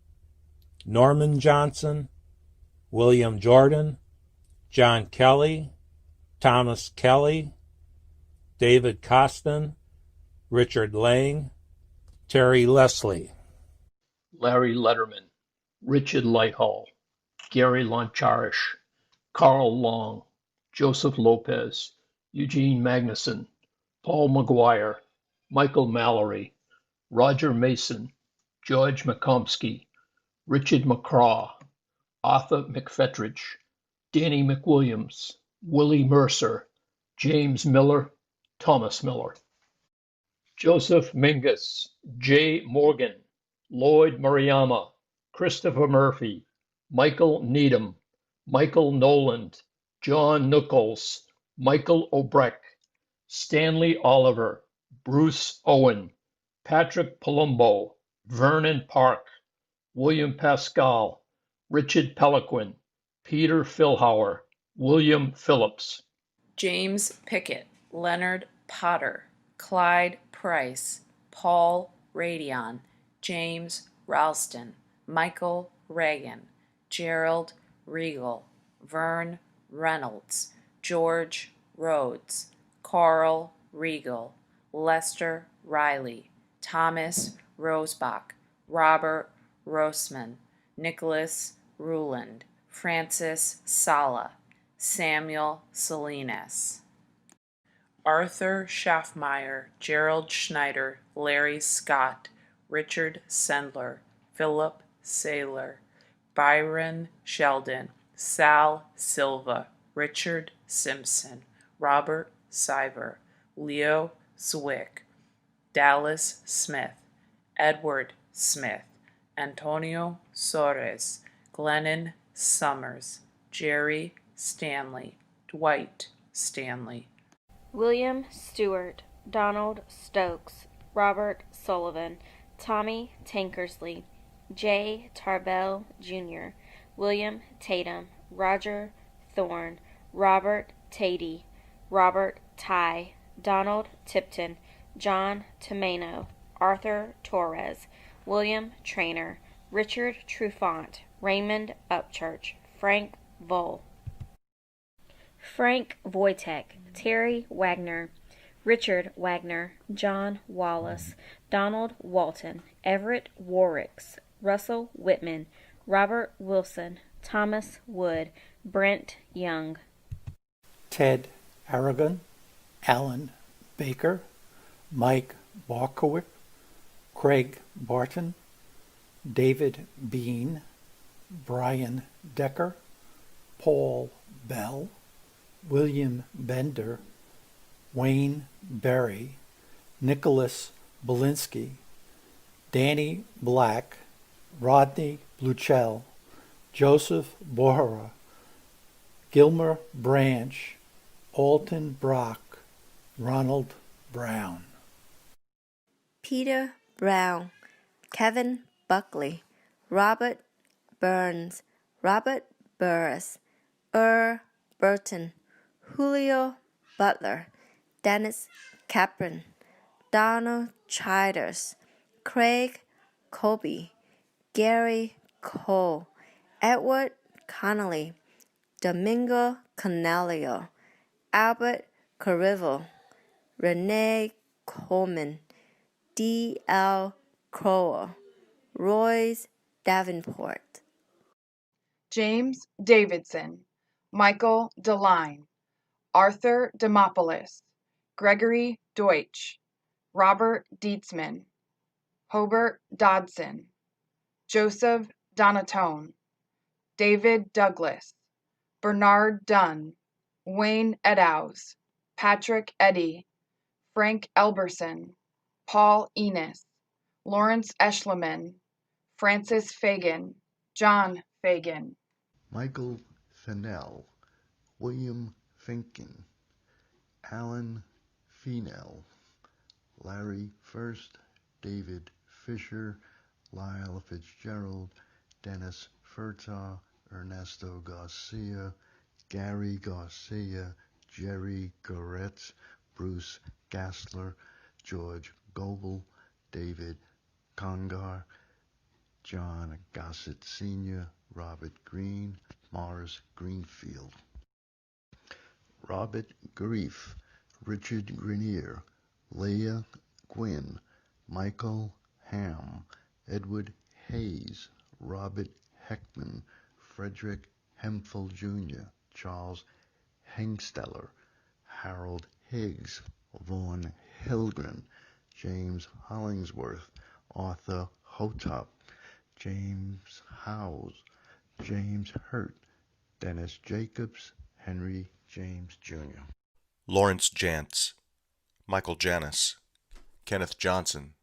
Norman Johnson, William Jordan, John Kelly, Thomas Kelly, David Costin, Richard Lang, Terry Leslie, Larry Letterman, Richard Lighthall, Gary Loncharish, Carl Long, Joseph Lopez, Eugene Magnuson, Paul McGuire, Michael Mallory, Roger Mason, George McComsky, Richard McCraw, Arthur McFetridge, Danny McWilliams, Willie Mercer, James Miller, Thomas Miller, Joseph Mingus, Jay Morgan, Lloyd Murayama, Christopher Murphy, Michael Needham, Michael Noland, John Nichols, Michael Obrecht, Stanley Oliver, Bruce Owen, Patrick Palumbo, Vernon Park, William Pascal, Richard Peliquin, Peter Philhauer, William Phillips, James Pickett, Leonard Potter, Clyde Price, Paul Radion, James Ralston, Michael Reagan, Gerald Regal, Vern Reynolds, George Rhodes, Carl Regal, Lester Riley, Thomas Rosebach, Robert Rossman, Nicholas Ruland, Francis Sala, Samuel Salinas, Arthur Schaffmeyer, Gerald Schneider, Larry Scott, Richard Sendler, Philip Saylor, Byron Sheldon, Sal Silva, Richard Simpson, Robert Siver, Leo Zwick, Dallas Smith, Edward Smith, Antonio Soares, Glennon Summers, Jerry Stanley, Dwight Stanley, William Stewart, Donald Stokes, Robert Sullivan, Tommy Tankersley, J. Tarbell, Jr., William Tatum, Roger Thorne, Robert Tatey, Robert Ty, Donald Tipton, John Tomeno, Arthur Torres, William Trainer, Richard Trufant, Raymond Upchurch, Frank Vole, Frank Wojtek, Terry Wagner, Richard Wagner, John Wallace, Donald Walton, Everett Warricks, Russell Whitman, Robert Wilson, Thomas Wood, Brent Young, Ted Aragon, Alan Baker, Mike Barkowick, Craig Barton, David Bean, Brian Decker, Paul Bell, William Bender, Wayne Berry, Nicholas Belinsky, Danny Black, Rodney Bluchel, Joseph Bohra, Gilmer Branch, Alton Brock, Ronald Brown, Peter Brown, Kevin Buckley, Robert Burns, Robert Burris, Burton, Julio Butler, Dennis Capron, Donald Childers, Craig Colby, Gary Cole, Edward Connolly, Domingo Canalio, Albert Carrivel, Renee Coleman, D.L. Crowell, Royce Davenport, James Davidson, Michael DeLine, Arthur Demopoulos, Gregory Deutsch, Robert Dietzman, Hobart Dodson, Joseph Donatone, David Douglas, Bernard Dunn, Wayne Eddowes, Patrick Eddy, Frank Elberson, Paul Enos, Lawrence Eschliman, Francis Fagan, John Fagan, Michael Fennell, William Finken, Alan Feenell, Larry First, David Fisher, Lyle Fitzgerald, Dennis Furtaw, Ernesto Garcia, Gary Garcia, Jerry Goretz, Bruce Gassler, George Goebel, David Congar, John Gossett Sr., Robert Green, Morris Greenfield, Robert Grief, Richard Grenier, Leah Gwynn, Michael Ham, Edward Hayes, Robert Heckman, Frederick Hemphill Jr., Charles Hengsteller, Harold Higgs, Vaughn Hilgren, James Hollingsworth, Arthur Hotop, James Howes, James Hurt, Dennis Jacobs, Henry James Jr. Lawrence Jantz, Michael Janis, Kenneth Johnson,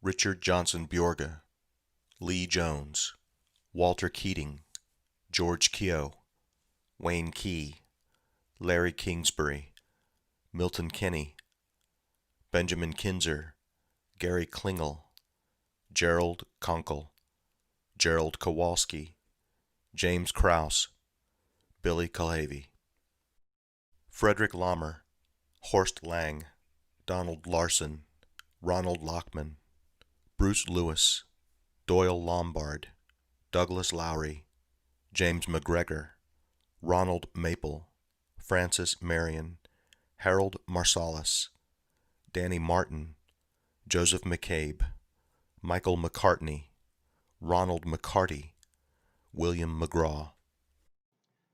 Richard Johnson Bjorga, Lee Jones, Walter Keating, George Keogh, Wayne Key, Larry Kingsbury, Milton Kinney, Benjamin Kinzer, Gary Klingel, Gerald Kunkel, Gerald Kowalski, James Krause, Billy Kalhavy, Frederick Lammer, Horst Lang, Donald Larson, Ronald Lockman, Bruce Lewis, Doyle Lombard, Douglas Lowry, James McGregor, Ronald Maple, Francis Marion, Harold Marsalis, Danny Martin, Joseph McCabe, Michael McCartney, Ronald McCarty, William McGraw,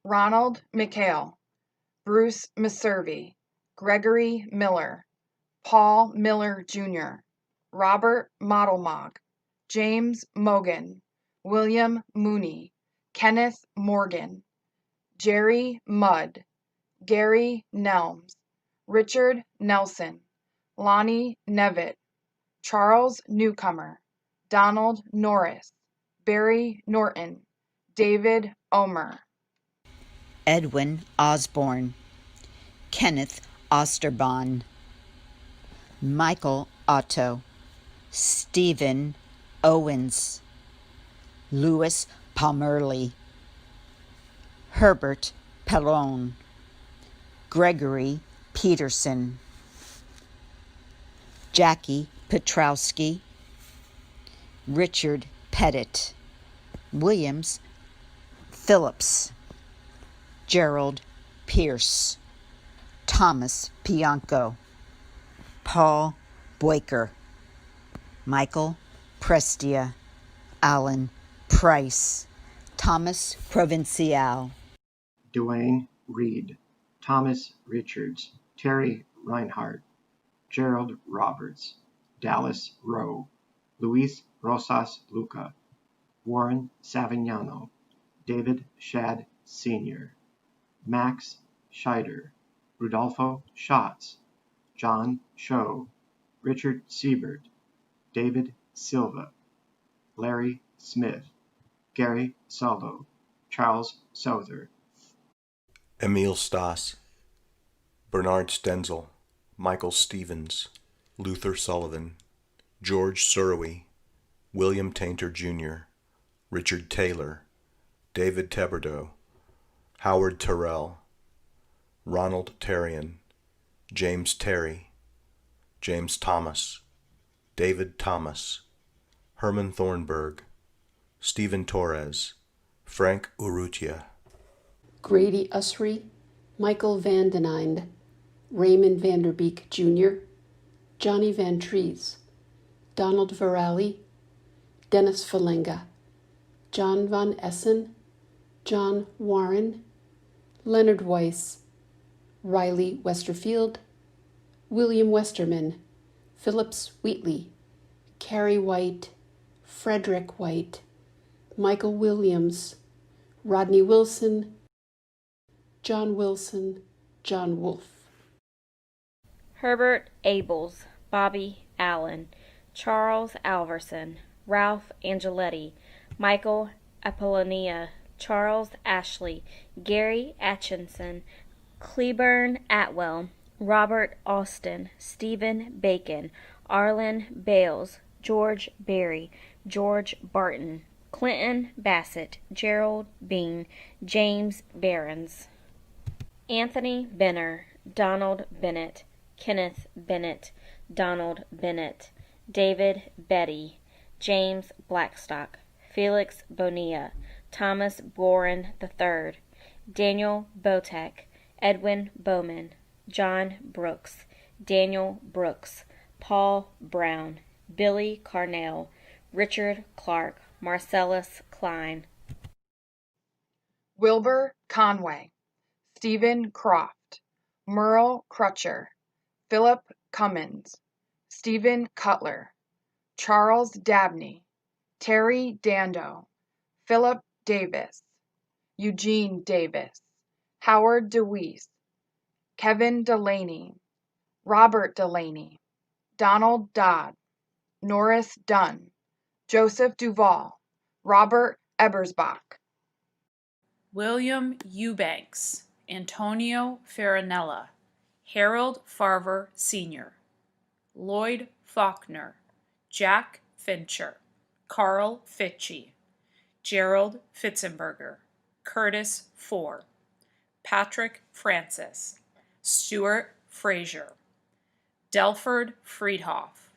Ronald McHale, Bruce Meservey, Gregory Miller, Paul Miller Jr., Robert Modelmog, James Mogan, William Mooney, Kenneth Morgan, Jerry Mudd, Gary Nelms, Richard Nelson, Lonnie Nevitt, Charles Newcomer, Donald Norris, Barry Norton, David Omer, Edwin Osborne, Kenneth Osterbahn, Michael Otto, Stephen Owens, Louis Pomerley, Herbert Pellone, Gregory Peterson, Jackie Petrowski, Richard Pettit, Williams Phillips, Gerald Pierce, Thomas Pianco, Paul Boyker, Michael Prestia, Alan Price, Thomas Provincial, Duane Reed, Thomas Richards, Terry Reinhardt, Gerald Roberts, Dallas Rowe, Luis Rosas Luca, Warren Savignano, David Shad Sr., Max Scheider, Rudolfo Schatz, John Cho, Richard Siebert, David Silva, Larry Smith, Gary Saldo, Charles Souther, Emil Stas, Bernard Stenzel, Michael Stevens, Luther Sullivan, George Surrey, William Tainter Jr., Richard Taylor, David Teberdow, Howard Terrell, Ronald Terrian, James Terry, James Thomas, David Thomas, Herman Thornburg, Stephen Torres, Frank Urrutia, Grady Usry, Michael Van den Einde, Raymond Vanderbeek Jr., Johnny Van Trees, Donald Varalli, Dennis Falenga, John Von Essen, John Warren, Leonard Weiss, Riley Westerfield, William Westerman, Phillips Wheatley, Carrie White, Frederick White, Michael Williams, Rodney Wilson, John Wolfe. Herbert Abels, Bobby Allen, Charles Alverson, Ralph Angeletti, Michael Apollonia, Charles Ashley, Gary Atchinson, Cleburne Atwell, Robert Austin, Stephen Bacon, Arlen Bales, George Berry, George Barton, Clinton Bassett, Gerald Bean, James Behrens, Anthony Benner, Donald Bennett, Kenneth Bennett, Donald Bennett, David Betty, James Blackstock, Felix Bonilla, Thomas Boren III, Daniel Botek, Edwin Bowman, John Brooks, Daniel Brooks, Paul Brown, Billy Carnell, Richard Clark, Marcellus Klein, Wilbur Conway, Stephen Croft, Merle Crutcher, Philip Cummins, Stephen Cutler, Charles Dabney, Terry Dando, Philip Davis, Eugene Davis, Howard DeWeese, Kevin Delaney, Robert Delaney, Donald Dodd, Norris Dunn, Joseph Duval, Robert Ebersbach, William Eubanks, Antonio Farinella, Harold Farver Sr., Lloyd Faulkner, Jack Fincher, Carl Fitchie, Gerald Fitzenberger, Curtis Four, Patrick Francis, Stuart Frazier, Delford Friedhoff,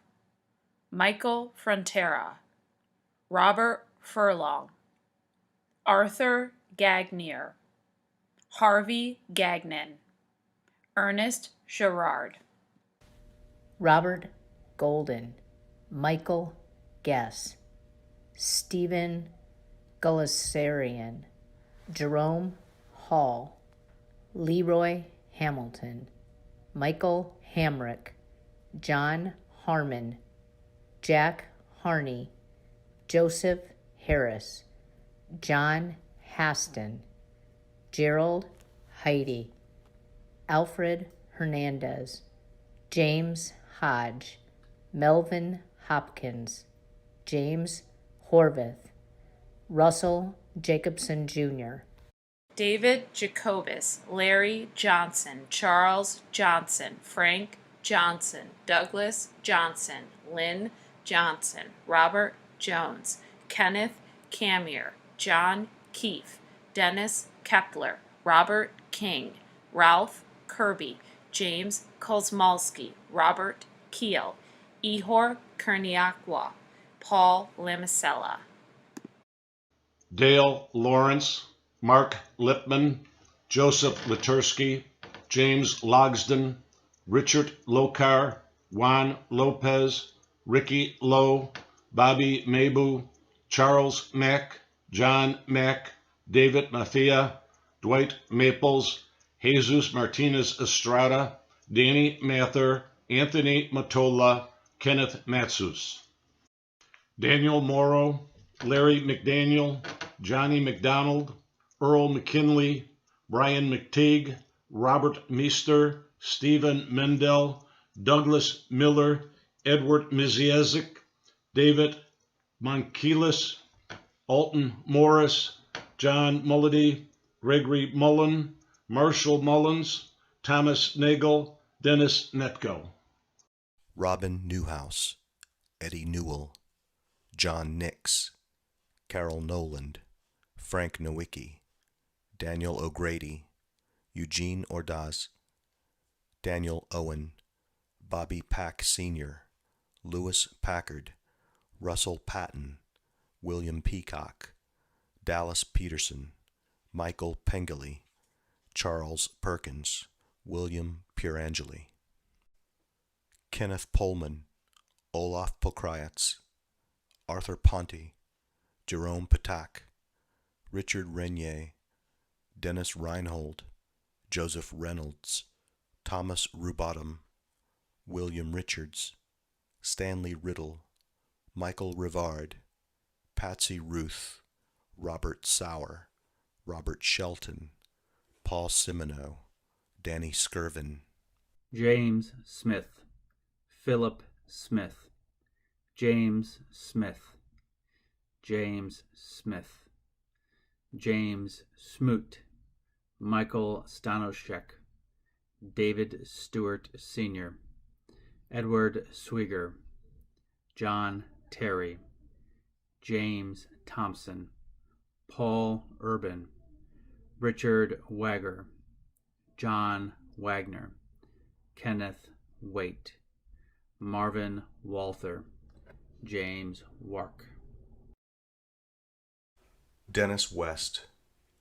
Michael Frontera, Robert Furlong, Arthur Gagnier, Harvey Gagnon, Ernest Gerard, Robert Golden, Michael Guess, Stephen Gullisarian, Jerome Hall, Leroy Hamilton, Michael Hamrick, John Harmon, Jack Harney, Joseph Harris, John Haston, Gerald Heidi, Alfred Hernandez, James Hodge, Melvin Hopkins, James Horvath, Russell Jacobson Jr., David Jacobus, Larry Johnson, Charles Johnson, Frank Johnson, Douglas Johnson, Lynn Johnson, Robert Jones, Kenneth Camier, John Keefe, Dennis Kepler, Robert King, Ralph Kirby, James Kozmalski, Robert Keel, Ihor Kerniakwa, Paul Lamicella. Dale Lawrence, Mark Lipman, Joseph Latursky, James Logsden, Richard Lokar, Juan Lopez, Ricky Lowe, Bobby Mabu, Charles Mack, John Mack, David Mafia, Dwight Maples, Jesus Martinez Estrada, Danny Mather, Anthony Matola, Kenneth Matsus. Daniel Morrow, Larry McDaniel, Johnny McDonald, Earl McKinley, Brian McTeague, Robert Meester, Stephen Mendel, Douglas Miller, Edward Miziezik, David Monkelis, Alton Morris, John Mulledy, Gregory Mullen, Marshall Mullins, Thomas Nagel, Dennis Netko. Robin Newhouse, Eddie Newell, John Nix, Carol Noland, Frank Nowicki, Daniel O'Grady, Eugene Ordaz, Daniel Owen, Bobby Pack Sr., Lewis Packard, Russell Patton, William Peacock, Dallas Peterson, Michael Pengele, Charles Perkins, William Pierangeli. Kenneth Pullman, Olaf Pokrayats, Arthur Ponte, Jerome Patak, Richard Renier, Dennis Reinhold, Joseph Reynolds, Thomas Rubottom, William Richards, Stanley Riddle, Michael Rivard, Patsy Ruth, Robert Sauer, Robert Shelton, Paul Simoneau, Danny Skirvin. James Smith, Philip Smith, James Smith, James Smith, James Smoot, Michael Stanoshek, David Stewart Sr., Edward Swigger, John Terry, James Thompson, Paul Urban, Richard Wagger, John Wagner, Kenneth Waite, Marvin Walther, James Wark. Dennis West,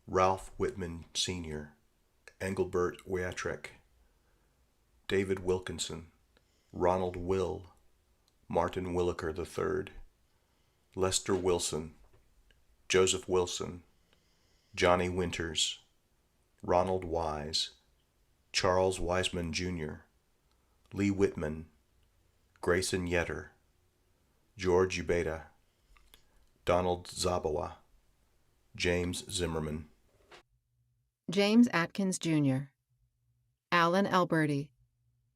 Ralph Whitman Sr., Engelbert Weatrek, David Wilkinson, Ronald Will, Martin Williker III, Lester Wilson, Joseph Wilson, Johnny Winters, Ronald Wise, Charles Wiseman Jr., Lee Whitman, Grayson Yetter, George Ubeda, Donald Zabawa, James Zimmerman. James Atkins Jr., Alan Alberti,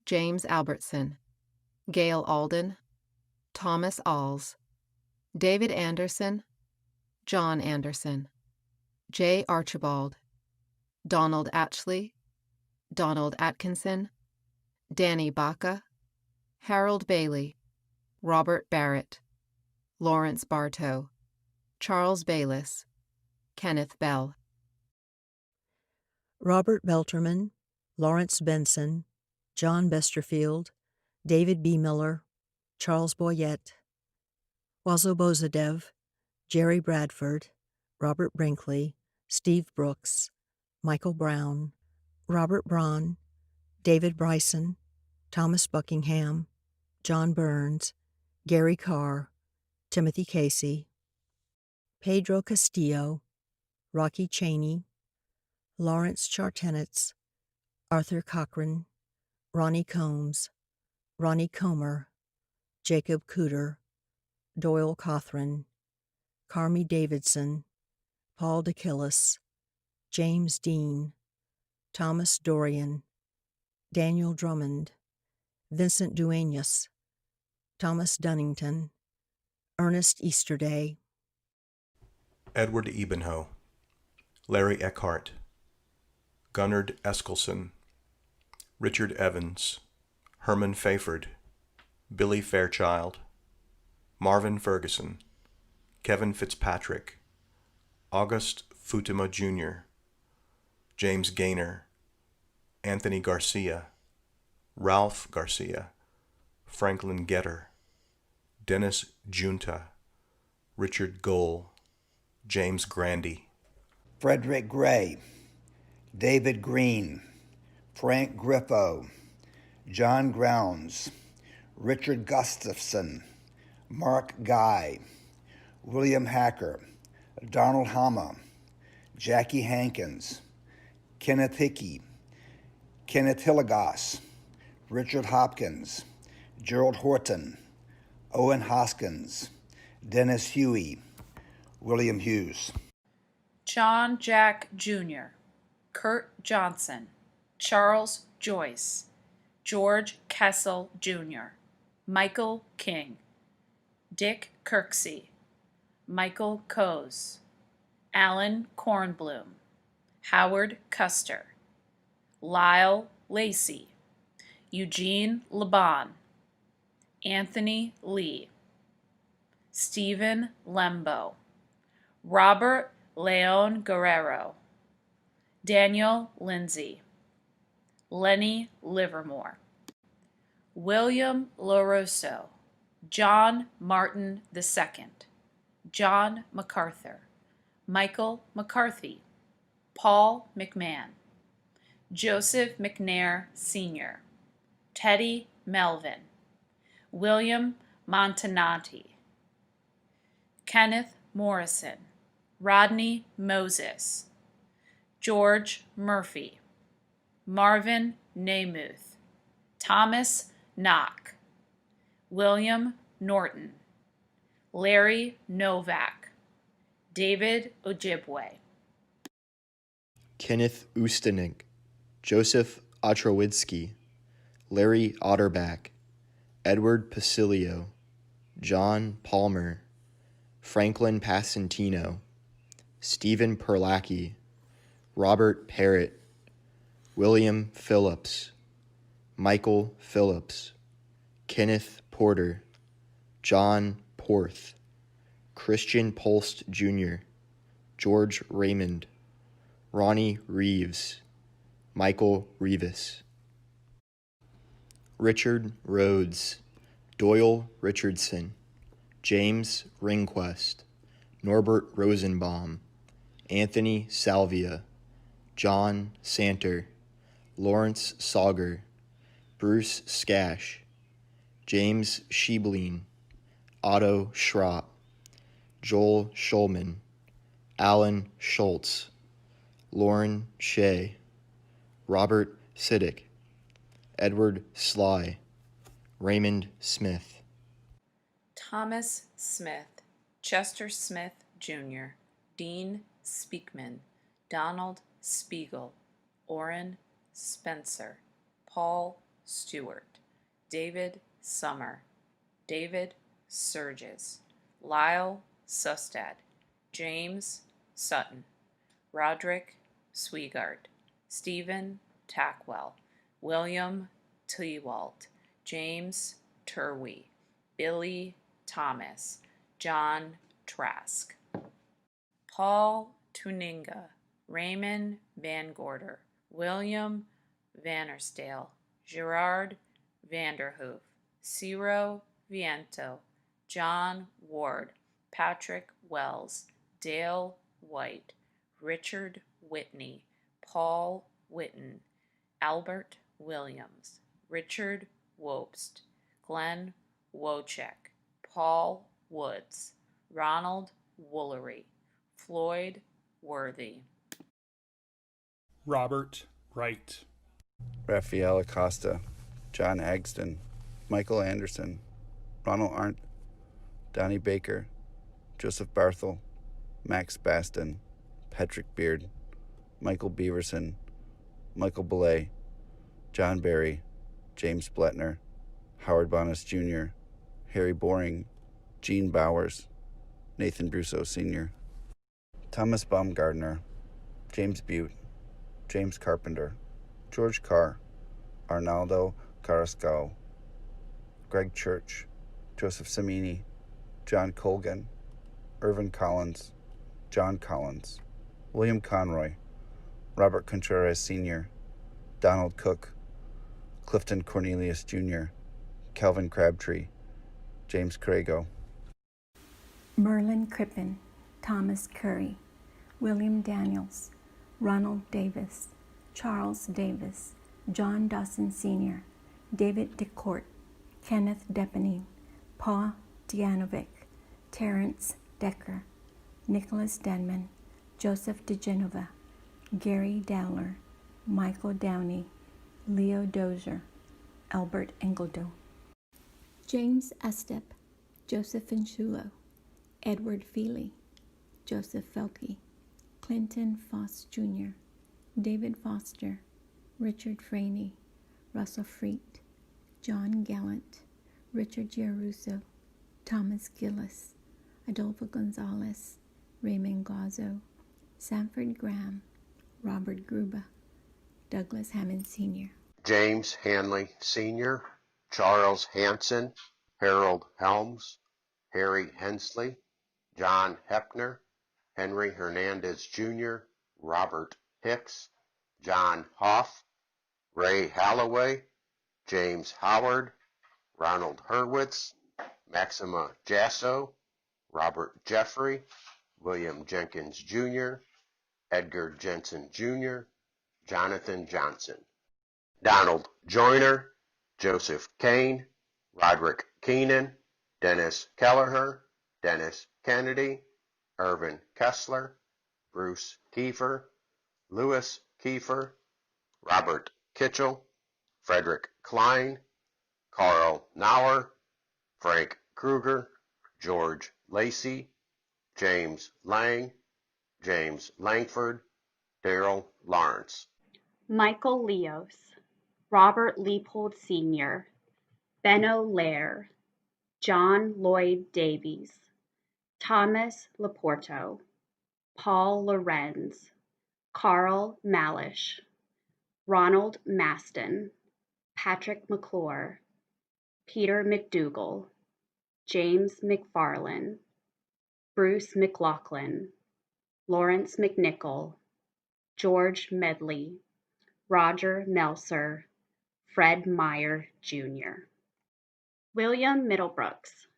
James Albertson, Gail Alden, Thomas Alls, David Anderson, John Anderson, J. Archibald, Donald Atchley, Donald Atkinson, Danny Baca, Harold Bailey, Robert Barrett, Lawrence Bartow, Charles Bayliss, Kenneth Bell. Robert Belterman, Lawrence Benson, John Besterfield, David B. Miller, Charles Boyette, Wazo Bozadev, Jerry Bradford, Robert Brinkley, Steve Brooks, Michael Brown, Robert Braun, David Bryson, Thomas Buckingham, John Burns, Gary Carr, Timothy Casey, Pedro Castillo, Rocky Cheney, Lawrence Chartenitz, Arthur Cochran, Ronnie Combs, Ronnie Comer, Jacob Cooter, Doyle Cothran, Carmi Davidson, Paul DeKillis, James Dean, Thomas Dorian, Daniel Drummond, Vincent Duenas, Thomas Dunnington, Ernest Easterday, Edward Ebenhoe, Larry Eckhart, Gunnard Eskelson, Richard Evans, Herman Fayford, Billy Fairchild, Marvin Ferguson, Kevin Fitzpatrick, August Futima Jr., James Gaynor, Anthony Garcia, Ralph Garcia, Franklin Getter, Dennis Junta, Richard Gohl, James Grandy, Frederick Gray, David Green, Frank Griffo, John Grounds, Richard Gustafson, Mark Guy, William Hacker, Donald Hama, Jackie Hankins, Kenneth Hickey, Kenneth Hilligoss, Richard Hopkins, Gerald Horton, Owen Hoskins, Dennis Huey, William Hughes. John Jack Jr., Kurt Johnson, Charles Joyce, George Kessel Jr., Michael King, Dick Kirksey, Michael Coase, Alan Kornblum, Howard Custer, Lyle Lacey, Eugene Laban, Anthony Lee, Stephen Lembo, Robert Leon Guerrero, Daniel Lindsay, Lenny Livermore, William LaRosso, John Martin II, John MacArthur, Michael McCarthy, Paul McMahon, Joseph McNair Sr., Teddy Melvin, William Montanati, Kenneth Morrison, Rodney Moses, George Murphy, Marvin Namuth, Thomas Knock, William Norton, Larry Novak, David Ojibwe, Kenneth Ustenink, Joseph Otrowitzki, Larry Otterbach, Edward Pacilio, John Palmer, Franklin Passantino, Stephen Perlacki, Robert Parrott, William Phillips, Michael Phillips, Kenneth Porter, John Porth, Christian Polst Jr., George Raymond, Ronnie Reeves, Michael Rivas, Richard Rhodes, Doyle Richardson, James Ringquest, Norbert Rosenbaum, Anthony Salvia, John Santer, Lawrence Sauger, Bruce Skash, James Schieblein, Otto Schropp, Joel Schulman, Alan Schultz, Lauren Shea, Robert Siddick, Edward Sly, Raymond Smith, Thomas Smith, Chester Smith Jr., Dean Speakman, Donald Spiegel, Orrin Spencer, Paul Stewart, David Summer, David Surges, Lyle Sustad, James Sutton, Roderick Swigart, Stephen Tackwell, William Tewalt, James Turwey, Billy Thomas, John Trask, Paul Tuninga, Raymond Van Gorder, William Vannersdale, Gerard Vanderhoof, Ciro Viento, John Ward, Patrick Wells, Dale White, Richard Whitney, Paul Whitten, Albert Williams, Richard Wobst, Glenn Wojcik, Paul Woods, Ronald Woolery, Floyd Worthy, Robert Wright, Raphael Acosta, John Agston, Michael Anderson, Ronald Arndt, Donnie Baker, Joseph Barthel, Max Baston, Patrick Beard, Michael Beaverson, Michael Belay, John Barry, James Bletner, Howard Bonas Jr., Harry Boring, Gene Bowers, Nathan Brusso Sr., Thomas Baumgardner, James Butte, James Carpenter, George Carr, Arnaldo Carrasco, Greg Church, Joseph Samini, John Colgan, Irvin Collins, John Collins, William Conroy, Robert Contreras Sr., Donald Cook, Clifton Cornelius Jr., Calvin Crabtree, James Crago, Merlin Crippen, Thomas Curry, William Daniels, Ronald Davis, Charles Davis, John Dawson Sr., David DeCourt, Kenneth Deppening, Paul Dianovic, Terrence Decker, Nicholas Denman, Joseph DeGenova, Gary Dowler, Michael Downey, Leo Dozier, Albert Engeldo, James Estep, Joseph Inshulo, Edward Feely, Joseph Felke, Clinton Foss Jr., David Foster, Richard Franey, Russell Freet, John Gallant, Richard Giarusso, Thomas Gillis, Adolfo Gonzalez, Raymond Gazzo, Sanford Graham, Robert Gruba, Douglas Hammond Sr., James Hanley Sr., Charles Hanson, Harold Helms, Harry Hensley, John Hepner, Henry Hernandez Jr., Robert Hicks, John Hoff, Ray Halloway, James Howard, Ronald Hurwitz, Maxima Jasso, Robert Jeffrey, William Jenkins Jr., Edgar Jensen Jr., Jonathan Johnson, Donald Joyner, Joseph Kane, Roderick Keenan, Dennis Kelleher, Dennis Kennedy, Irvin Kessler, Bruce Kiefer, Louis Kiefer, Robert Kitchell, Frederick Klein, Carl Nauer, Frank Kruger, George Lacey, James Lang, James Langford, Darrell Lawrence, Michael Leos, Robert Leopold Sr., Benno Lair, John Lloyd Davies, Thomas Laporto, Paul Lorenz, Carl Malish, Ronald Maston, Patrick McClure, Peter McDougall, James McFarlane, Bruce McLaughlin, Lawrence McNichol, George Medley, Roger Melser, Fred Meyer Jr., William Middlebrooks,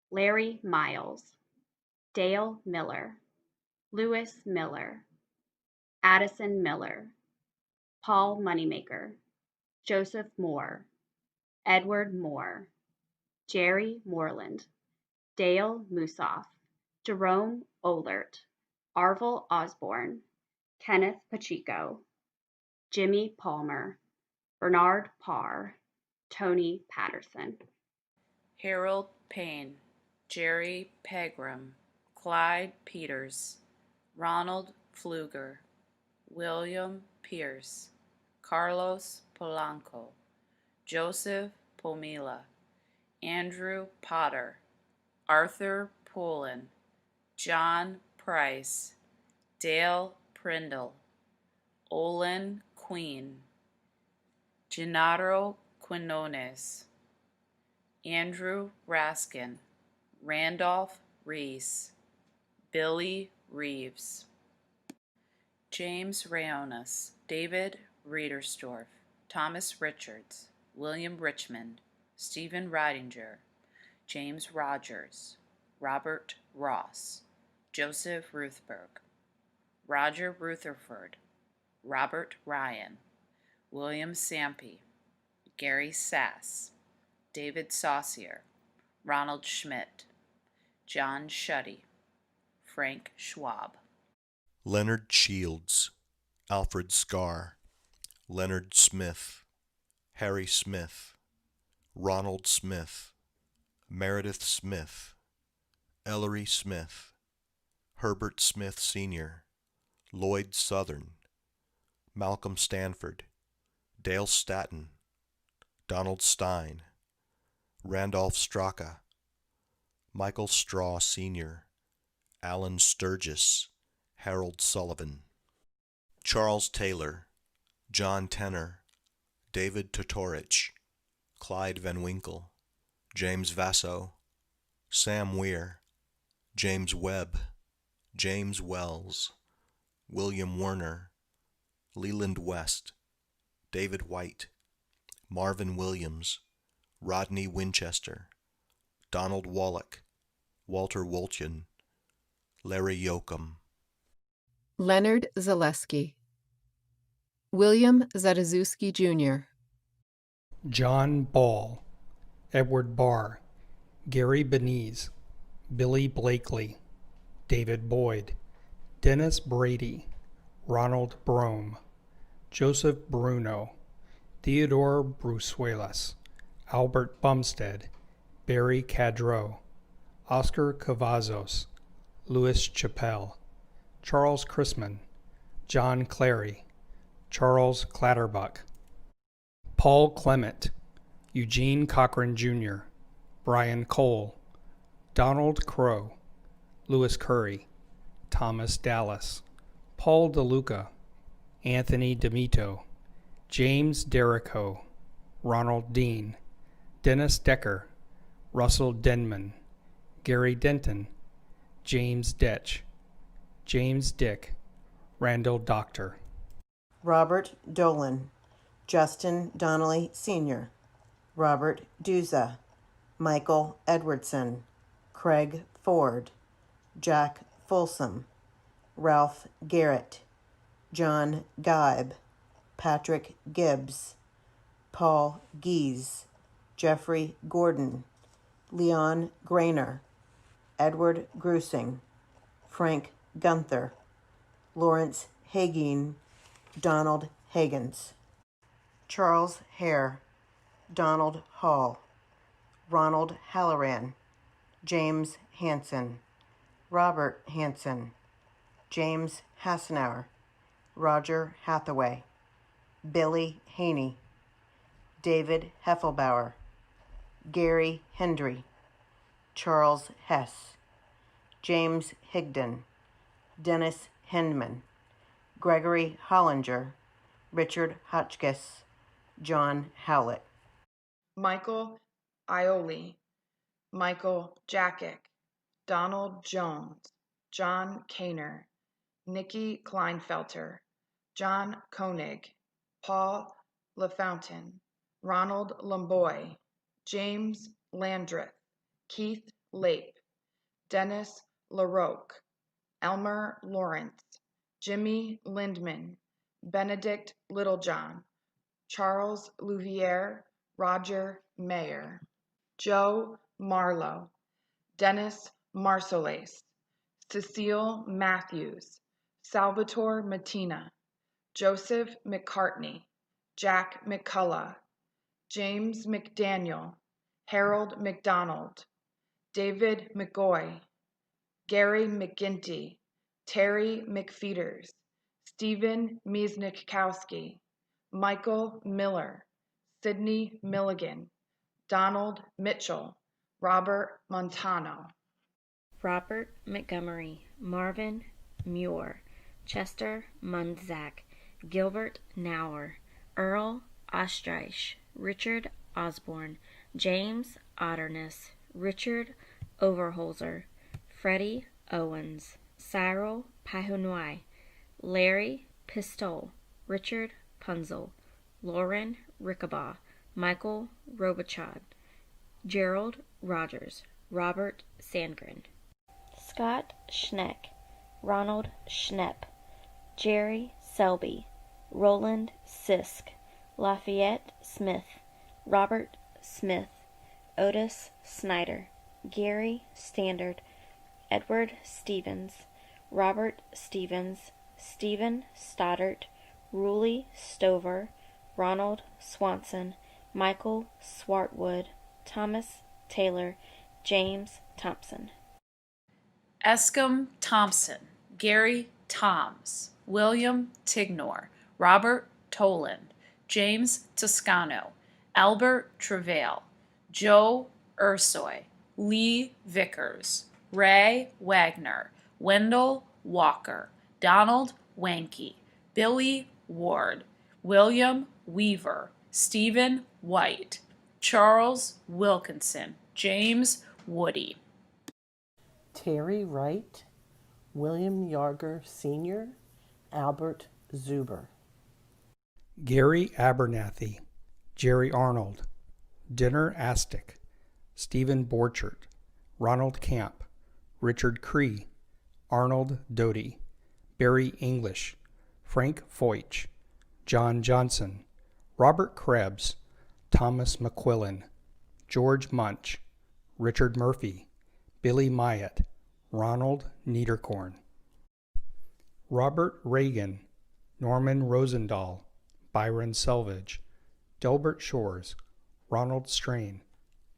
Larry Miles, Dale Miller, Lewis Miller, Addison Miller, Paul Moneymaker, Joseph Moore, Edward Moore, Jerry Moreland, Dale Musoff, Jerome Ohlert, Arvel Osborne, Kenneth Pacheco, Jimmy Palmer, Bernard Parr, Tony Patterson, Harold Payne, Jerry Pegram, Clyde Peters, Ronald Pfluger, William Pierce, Carlos Polanco, Joseph Pomila, Andrew Potter, Arthur Poulin, John Price, Dale Prindle, Olin Queen, Gennaro Quinones, Andrew Raskin, Randolph Reese, Billy Reeves, James Rayonis, David Riederstorff, Thomas Richards, William Richmond, Stephen Ridinger, James Rogers, Robert Ross, Joseph Ruthberg, Roger Rutherford, Robert Ryan, William Sampe, Gary Sass, David Saucier, Ronald Schmidt, John Shuddy, Frank Schwab, Leonard Shields, Alfred Scarr, Leonard Smith, Harry Smith, Ronald Smith, Meredith Smith, Ellery Smith, Herbert Smith Sr., Lloyd Southern, Malcolm Stanford, Dale Staton, Donald Stein, Randolph Straka, Michael Straw Sr., Alan Sturgis, Harold Sullivan, Charles Taylor, John Tenner, David Totorich, Clyde Van Winkle, James Vasso, Sam Weir, James Webb, James Wells, William Werner, Leland West, David White, Marvin Williams, Rodney Winchester, Donald Wallach, Walter Woltjen, Larry Yoakum. Leonard Zaleski, William Zadaszewski Jr., John Ball, Edward Barr, Gary Beniz, Billy Blakely, David Boyd, Dennis Brady, Ronald Brome, Joseph Bruno, Theodore Brusuelas, Albert Bumstead, Barry Cadreau, Oscar Cavazos, Louis Chappelle, Charles Chrisman, John Clary, Charles Clatterbuck, Paul Clement, Eugene Cochran Jr., Brian Cole, Donald Crow, Louis Curry, Thomas Dallas, Paul DeLuca, Anthony Demito, James Derrico, Ronald Dean, Dennis Decker, Russell Denman, Gary Denton, James Detch, James Dick, Randall Doctor, Robert Dolan, Justin Donnelly Sr., Robert Duza, Michael Edwardson, Craig Ford, Jack Folsom, Ralph Garrett, John Geib, Patrick Gibbs, Paul Gies, Jeffrey Gordon, Leon Grainer, Edward Grusing, Frank Gunther, Lawrence Hagin, Donald Higgins, Charles Hare, Donald Hall, Ronald Halloran, James Hanson, Robert Hanson, James Hassenauer, Roger Hathaway, Billy Haney, David Heffelbauer, Gary Hendry, Charles Hess, James Higdon, Dennis Hindman, Gregory Hollinger, Richard Hotchkiss, John Howlett, Michael Ioli, Michael Jackick, Donald Jones, John Kaner, Nikki Kleinfelter, John Koenig, Paul LaFountain, Ronald Lamboy, James Landreth, Keith Lape, Dennis LaRoque, Elmer Lawrence, Jimmy Lindman, Benedict Littlejohn, Charles Louviere, Roger Mayer, Joe Marlowe, Dennis Marsoles, Cecile Matthews, Salvatore Mattina, Joseph McCartney, Jack McCullough, James McDaniel, Harold McDonald, David McGoy, Gary McGinty, Terry McFeeters, Stephen Miesnikowski, Michael Miller, Sidney Milligan, Donald Mitchell, Robert Montano, Robert Montgomery, Marvin Muir, Chester Munzak, Gilbert Nauer, Earl Ostreich, Richard Osborne, James Otterness, Richard Overholzer, Freddie Owens, Cyril Pahunwai, Larry Pistole, Richard Punzel, Lauren Rickabaugh, Michael Robichaud, Gerald Rogers, Robert Sandgren, Scott Schneck, Ronald Schnepp, Jerry Selby, Roland Sisk, Lafayette Smith, Robert Smith, Otis Snyder, Gary Standard, Edward Stevens, Robert Stevens, Stephen Stoddart, Ruley Stover, Ronald Swanson, Michael Swartwood, Thomas Taylor, James Thompson, Escom Thompson, Gary Toms, William Tignor, Robert Toland, James Toscano, Albert Travail, Joe Ursoy, Lee Vickers, Ray Wagner, Wendell Walker, Donald Wanke, Billy Ward, William Weaver, Stephen White, Charles Wilkinson, James Woody, Terry Wright, William Yarger Sr., Albert Zuber, Gary Abernathy, Jerry Arnold, Dinner Astic, Stephen Borchert, Ronald Camp, Richard Cree, Arnold Doty, Barry English, Frank Foich, John Johnson, Robert Krebs, Thomas McQuillan, George Munch, Richard Murphy, Billy Myatt, Ronald Niederkorn, Robert Reagan, Norman Rosendahl, Byron Selvage, Delbert Shores, Ronald Strain,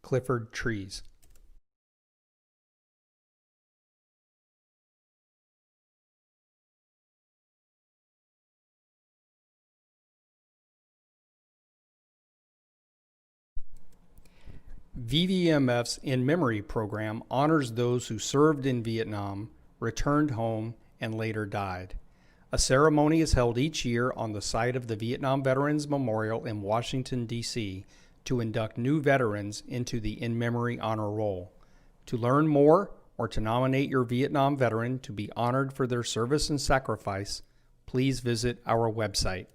Clifford Trees. VVMF's In Memory program honors those who served in Vietnam, returned home, and later died. A ceremony is held each year on the site of the Vietnam Veterans Memorial in Washington, D.C. to induct new veterans into the In Memory Honor Roll. To learn more or to nominate your Vietnam veteran to be honored for their service and sacrifice, please visit our website.